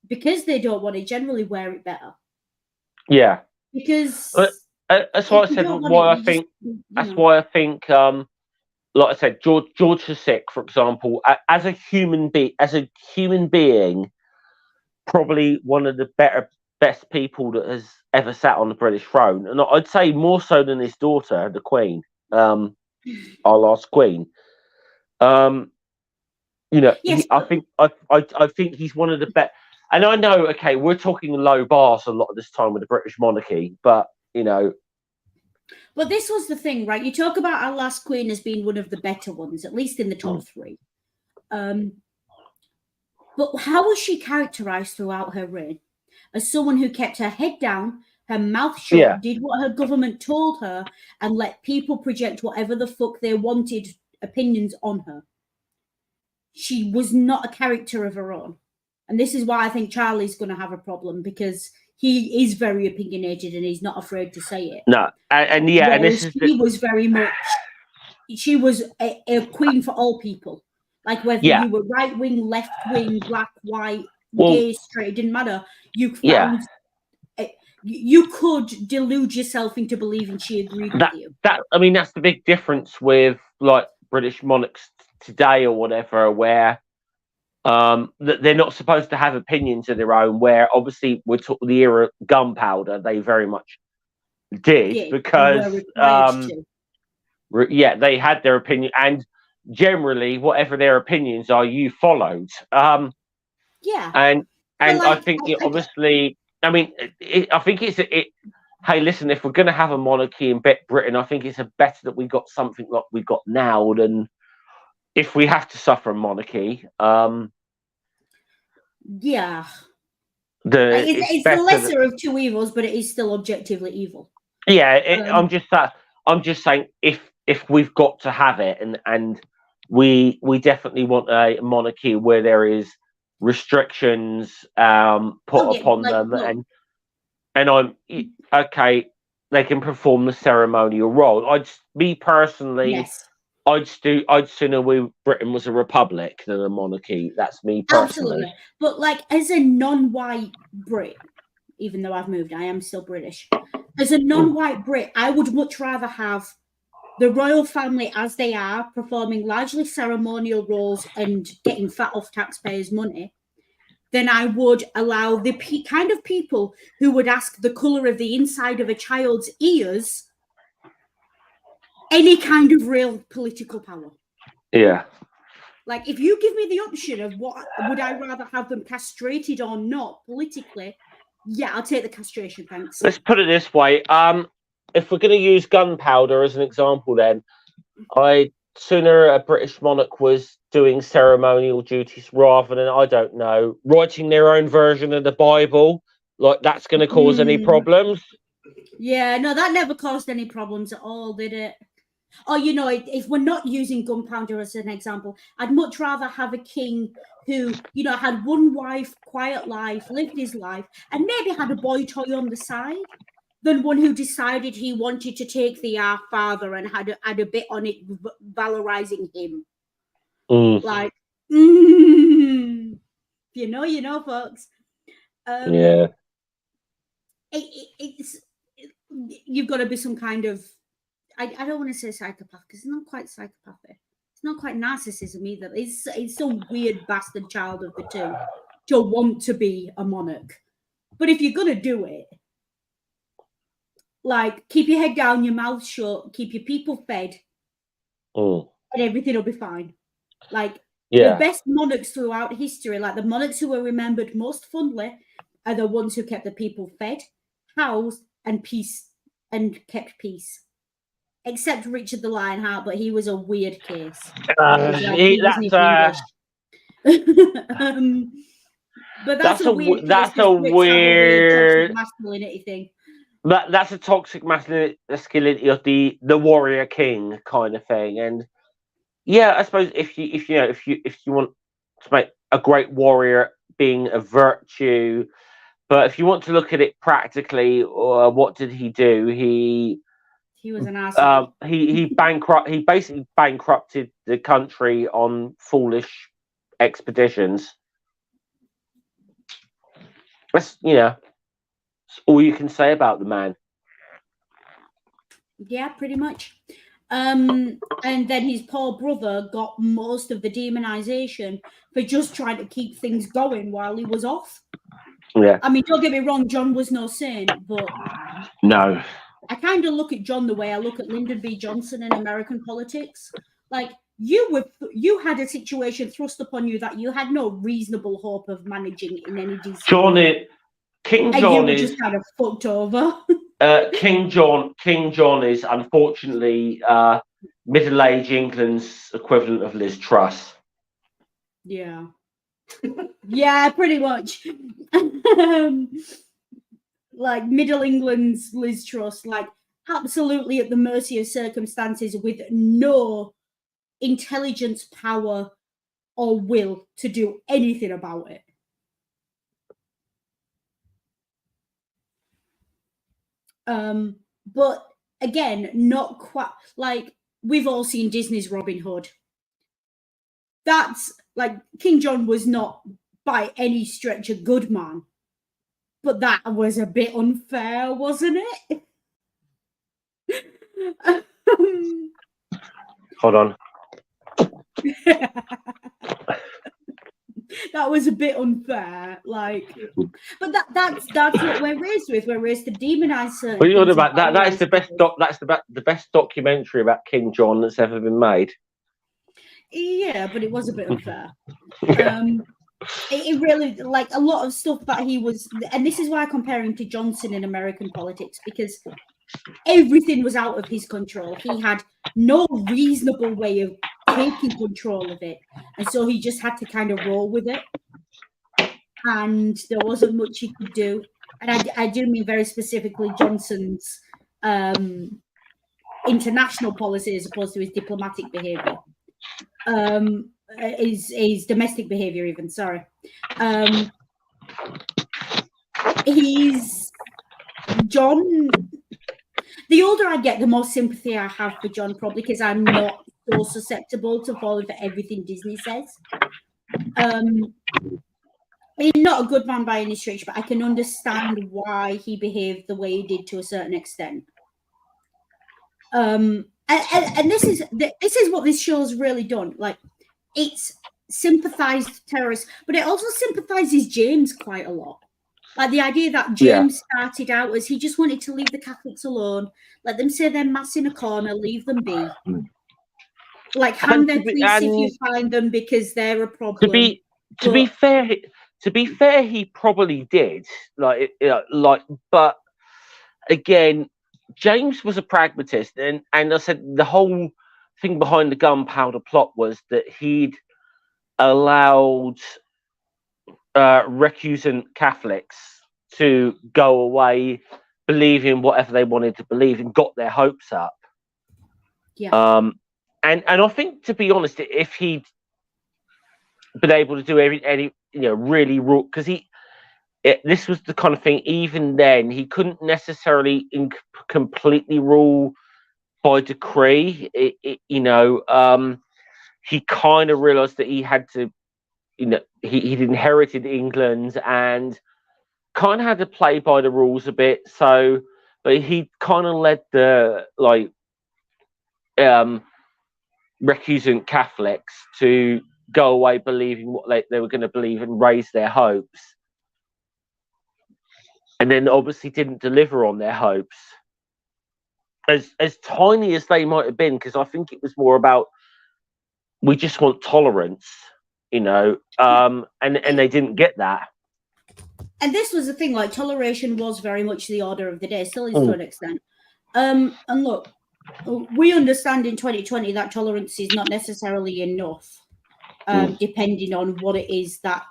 because they don't want it, generally wear it better. Yeah, because that's why I said why I think that's why I think like I said, George VI, for example, as a human being, probably one of the best people that has ever sat on the British throne, and I'd say more so than his daughter, the Queen, our last Queen. You know, yes, I think he's one of the best. And I know, okay, we're talking low bars a lot of this time with the British monarchy, but you know. But this was the thing, right? You talk about our last Queen as being one of the better ones, at least in the top three. But how was she characterized throughout her reign? As someone who kept her head down, her mouth shut, did what her government told her, and let people project whatever the fuck they wanted opinions on her. She was not a character of her own. And this is why I think Charlie's going to have a problem, because he is very opinionated and he's not afraid to say it. No, and she was very much, she was a queen for all people. Like whether you were right wing, left wing, black, white, gay, straight, it didn't matter. You found you could delude yourself into believing she agreed with you. I mean, that's the big difference with like British monarchs today or whatever, where that they're not supposed to have opinions of their own. Where obviously we're talking the era of Gunpowder, they very much did, Yeah, because were required to. yeah, they had their opinion, and generally, whatever their opinions are, you followed. Yeah, And like, I think obviously, I mean, I think it's it. Hey, listen, if we're going to have a monarchy in Britain, I think it's better that we got something like we got now than if we have to suffer a monarchy. Yeah, It's the better lesser of two evils, but it is still objectively evil. Yeah, I'm just saying if we've got to have it, and we definitely want a monarchy where there is restrictions put upon like, them, look, and I'm okay. They can perform the ceremonial role. Me personally, yes, I'd sooner Britain was a republic than a monarchy. That's me personally. absolutely. But like, as a non-white Brit, even though I've moved, I am still British. As a non-white Brit, I would much rather have the royal family as they are, performing largely ceremonial roles and getting fat off taxpayers' money, than I would allow the kind of people who would ask the colour of the inside of a child's ears any kind of real political power. Yeah. Like, if you give me the option of what would I rather have them castrated or not politically, yeah, I'll take the castration, thanks. Let's put it this way. If we're going to use Gunpowder as an example, then I'd sooner a British monarch was doing ceremonial duties rather than, I don't know, writing their own version of the Bible. Like, that's going to cause any problems. Yeah, no, that never caused any problems at all, did it? Or, you know, if we're not using Gunpowder as an example, I'd much rather have a king who, you know, had one wife, quiet life, lived his life, and maybe had a boy toy on the side, than one who decided he wanted to take the Our Father and had a bit on it, valorizing him. Like, if you know, folks. Yeah. You've got to be some kind of, I don't want to say psychopath, because it's not quite psychopathic. It's not quite narcissism either. It's some weird bastard child of the two to want to be a monarch. But if you're going to do it, like, keep your head down, your mouth shut, keep your people fed, and everything will be fine. Like, the best monarchs throughout history, like the monarchs who are remembered most fondly, are the ones who kept the people fed, housed, and kept peace. Except Richard the Lionheart, but he was a weird case. But that's a weird toxic masculinity thing. That's a toxic masculinity of the warrior king kind of thing. And yeah, I suppose if you want to make a great warrior being a virtue, but if you want to look at it practically, what did he do? He was an asshole. He basically bankrupted the country on foolish expeditions. That's all you can say about the man. Yeah, pretty much. And then his poor brother got most of the demonization for just trying to keep things going while he was off. Yeah. I mean, don't get me wrong, John was no saint, but no. I kind of look at John the way I look at Lyndon B. Johnson in American politics. Like, you had a situation thrust upon you that you had no reasonable hope of managing in any decent way. King John is just kind of fucked over. King John is unfortunately middle-aged England's equivalent of Liz Truss. Yeah. Yeah, pretty much. Like Middle England's Liz Truss, like absolutely at the mercy of circumstances with no intelligence, power, or will to do anything about it. But again, not quite like we've all seen Disney's Robin Hood. That's like King John was not by any stretch a good man. But that was a bit unfair, wasn't it? Hold on. That was a bit unfair, like, but that's what we're raised with. We're raised to demonize certain What are you things. about that? That's the best the best documentary about King John that's ever been made. Yeah, but it was a bit unfair. It really, like, a lot of stuff that he was, and this is why I compare him to Johnson in American politics, because everything was out of his control. He had no reasonable way of taking control of it, and so he just had to kind of roll with it, and there wasn't much he could do. And I do mean very specifically Johnson's international policy as opposed to his diplomatic behavior, his domestic behavior even, sorry. He's John. The older I get, the more sympathy I have for John, probably because I'm not so susceptible to falling for everything Disney says. He's not a good man by any stretch, but I can understand why he behaved the way he did to a certain extent. And this is what this show's really done. Like, it's sympathized terrorists, but it also sympathizes James quite a lot. Like, the idea that James started out as he just wanted to leave the Catholics alone, let them say their mass in a corner, leave them be. Like, hand their police if you find them because they're a problem. To be fair, he probably did. But again, James was a pragmatist, and I said the whole thing behind the Gunpowder plot was that he'd allowed recusant Catholics to go away believing whatever they wanted to believe and got their hopes up. Yeah. And I think, to be honest, if he'd been able to do any really raw, because this was the kind of thing, even then he couldn't necessarily completely rule by decree. He kind of realized that he had to, he'd inherited England and kind of had to play by the rules a bit. So, but he kind of led the recusant Catholics to go away believing what they were going to believe and raise their hopes, and then obviously didn't deliver on their hopes, as tiny as they might have been, because I think it was more about, we just want tolerance, and they didn't get that. And this was the thing, like, toleration was very much the order of the day, still is to an extent. And look, we understand in 2020 that tolerance is not necessarily enough, depending on what it is that,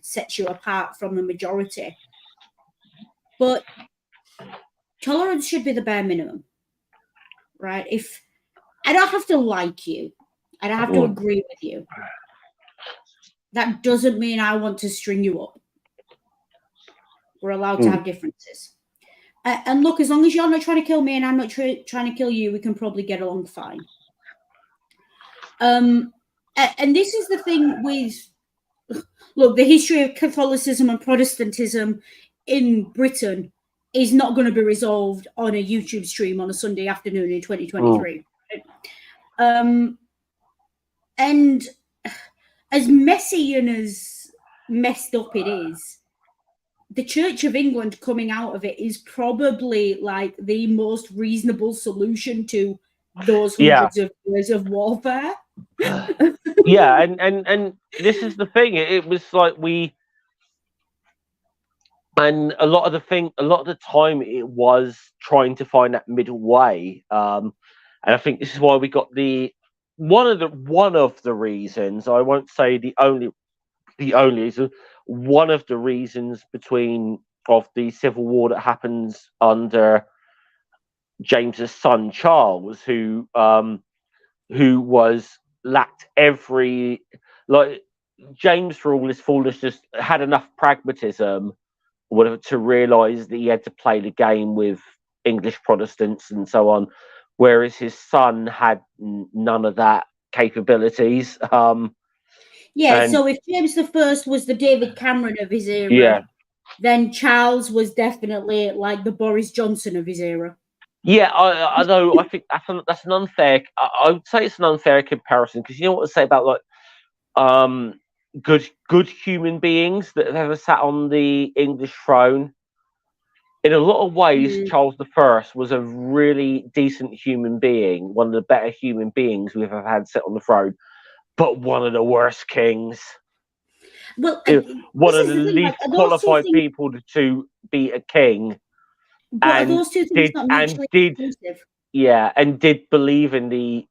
sets you apart from the majority. But tolerance should be the bare minimum, right? If I don't have to like you, I don't have to agree with you, that doesn't mean I want to string you up. We're allowed to have differences. And look, as long as you're not trying to kill me and I'm not trying to kill you, we can probably get along fine. And this is the thing with, look, the history of Catholicism and Protestantism in Britain is not going to be resolved on a YouTube stream on a Sunday afternoon in 2023. And as messy and as messed up it is, the Church of England coming out of it is probably like the most reasonable solution to those hundreds of years of warfare. And this is the thing. It was like and a lot of the time it was trying to find that middle way. And I think this is why we got one of the reasons, I won't say the only reason, one of the reasons of the civil war that happens under James's son Charles, who lacked every, like, James, for all his foolishness, had enough pragmatism or whatever to realise that he had to play the game with English Protestants and so on, whereas his son had none of that capabilities. So if James I was the David Cameron of his era, then Charles was definitely like the Boris Johnson of his era. Yeah, although I think that's an unfair. I would say it's an unfair comparison because you know what to say about like good human beings that have ever sat on the English throne. In a lot of ways, Charles I was a really decent human being, one of the better human beings we've ever had sit on the throne, but one of the worst kings. Well, One this of is the the thing, least like, qualified people to be a king, but are those two things not mutually exclusive? Yeah, and did believe in the.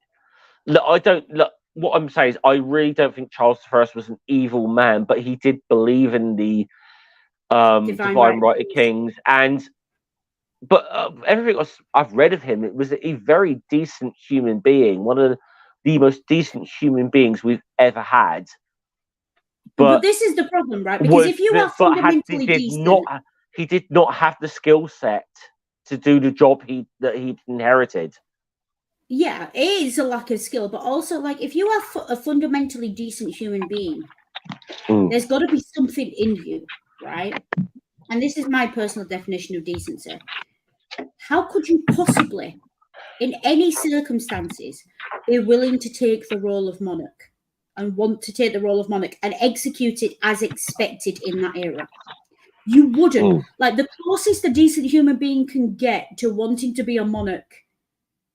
Look, I don't look. What I'm saying is, I really don't think Charles I was an evil man, but he did believe in the divine right of kings, but everything I've read of him, it was a very decent human being, one of the most decent human beings we've ever had. But this is the problem, right? Because if you are fundamentally decent, he did not have the skill set to do the job that he'd inherited. Yeah, it is a lack of skill, but also like if you are a fundamentally decent human being, there's got to be something in you, right? And this is my personal definition of decency. How could you possibly, in any circumstances, be willing to take the role of monarch and want to take the role of monarch and execute it as expected in that era? You wouldn't. Like the closest a decent human being can get to wanting to be a monarch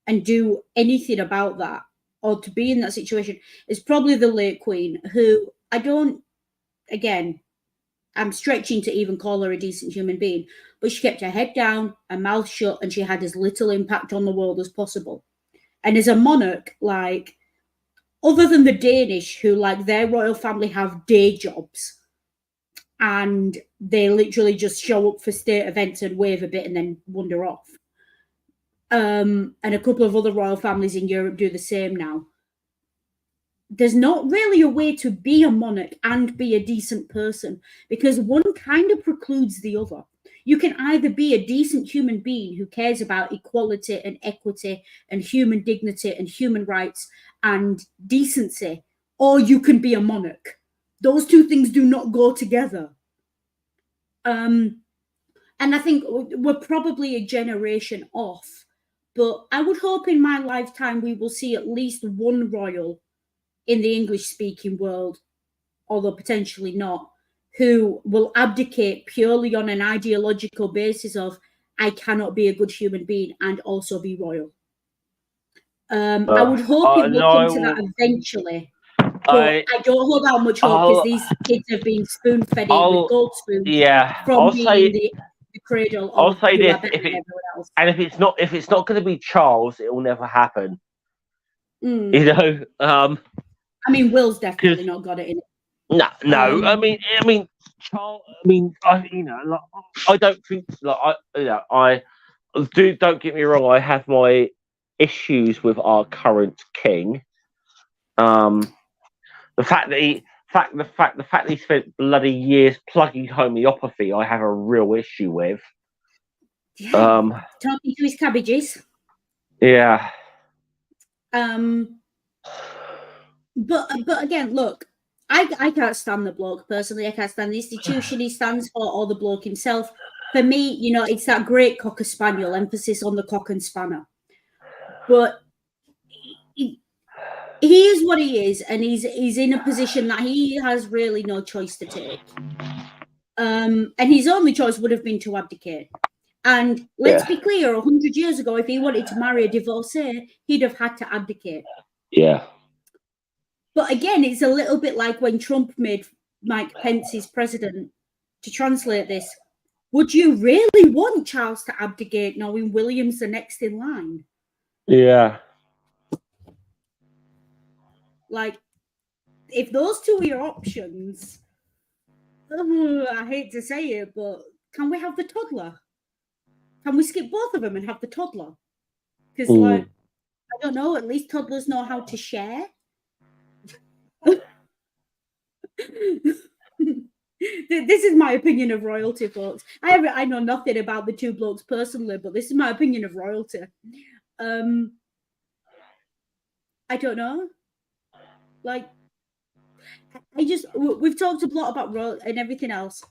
and do anything about that or to be in that situation is probably the late Queen, who I'm stretching to even call her a decent human being, but she kept her head down, her mouth shut, and she had as little impact on the world as possible. And as a monarch, like, other than the Danish, who, like, their royal family have day jobs and they literally just show up for state events and wave a bit and then wander off. And a couple of other royal families in Europe do the same now. There's not really a way to be a monarch and be a decent person because one kind of precludes the other. You can either be a decent human being who cares about equality and equity and human dignity and human rights and decency, or you can be a monarch. Those two things do not go together. And I think we're probably a generation off, but I would hope in my lifetime we will see at least one royal in the English-speaking world, although potentially not, who will abdicate purely on an ideological basis of, I cannot be a good human being and also be royal. I would hope it will come to that eventually, but I don't hold out much hope because these kids have been spoon-fed with gold spoons from me in the cradle. I'll say this: if it's not going to be Charles, it will never happen. You know. I mean, Will's definitely not got it in it. No. I mean, Charles. I don't think. I do. Don't get me wrong. I have my issues with our current king. The fact that he spent bloody years plugging homeopathy, I have a real issue with. Yeah. Talking to his cabbages. Yeah. But again, look, I can't stand the bloke personally. I can't stand the institution he stands for or the bloke himself. For me, it's that great cocker spaniel, emphasis on the cock and spanner. But he is what he is, and he's in a position that he has really no choice to take. And his only choice would have been to abdicate. And let's be clear, 100 years ago, if he wanted to marry a divorcee, he'd have had to abdicate. Yeah. But again, it's a little bit like when Trump made Mike Pence his president. To translate this, would you really want Charles to abdicate knowing William's the next in line? Yeah. Like, if those two are your options, I hate to say it, but can we have the toddler? Can we skip both of them and have the toddler? Because, I don't know, at least toddlers know how to share. This is my opinion of royalty, folks. I know nothing about the two blokes personally, but this is my opinion of royalty. I don't know. Like, we've talked a lot about royalty and everything else.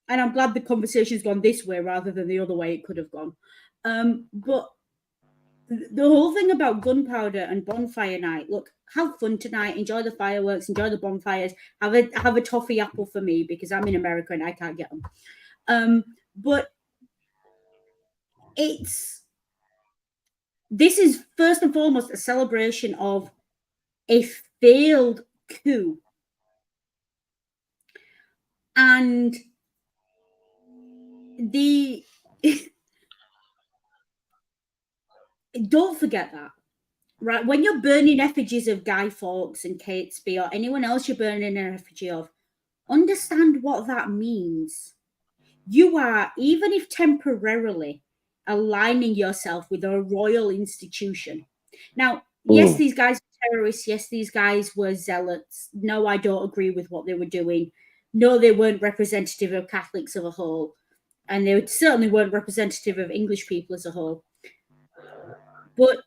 and I'm glad the conversation's gone this way rather than the other way it could have gone. But the whole thing about gunpowder and bonfire night, look, have fun tonight, enjoy the fireworks, enjoy the bonfires, have a toffee apple for me because I'm in America and I can't get them. But this is first and foremost a celebration of a failed coup. And don't forget that, right? When you're burning effigies of Guy Fawkes and Catesby or anyone else you're burning an effigy of, understand what that means. You are, even if temporarily, aligning yourself with a royal institution. Now, yes, these guys were terrorists. Yes, these guys were zealots. No, I don't agree with what they were doing. No, they weren't representative of Catholics as a whole. And they certainly weren't representative of English people as a whole. But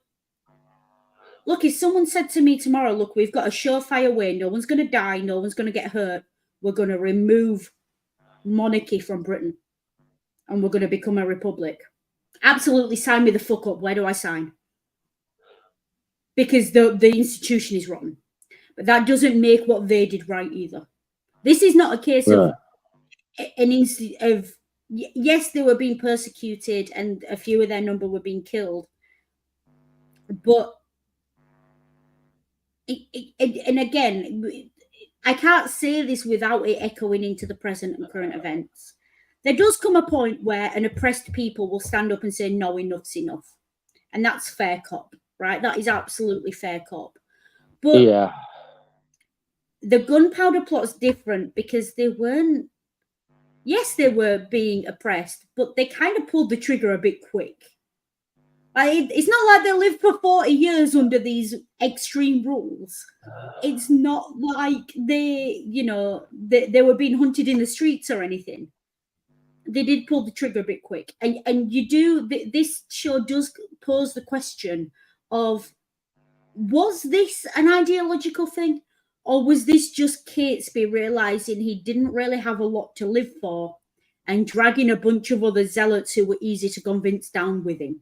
look, if someone said to me tomorrow, look, we've got a surefire way, no one's going to die, no one's going to get hurt, we're going to remove monarchy from Britain and we're going to become a republic. Absolutely sign me the fuck up. Where do I sign? Because the institution is rotten. But that doesn't make what they did right either. This is not a case of yes, they were being persecuted and a few of their number were being killed. But and again, I can't say this without it echoing into the present and current events. There does come a point where an oppressed people will stand up and say, no, enough's enough. And that's fair cop, right? That is absolutely fair cop. But the gunpowder plot's different because they weren't, yes, they were being oppressed, but they kind of pulled the trigger a bit quick. It's not like they lived for 40 years under these extreme rules. It's not like they were being hunted in the streets or anything. They did pull the trigger a bit quick. And this show does pose the question of, was this an ideological thing? Or was this just Catesby realizing he didn't really have a lot to live for and dragging a bunch of other zealots who were easy to convince down with him?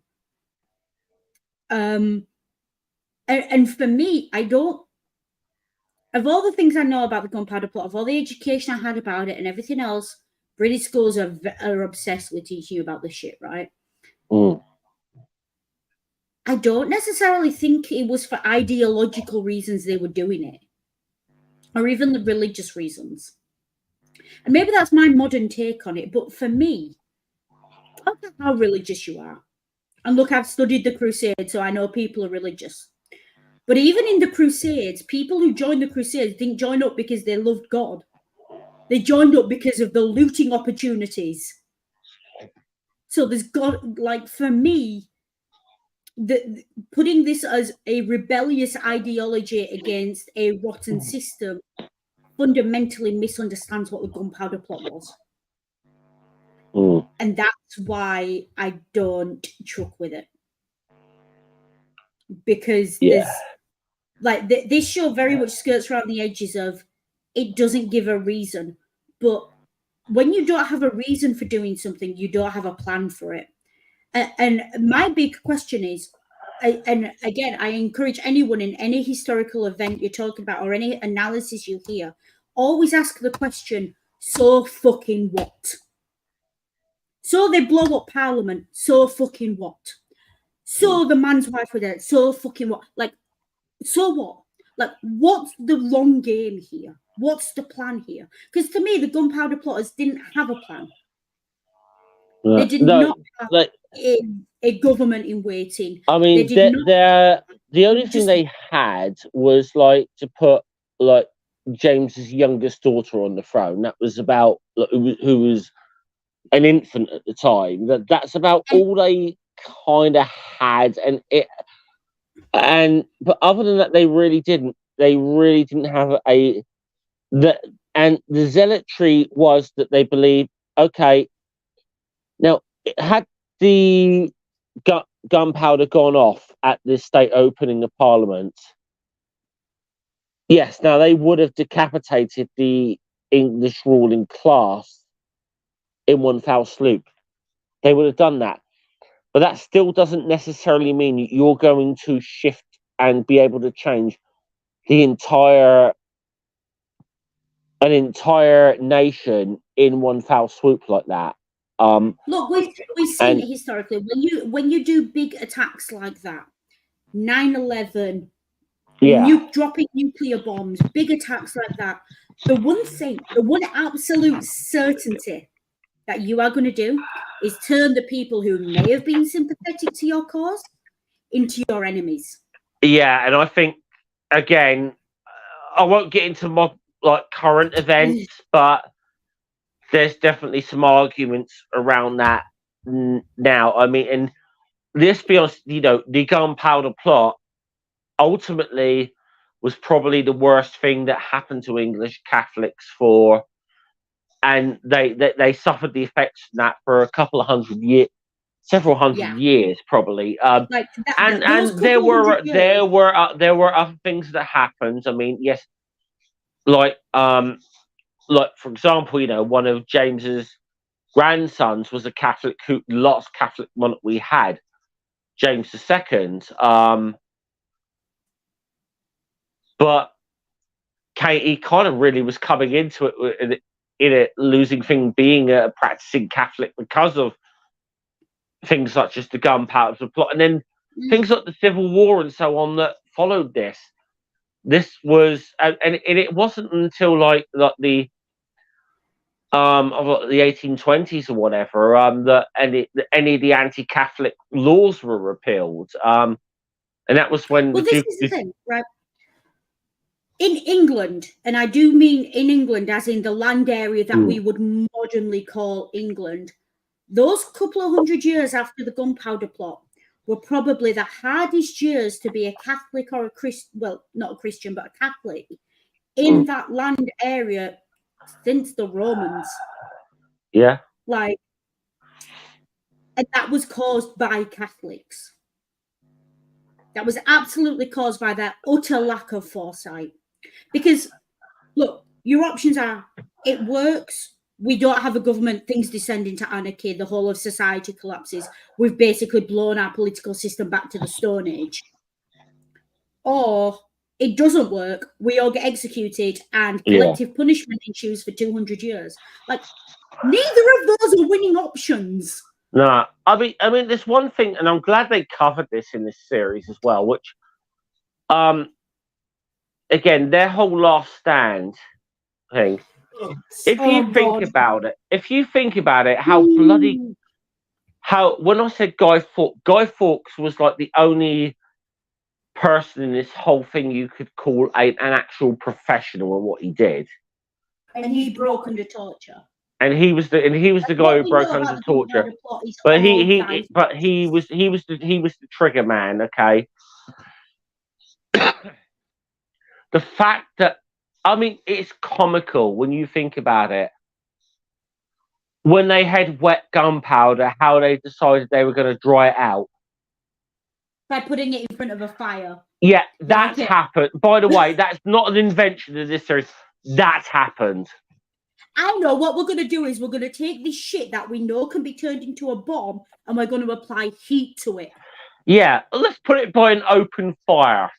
And for me, I don't, of all the things I know about the gunpowder plot, of all the education I had about it and everything else, British schools are obsessed with teaching you about this shit, right? I don't necessarily think it was for ideological reasons they were doing it, or even the religious reasons. And maybe that's my modern take on it, but for me, look at how religious you are. And look, I've studied the Crusades, so I know people are religious. But even in the Crusades, people who joined the Crusades didn't join up because they loved God. They joined up because of the looting opportunities. So there's God, like, for me, putting this as a rebellious ideology against a rotten system fundamentally misunderstands what the gunpowder plot was. And that's why I don't truck with it. Because there's like this show very much skirts around the edges of, it doesn't give a reason. But when you don't have a reason for doing something, you don't have a plan for it. And my big question is, and again, I encourage anyone in any historical event you're talking about or any analysis you hear, always ask the question, so fucking what? So they blow up Parliament, so fucking what? So the man's wife was dead, so fucking what? Like, so what? Like, what's the long game here? What's the plan here? Because to me, the gunpowder plotters didn't have a plan. They did not have a government in waiting. I mean, the only thing they had was like to put like James's youngest daughter on the throne. That was about who was an infant at the time. That's about all they kind of had, but other than that, they really didn't have and the zealotry was that they believed, okay, now had the gunpowder gone off at the state opening of Parliament, yes, now they would have decapitated the English ruling class in one foul swoop. They would have done that. But that still doesn't necessarily mean you're going to shift and be able to change an entire nation in one foul swoop like that. Look, we've seen it historically. When you do big attacks like that, 9/11, dropping nuclear bombs, big attacks like that. The one absolute certainty that you are going to do is turn the people who may have been sympathetic to your cause into your enemies. Yeah, and I think, again, I won't get into more current events, but there's definitely some arguments around that now. I mean, and let's be honest, the Gunpowder plot ultimately was probably the worst thing that happened to English Catholics and they suffered the effects of that for a couple of hundred years, several hundred years probably. And there were other things that happened. I mean, yes, like for example, one of James's grandsons was a Catholic the last Catholic monarch we had, James II. But he kind of really was coming into it in a losing thing, being a practicing Catholic because of things such as the Gunpowder plot, and then things like the Civil War and so on that followed this. This was, and it wasn't until like the 1820s or whatever that any of the anti-Catholic laws were repealed, and that was when this is the thing, right? In England, and I do mean in England as in the land area that we would modernly call England, those couple of hundred years after the Gunpowder plot were probably the hardest years to be a Catholic or a Christian, well, not a Christian, but a Catholic in that land area since the Romans. Yeah. And that was caused by Catholics. That was absolutely caused by their utter lack of foresight. Because, look, your options are, it works, we don't have a government, things descend into anarchy, the whole of society collapses, we've basically blown our political system back to the Stone Age. Or it doesn't work, we all get executed and collective punishment ensues for 200 years. Like, neither of those are winning options. No, I mean, there's one thing, and I'm glad they covered this in this series as well, which, again, their whole Last Stand thing. If you think about it, how when I said Guy Fawkes was like the only person in this whole thing you could call an actual professional in what he did, and he broke under torture. And he was the guy who broke under torture. But he was the trigger man. Okay. The fact that, I mean, it's comical when you think about it. When they had wet gunpowder, how they decided they were going to dry it out. By putting it in front of a fire. Yeah, that's happened. By the way, that's not an invention of this series. That's happened. I know what we're going to do is we're going to take this shit that we know can be turned into a bomb and we're going to apply heat to it. Yeah, let's put it by an open fire.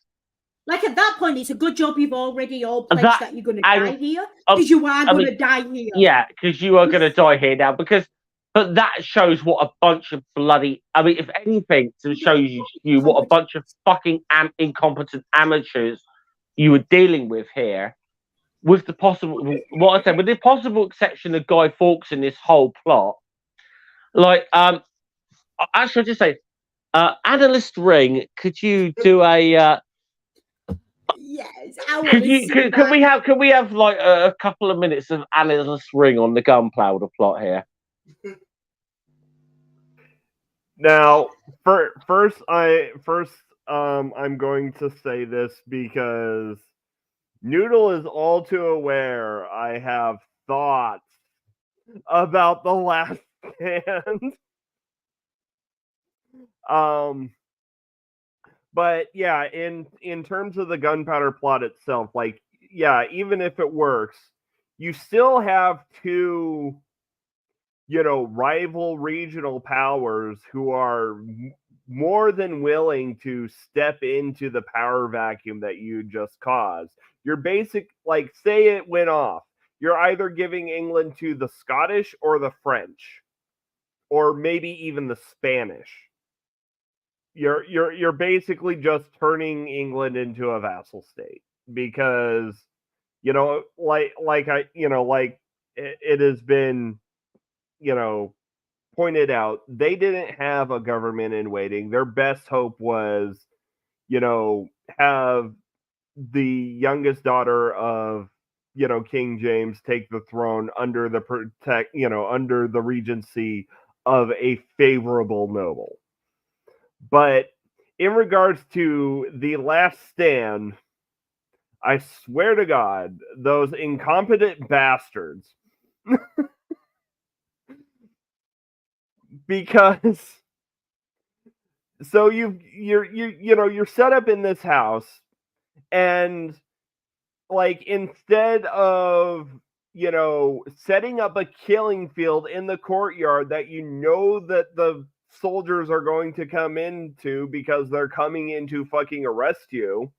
Like at that point, it's a good job you've already all pledged that you're going to die here, because you are going to die here. Yeah, because you are going to die here now. But that shows what a bunch of bloody, I mean, if anything, to show you what a bunch of fucking incompetent amateurs you were dealing with here. With the possible, what I said, with the possible exception of Guy Fawkes in this whole plot, like, actually, I'll just say, Analyst Ring, could you do a? Yes. Can we have like a couple of minutes of Analyst Ring on the Gunpowder plot here? Now, first, I'm going to say this because Noodle is all too aware I have thoughts about The Last Stand. But yeah, in terms of the Gunpowder plot itself, like, yeah, even if it works, you still have two rival regional powers who are more than willing to step into the power vacuum that you just caused. You're like, say it went off. You're either giving England to the Scottish or the French, or maybe even the Spanish. You're basically just turning England into a vassal state because like it has been pointed out, they didn't have a government in waiting. Their best hope was have the youngest daughter of King James take the throne under the regency of a favorable noble. But in regards to The Last Stand, I swear to God, those incompetent bastards. Because so you're set up in this house, and like, instead of setting up a killing field in the courtyard that that the soldiers are going to come into because they're coming in to fucking arrest you,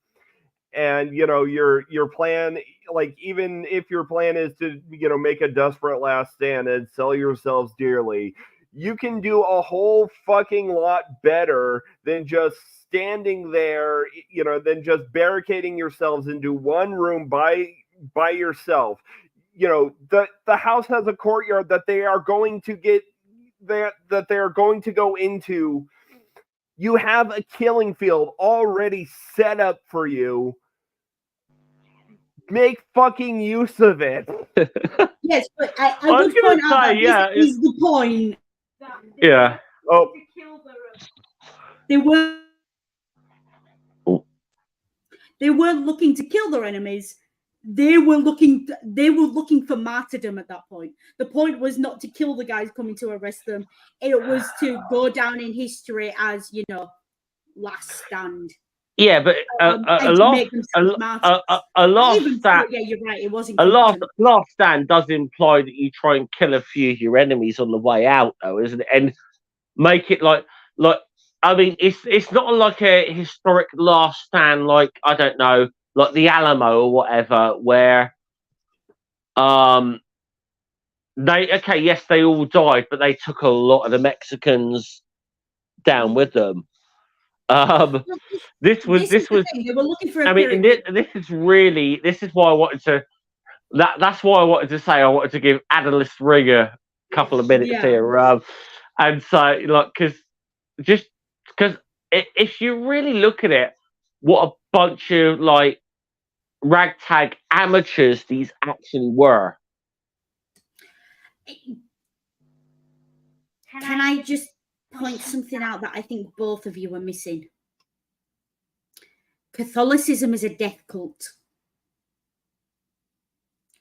and your plan, like, even if your plan is to make a desperate last stand and sell yourselves dearly, you can do a whole fucking lot better than just standing there, than just barricading yourselves into one room by yourself. The house has a courtyard that they are going to get that they are going to go into. You have a killing field already set up for you. Make fucking use of it. Yes, but I would point out that this is the point. Yeah. Oh. They weren't looking to kill their enemies. They were looking for martyrdom at that point. The point was not to kill the guys coming to arrest them. It was to go down in history as, last stand. Yeah, but a last stand. Yeah, you're right. It wasn't a last stand does imply that you try and kill a few of your enemies on the way out, though, isn't it? And make it like I mean, it's not like a historic last stand, like, I don't know, like the Alamo or whatever, where they all died, but they took a lot of the Mexicans down with them. This was they were looking for I mean, this is why I wanted to that's why I wanted to say I wanted to give Analyst Ring a couple of minutes here, and so, like, because if you really look at it, what a bunch of, like, ragtag amateurs these actually were. Can I just point something out that I think both of you are missing? Catholicism is a death cult.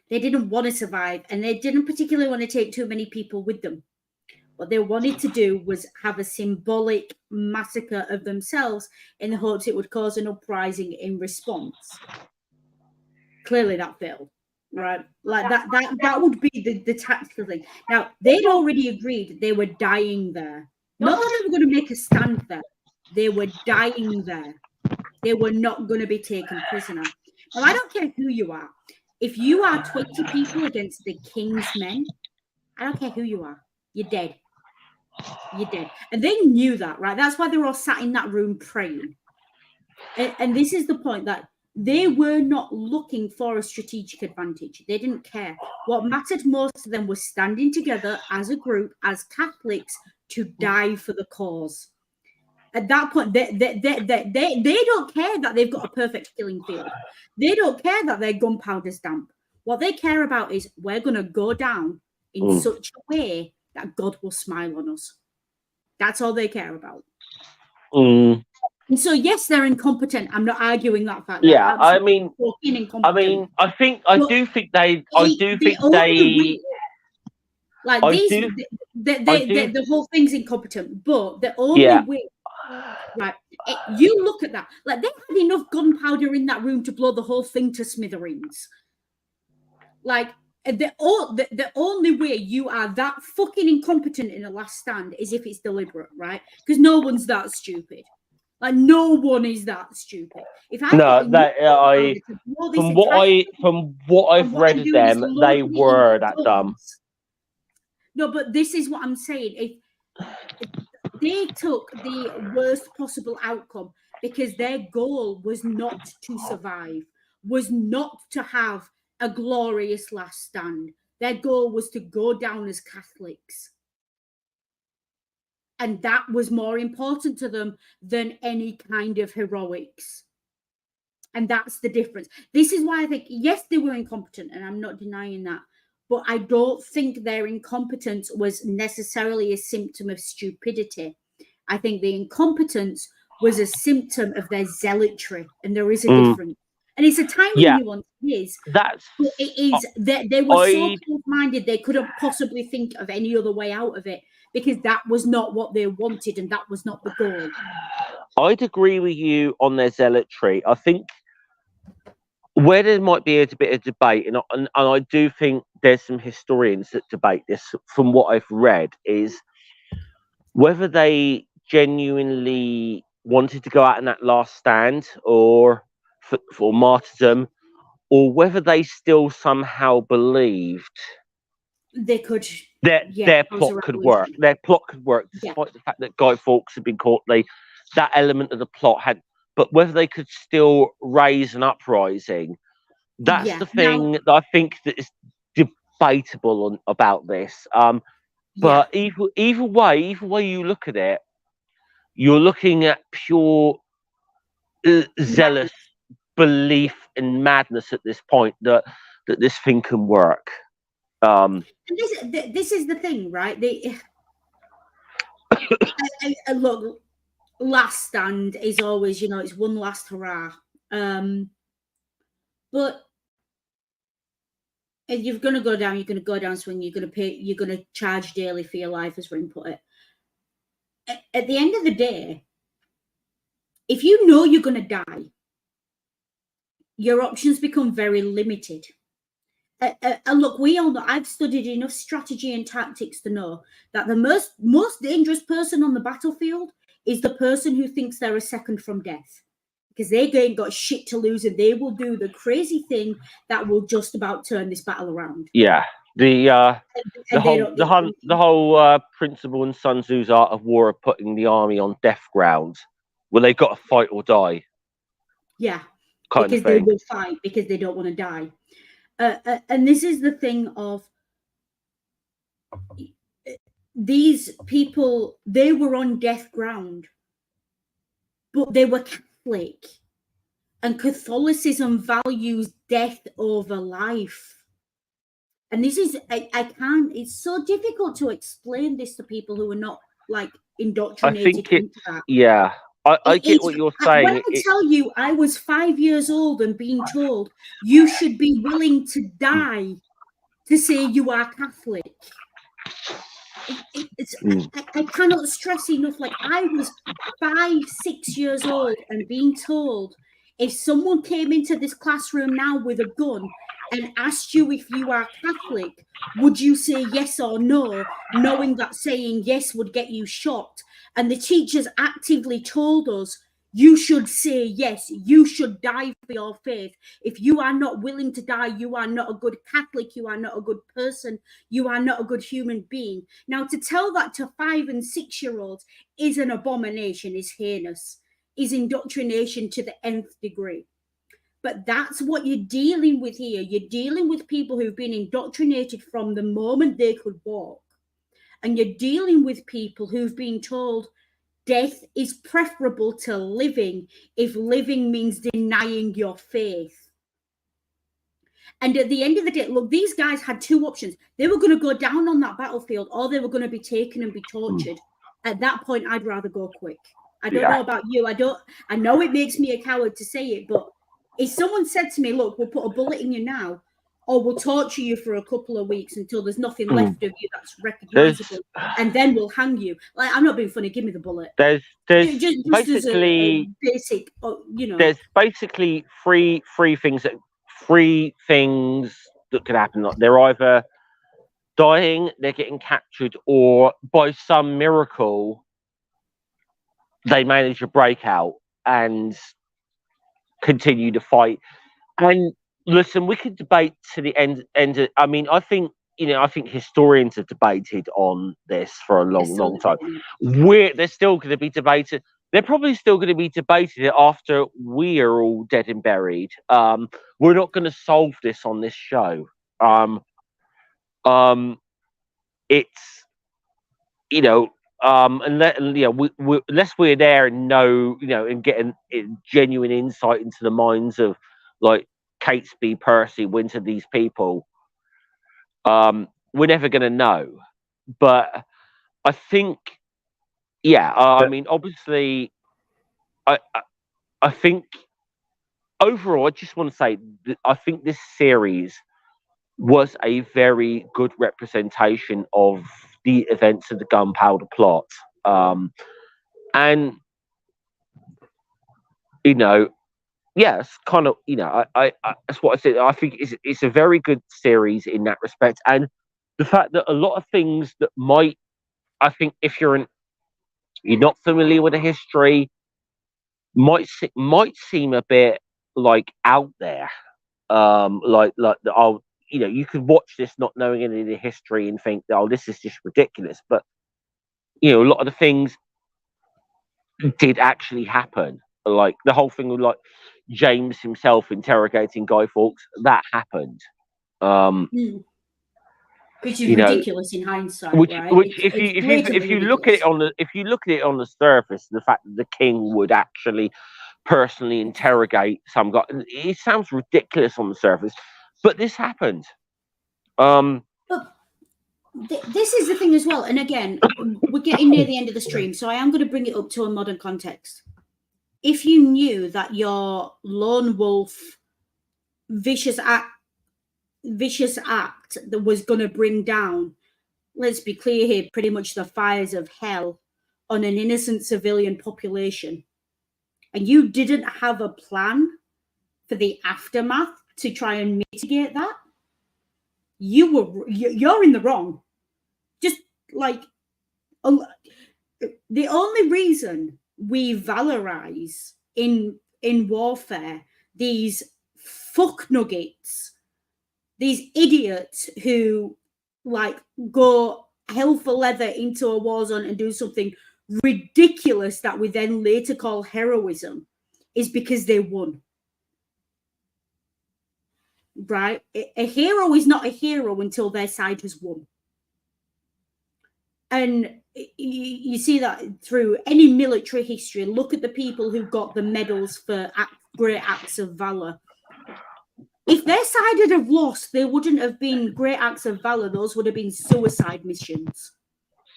They didn't want to survive, and they didn't particularly want to take too many people with them. What they wanted to do was have a symbolic massacre of themselves in the hopes it would cause an uprising in response. Clearly that failed, right? Like that would be the tactical thing. Now, they'd already agreed they were dying there. Not that they were going to make a stand there. They were dying there. They were not going to be taken prisoner. Now, I don't care who you are. If you are 20 people against the king's men, I don't care who you are. You're dead. You're dead. And they knew that, right? That's why they were all sat in that room praying. And this is the point, that they were not looking for a strategic advantage. They didn't care. What mattered most to them was standing together as a group, as Catholics, to die for the cause. At that point, they don't care that they've got a perfect killing field. They don't care that their gunpowder's damp. What they care about is, we're going to go down in such a way that God will smile on us. That's all they care about. And so, yes, they're incompetent. I'm not arguing that fact. Yeah, I do think they. Like, the whole thing's incompetent, but the only way, right? You look at that. Like, they had enough gunpowder in that room to blow the whole thing to smithereens. Like, The only way you are that fucking incompetent in a last stand is if it's deliberate, right? Because no one's that stupid. Like, no one is that stupid. If I No, got that I from what I've read of them, they were that dumb. No, but this is what I'm saying. If they took the worst possible outcome because their goal was not to survive, was not to have a glorious last stand. Their goal was to go down as Catholics. And that was more important to them than any kind of heroics. And that's the difference. This is why I think, yes, they were incompetent, and I'm not denying that. But I don't think their incompetence was necessarily a symptom of stupidity. I think the incompetence was a symptom of their zealotry, and there is a difference. And it's a tiny nuance. It is that they were so close-minded they couldn't possibly think of any other way out of it, because that was not what they wanted, and that was not the goal. I'd agree with you on their zealotry. I think where there might be a bit of debate, and I do think there's some historians that debate this from what I've read, is whether they genuinely wanted to go out in that last stand or for martyrdom, or whether they still somehow believed they could their plot could work. Their plot could work despite the fact that Guy Fawkes had been caught. That element of the plot had, but whether they could still raise an uprising, that's the thing that I think that is debatable about this. But either way you look at it, you're looking at pure zealous belief and madness at this point that this thing can work. This is the thing, right? Look, last stand is always, it's one last hurrah. But if you're going to go down, you're going to go down swinging. You're going to charge daily for your life, as Ring put it. At the end of the day, if you know you're going to die, your options become very limited. And look, we all know, I've studied enough strategy and tactics to know that the most dangerous person on the battlefield is the person who thinks they're a second from death, because they ain't got shit to lose, and they will do the crazy thing that will just about turn this battle around. Yeah, the whole principle in Sun Tzu's Art of War of putting the army on death ground, where they've got to fight or die. Yeah, because they will fight because they don't want to die. And this is the thing of these people, they were on death ground, but they were Catholic, and Catholicism values death over life. And this is, it's so difficult to explain this to people who are not indoctrinated into that. Yeah. I get what you're saying. When I tell you I was 5 years old and being told you should be willing to die to say you are Catholic, I cannot stress enough. I was 5-6 years old and being told if someone came into this classroom now with a gun and asked you if you are Catholic, would you say yes or no, knowing that saying yes would get you shot? And the teachers actively told us, you should say yes, you should die for your faith. If you are not willing to die, you are not a good Catholic, you are not a good person, you are not a good human being. Now, to tell that to 5- and 6-year-olds is an abomination, is heinous, is indoctrination to the nth degree. But that's what you're dealing with here. You're dealing with people who've been indoctrinated from the moment they could walk. And you're dealing with people who've been told death is preferable to living if living means denying your faith. And at the end of the day, look, these guys had two options. They were going to go down on that battlefield, or they were going to be taken and be tortured. At that point, I'd rather go quick. I don't know about you. I know it makes me a coward to say it, but if someone said to me, look, we'll put a bullet in you now, or we'll torture you for a couple of weeks until there's nothing left of you that's recognizable, and then we'll hang you. I'm not being funny. Give me the bullet. There's just basically as a basic, There's basically three things that could happen. Like they're either dying, they're getting captured, or by some miracle they manage to break out and continue to fight. And listen, we could debate to the end. I mean, I think historians have debated on this for a long time. They're still going to be debated. They're probably still going to be debated it after we are all dead and buried. We're not going to solve this on this show. It's unless we're there and know, and getting genuine insight into the minds of like Catesby, Percy, Winter, these people, we're never going to know. But I think, I mean, obviously, I think overall, I just want to say that I think this series was a very good representation of the events of the Gunpowder Plot. And, yes, kind of, I that's what I said. I think it's a very good series in that respect. And the fact that a lot of things that I think if you're not familiar with the history, might seem a bit like out there. You could watch this not knowing any of the history and think, oh, this is just ridiculous. But, a lot of the things did actually happen. Like the whole thing with like James himself interrogating Guy Fawkes, that happened. Which is ridiculous in hindsight, right? Which if you look at it on the surface, the fact that the king would actually personally interrogate some guy, it sounds ridiculous on the surface, but this happened. This is the thing as well, and again, we're getting near the end of the stream, so I am going to bring it up to a modern context. If you knew that your lone wolf vicious act that was going to bring down, let's be clear here, pretty much the fires of hell on an innocent civilian population, and you didn't have a plan for the aftermath to try and mitigate that, you're in the wrong. Just like the only reason we valorize in warfare these fuck nuggets, these idiots who like go hell for leather into a war zone and do something ridiculous that we then later call heroism, is because they won. Right? A hero is not a hero until their side has won. And you see that through any military history. Look at the people who got the medals for great acts of valor. If their side had have lost, they wouldn't have been great acts of valor. Those would have been suicide missions.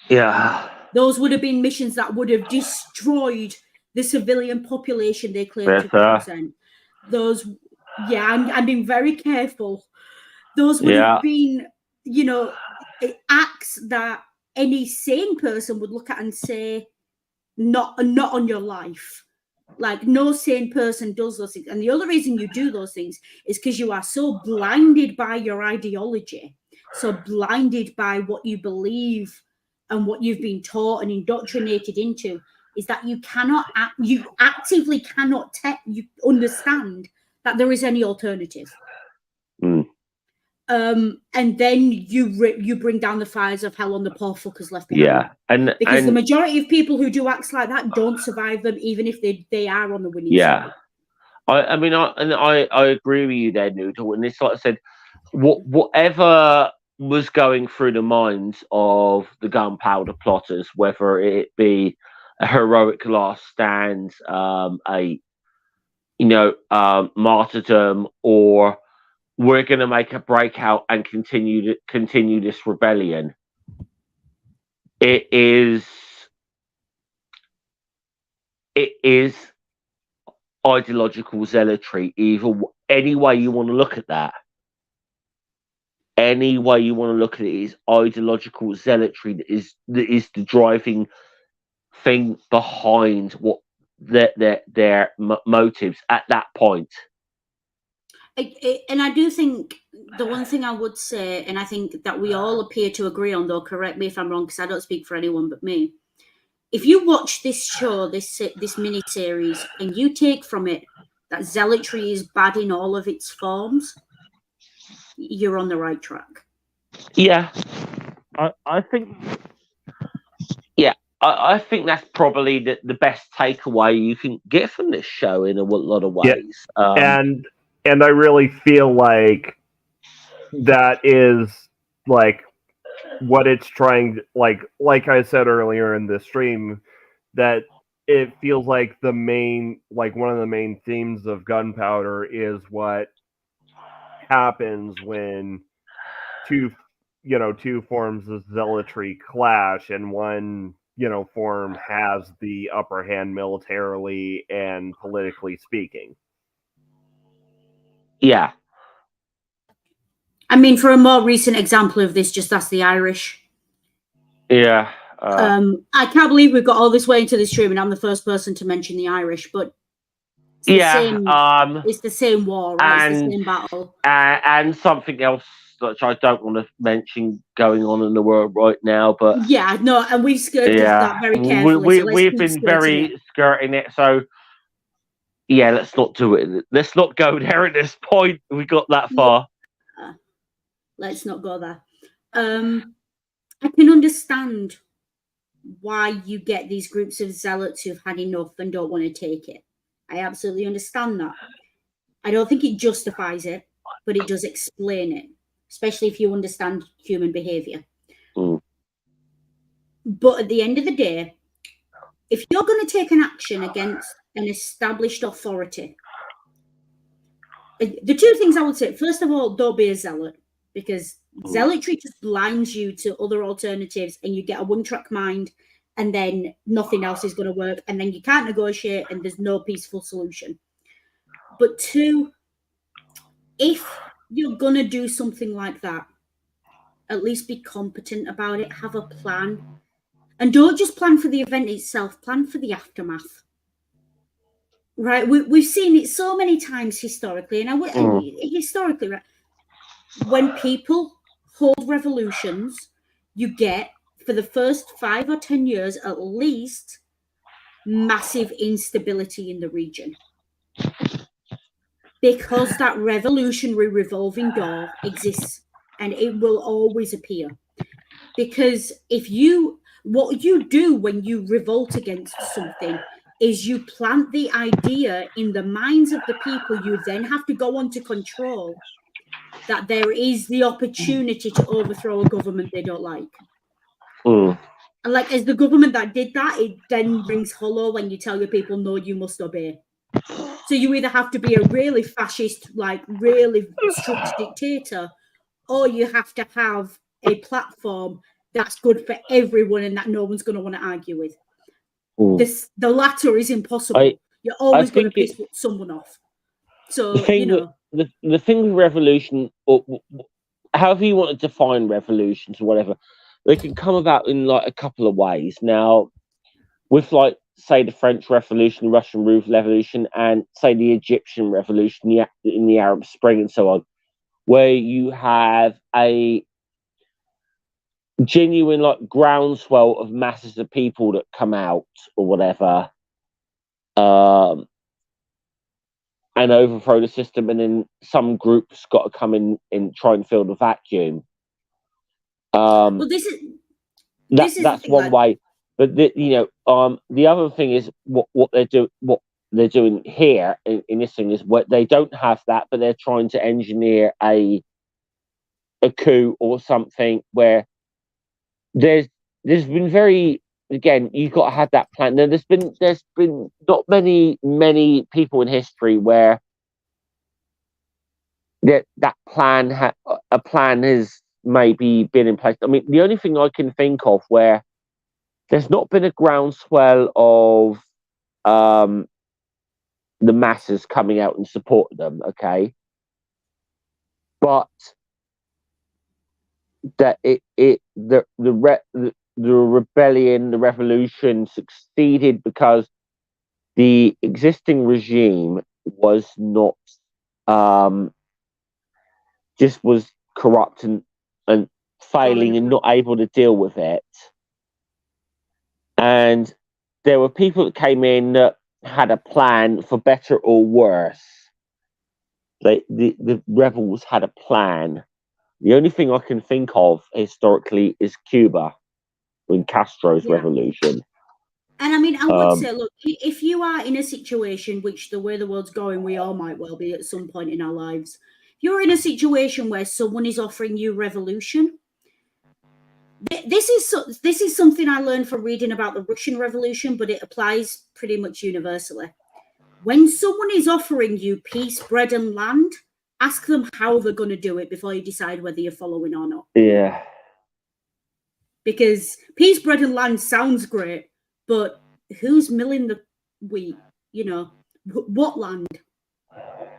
Yeah. Those would have been missions that would have destroyed the civilian population they claim to represent. Those, I'm being very careful. Those would have been, acts that any sane person would look at and say, not on your life. Like, no sane person does those things. And the other reason you do those things is because you are so blinded by your ideology, so blinded by what you believe and what you've been taught and indoctrinated into, is that you actively cannot you understand that there is any alternative. And then you bring down the fires of hell on the poor fuckers left behind. Yeah, because the majority of people who do acts like that don't survive them, even if they are on the winning side. I agree with you there, Noodle. And it's like I said, whatever was going through the minds of the Gunpowder plotters, whether it be a heroic last stand, martyrdom, or we're going to make a breakout and continue this rebellion. It is ideological zealotry. Any way you want to look at that, any way you want to look at it, is ideological zealotry that is the driving thing behind what their motives at that point. And I do think the one thing I would say, and I think that we all appear to agree on, though, correct me if I'm wrong, because I don't speak for anyone but me. If you watch this show, this mini series, and you take from it that zealotry is bad in all of its forms, you're on the right track. Yeah, I think. Yeah, I think that's probably the best takeaway you can get from this show in a lot of ways. Yeah. And I really feel like that is like what it's trying, like I said earlier in the stream, that it feels like one of the main themes of Gunpowder is what happens when two forms of zealotry clash, and one form has the upper hand militarily and politically speaking. Yeah. I mean, for a more recent example of this, just ask the Irish. Yeah. I can't believe we've got all this way into this stream, and I'm the first person to mention the Irish, but it's it's the same war, right? It's the same battle. And something else which I don't want to mention going on in the world right now, but yeah, no, and we've skirted that very carefully. We've been very skirting it, so yeah, let's not do it. Let's not go there at this point. We got that far. Yeah. Let's not go there. I can understand why you get these groups of zealots who've had enough and don't want to take it. I absolutely understand that. I don't think it justifies it, but it does explain it, especially if you understand human behavior. Mm. But at the end of the day, if you're going to take an action against an established authority, the two things I would say, first of all, don't be a zealot, because zealotry just blinds you to other alternatives and you get a one-track mind, and then nothing else is going to work, and then you can't negotiate and there's no peaceful solution. But two, if you're going to do something like that, at least be competent about it, have a plan, and don't just plan for the event itself, plan for the aftermath. Right? We've seen it so many times historically, and historically, right? When people hold revolutions, you get, for the first 5 or 10 years at least, massive instability in the region, because that revolutionary revolving door exists, and it will always appear. Because what you do when you revolt against something is you plant the idea in the minds of the people you then have to go on to control, that there is the opportunity to overthrow a government they don't like. And like, as the government that did that, it then rings hollow when you tell your people, no, you must obey. So you either have to be a really fascist, like really strict dictator, or you have to have a platform that's good for everyone and that no one's going to want to argue with. The latter is impossible. You're always going to piss someone off. So, the thing with revolution, or however you want to define revolutions or whatever, they can come about in like a couple of ways. Now, with like, say, the French Revolution, Russian Revolution, and say the Egyptian Revolution in the Arab Spring and so on, where you have a genuine like groundswell of masses of people that come out or whatever, and overthrow the system, and then some group's got to come in and try and fill the vacuum. Well, that's one way. But the other thing is what they're doing here in this thing is what they don't have that, but they're trying to engineer a coup or something where there's been very, again, you've got to have that plan. Now, there's been not many people in history where that plan has maybe been in place. I mean, the only thing I can think of where there's not been a groundswell of the masses coming out and supporting them, okay, but that the rebellion, the revolution succeeded because the existing regime was not just was corrupt and failing and not able to deal with it. And there were people that came in that had a plan for better or worse. The rebels had a plan. The only thing I can think of historically is Cuba in Castro's revolution. And I mean, I would say, look, if you are in a situation, which the way the world's going, we all might well be at some point in our lives. If you're in a situation where someone is offering you revolution, this is something I learned from reading about the Russian Revolution, but it applies pretty much universally. When someone is offering you peace, bread, and land, ask them how they're going to do it before you decide whether you're following or not. Yeah. Because peace, bread, and land sounds great, but who's milling the wheat? You know, what land?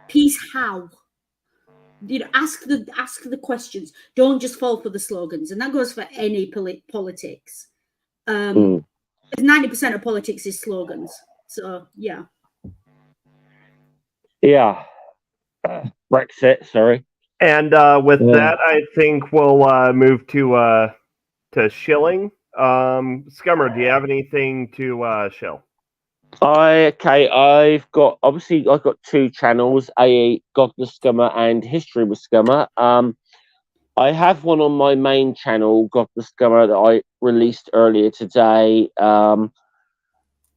Peace, how? You know, ask the questions. Don't just fall for the slogans, and that goes for any politics. 90% of politics is slogans. So yeah. Yeah. Brexit, sorry. And with that, I think we'll move to shilling. Scummer, do you have anything to shill? I've got two channels, God the Scummer and History with Scummer. I have one on my main channel, God the Scummer, that I released earlier today.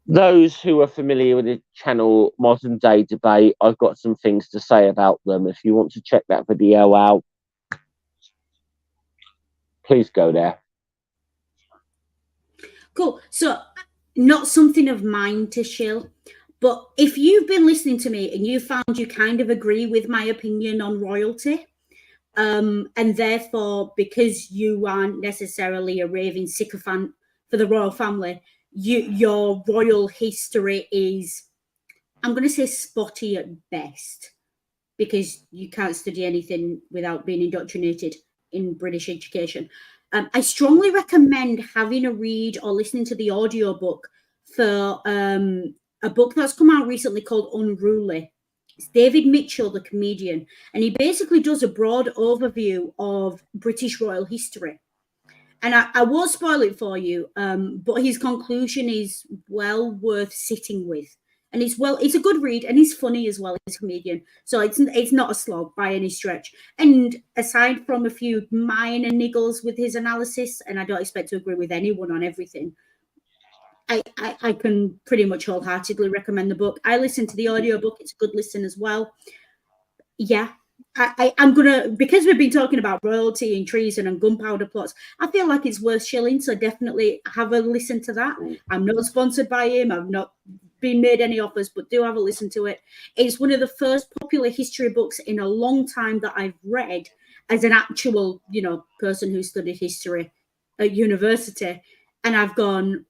Those who are familiar with the channel Modern Day Debate, I've got some things to say about them. If you want to check that video out, please go there. Cool. So, not something of mine to shill, but if you've been listening to me and you found you kind of agree with my opinion on royalty, and therefore, because you aren't necessarily a raving sycophant for the royal family, your royal history is, I'm going to say, spotty at best, because you can't study anything without being indoctrinated in British education. I strongly recommend having a read or listening to the audiobook for a book that's come out recently called Unruly. It's David Mitchell, the comedian, and he basically does a broad overview of British royal history. And I won't spoil it for you, but his conclusion is well worth sitting with. And it's a good read, and he's funny as well. He's a comedian, so it's not a slog by any stretch. And aside from a few minor niggles with his analysis, and I don't expect to agree with anyone on everything, I can pretty much wholeheartedly recommend the book. I listened to the audiobook; it's a good listen as well. Yeah. I'm gonna, because we've been talking about royalty and treason and gunpowder plots, I feel like it's worth shilling, so definitely have a listen to that. I'm not sponsored by him, I've not been made any offers, but do have a listen to it. It's one of the first popular history books in a long time that I've read as an actual, person who studied history at university, and I've gone,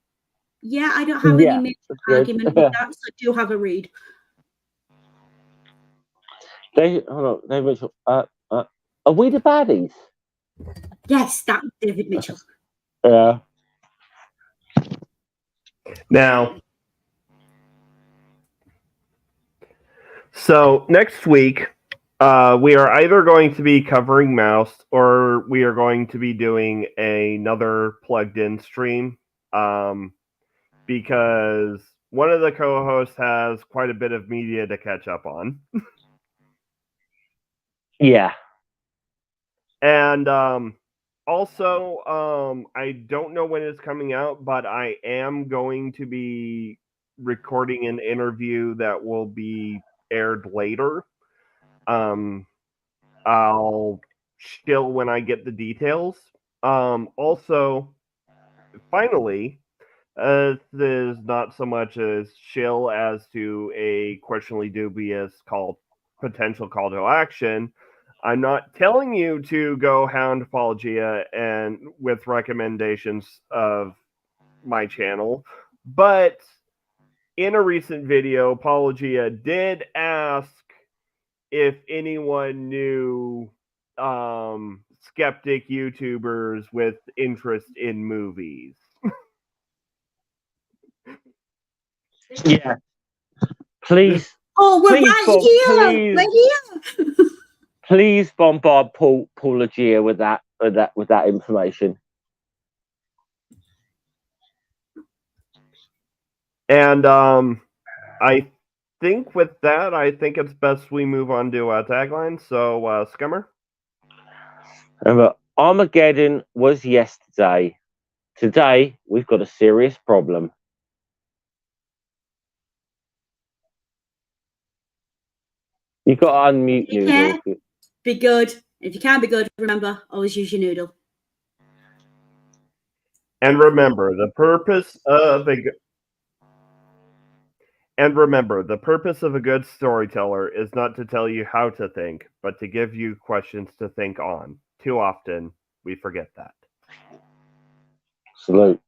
yeah, I don't have any major argument with that, so do have a read. Are we the baddies? Yes, that David Mitchell. Yeah. Now, so next week, we are either going to be covering Mouse or we are going to be doing another plugged-in stream, because one of the co-hosts has quite a bit of media to catch up on. Yeah. And also, I don't know when it's coming out, but I am going to be recording an interview that will be aired later. I'll shill when I get the details. Also, finally, this is not so much a shill as to a questionably dubious potential call to action. I'm not telling you to go hound Apologia and with recommendations of my channel, but in a recent video, Apologia did ask if anyone knew skeptic YouTubers with interest in movies. Yeah. Please. Oh, we're please, right Bob, here. please. We're here. Please bombard Paul Legier with that information. And I think with that, I think it's best we move on to tagline. So, Scummer? Remember, Armageddon was yesterday. Today, we've got a serious problem. You've got to unmute Noodle. Be good. If you can't be good, remember, always use your noodle. And remember, the purpose of a good storyteller is not to tell you how to think, but to give you questions to think on. Too often, we forget that. Salute.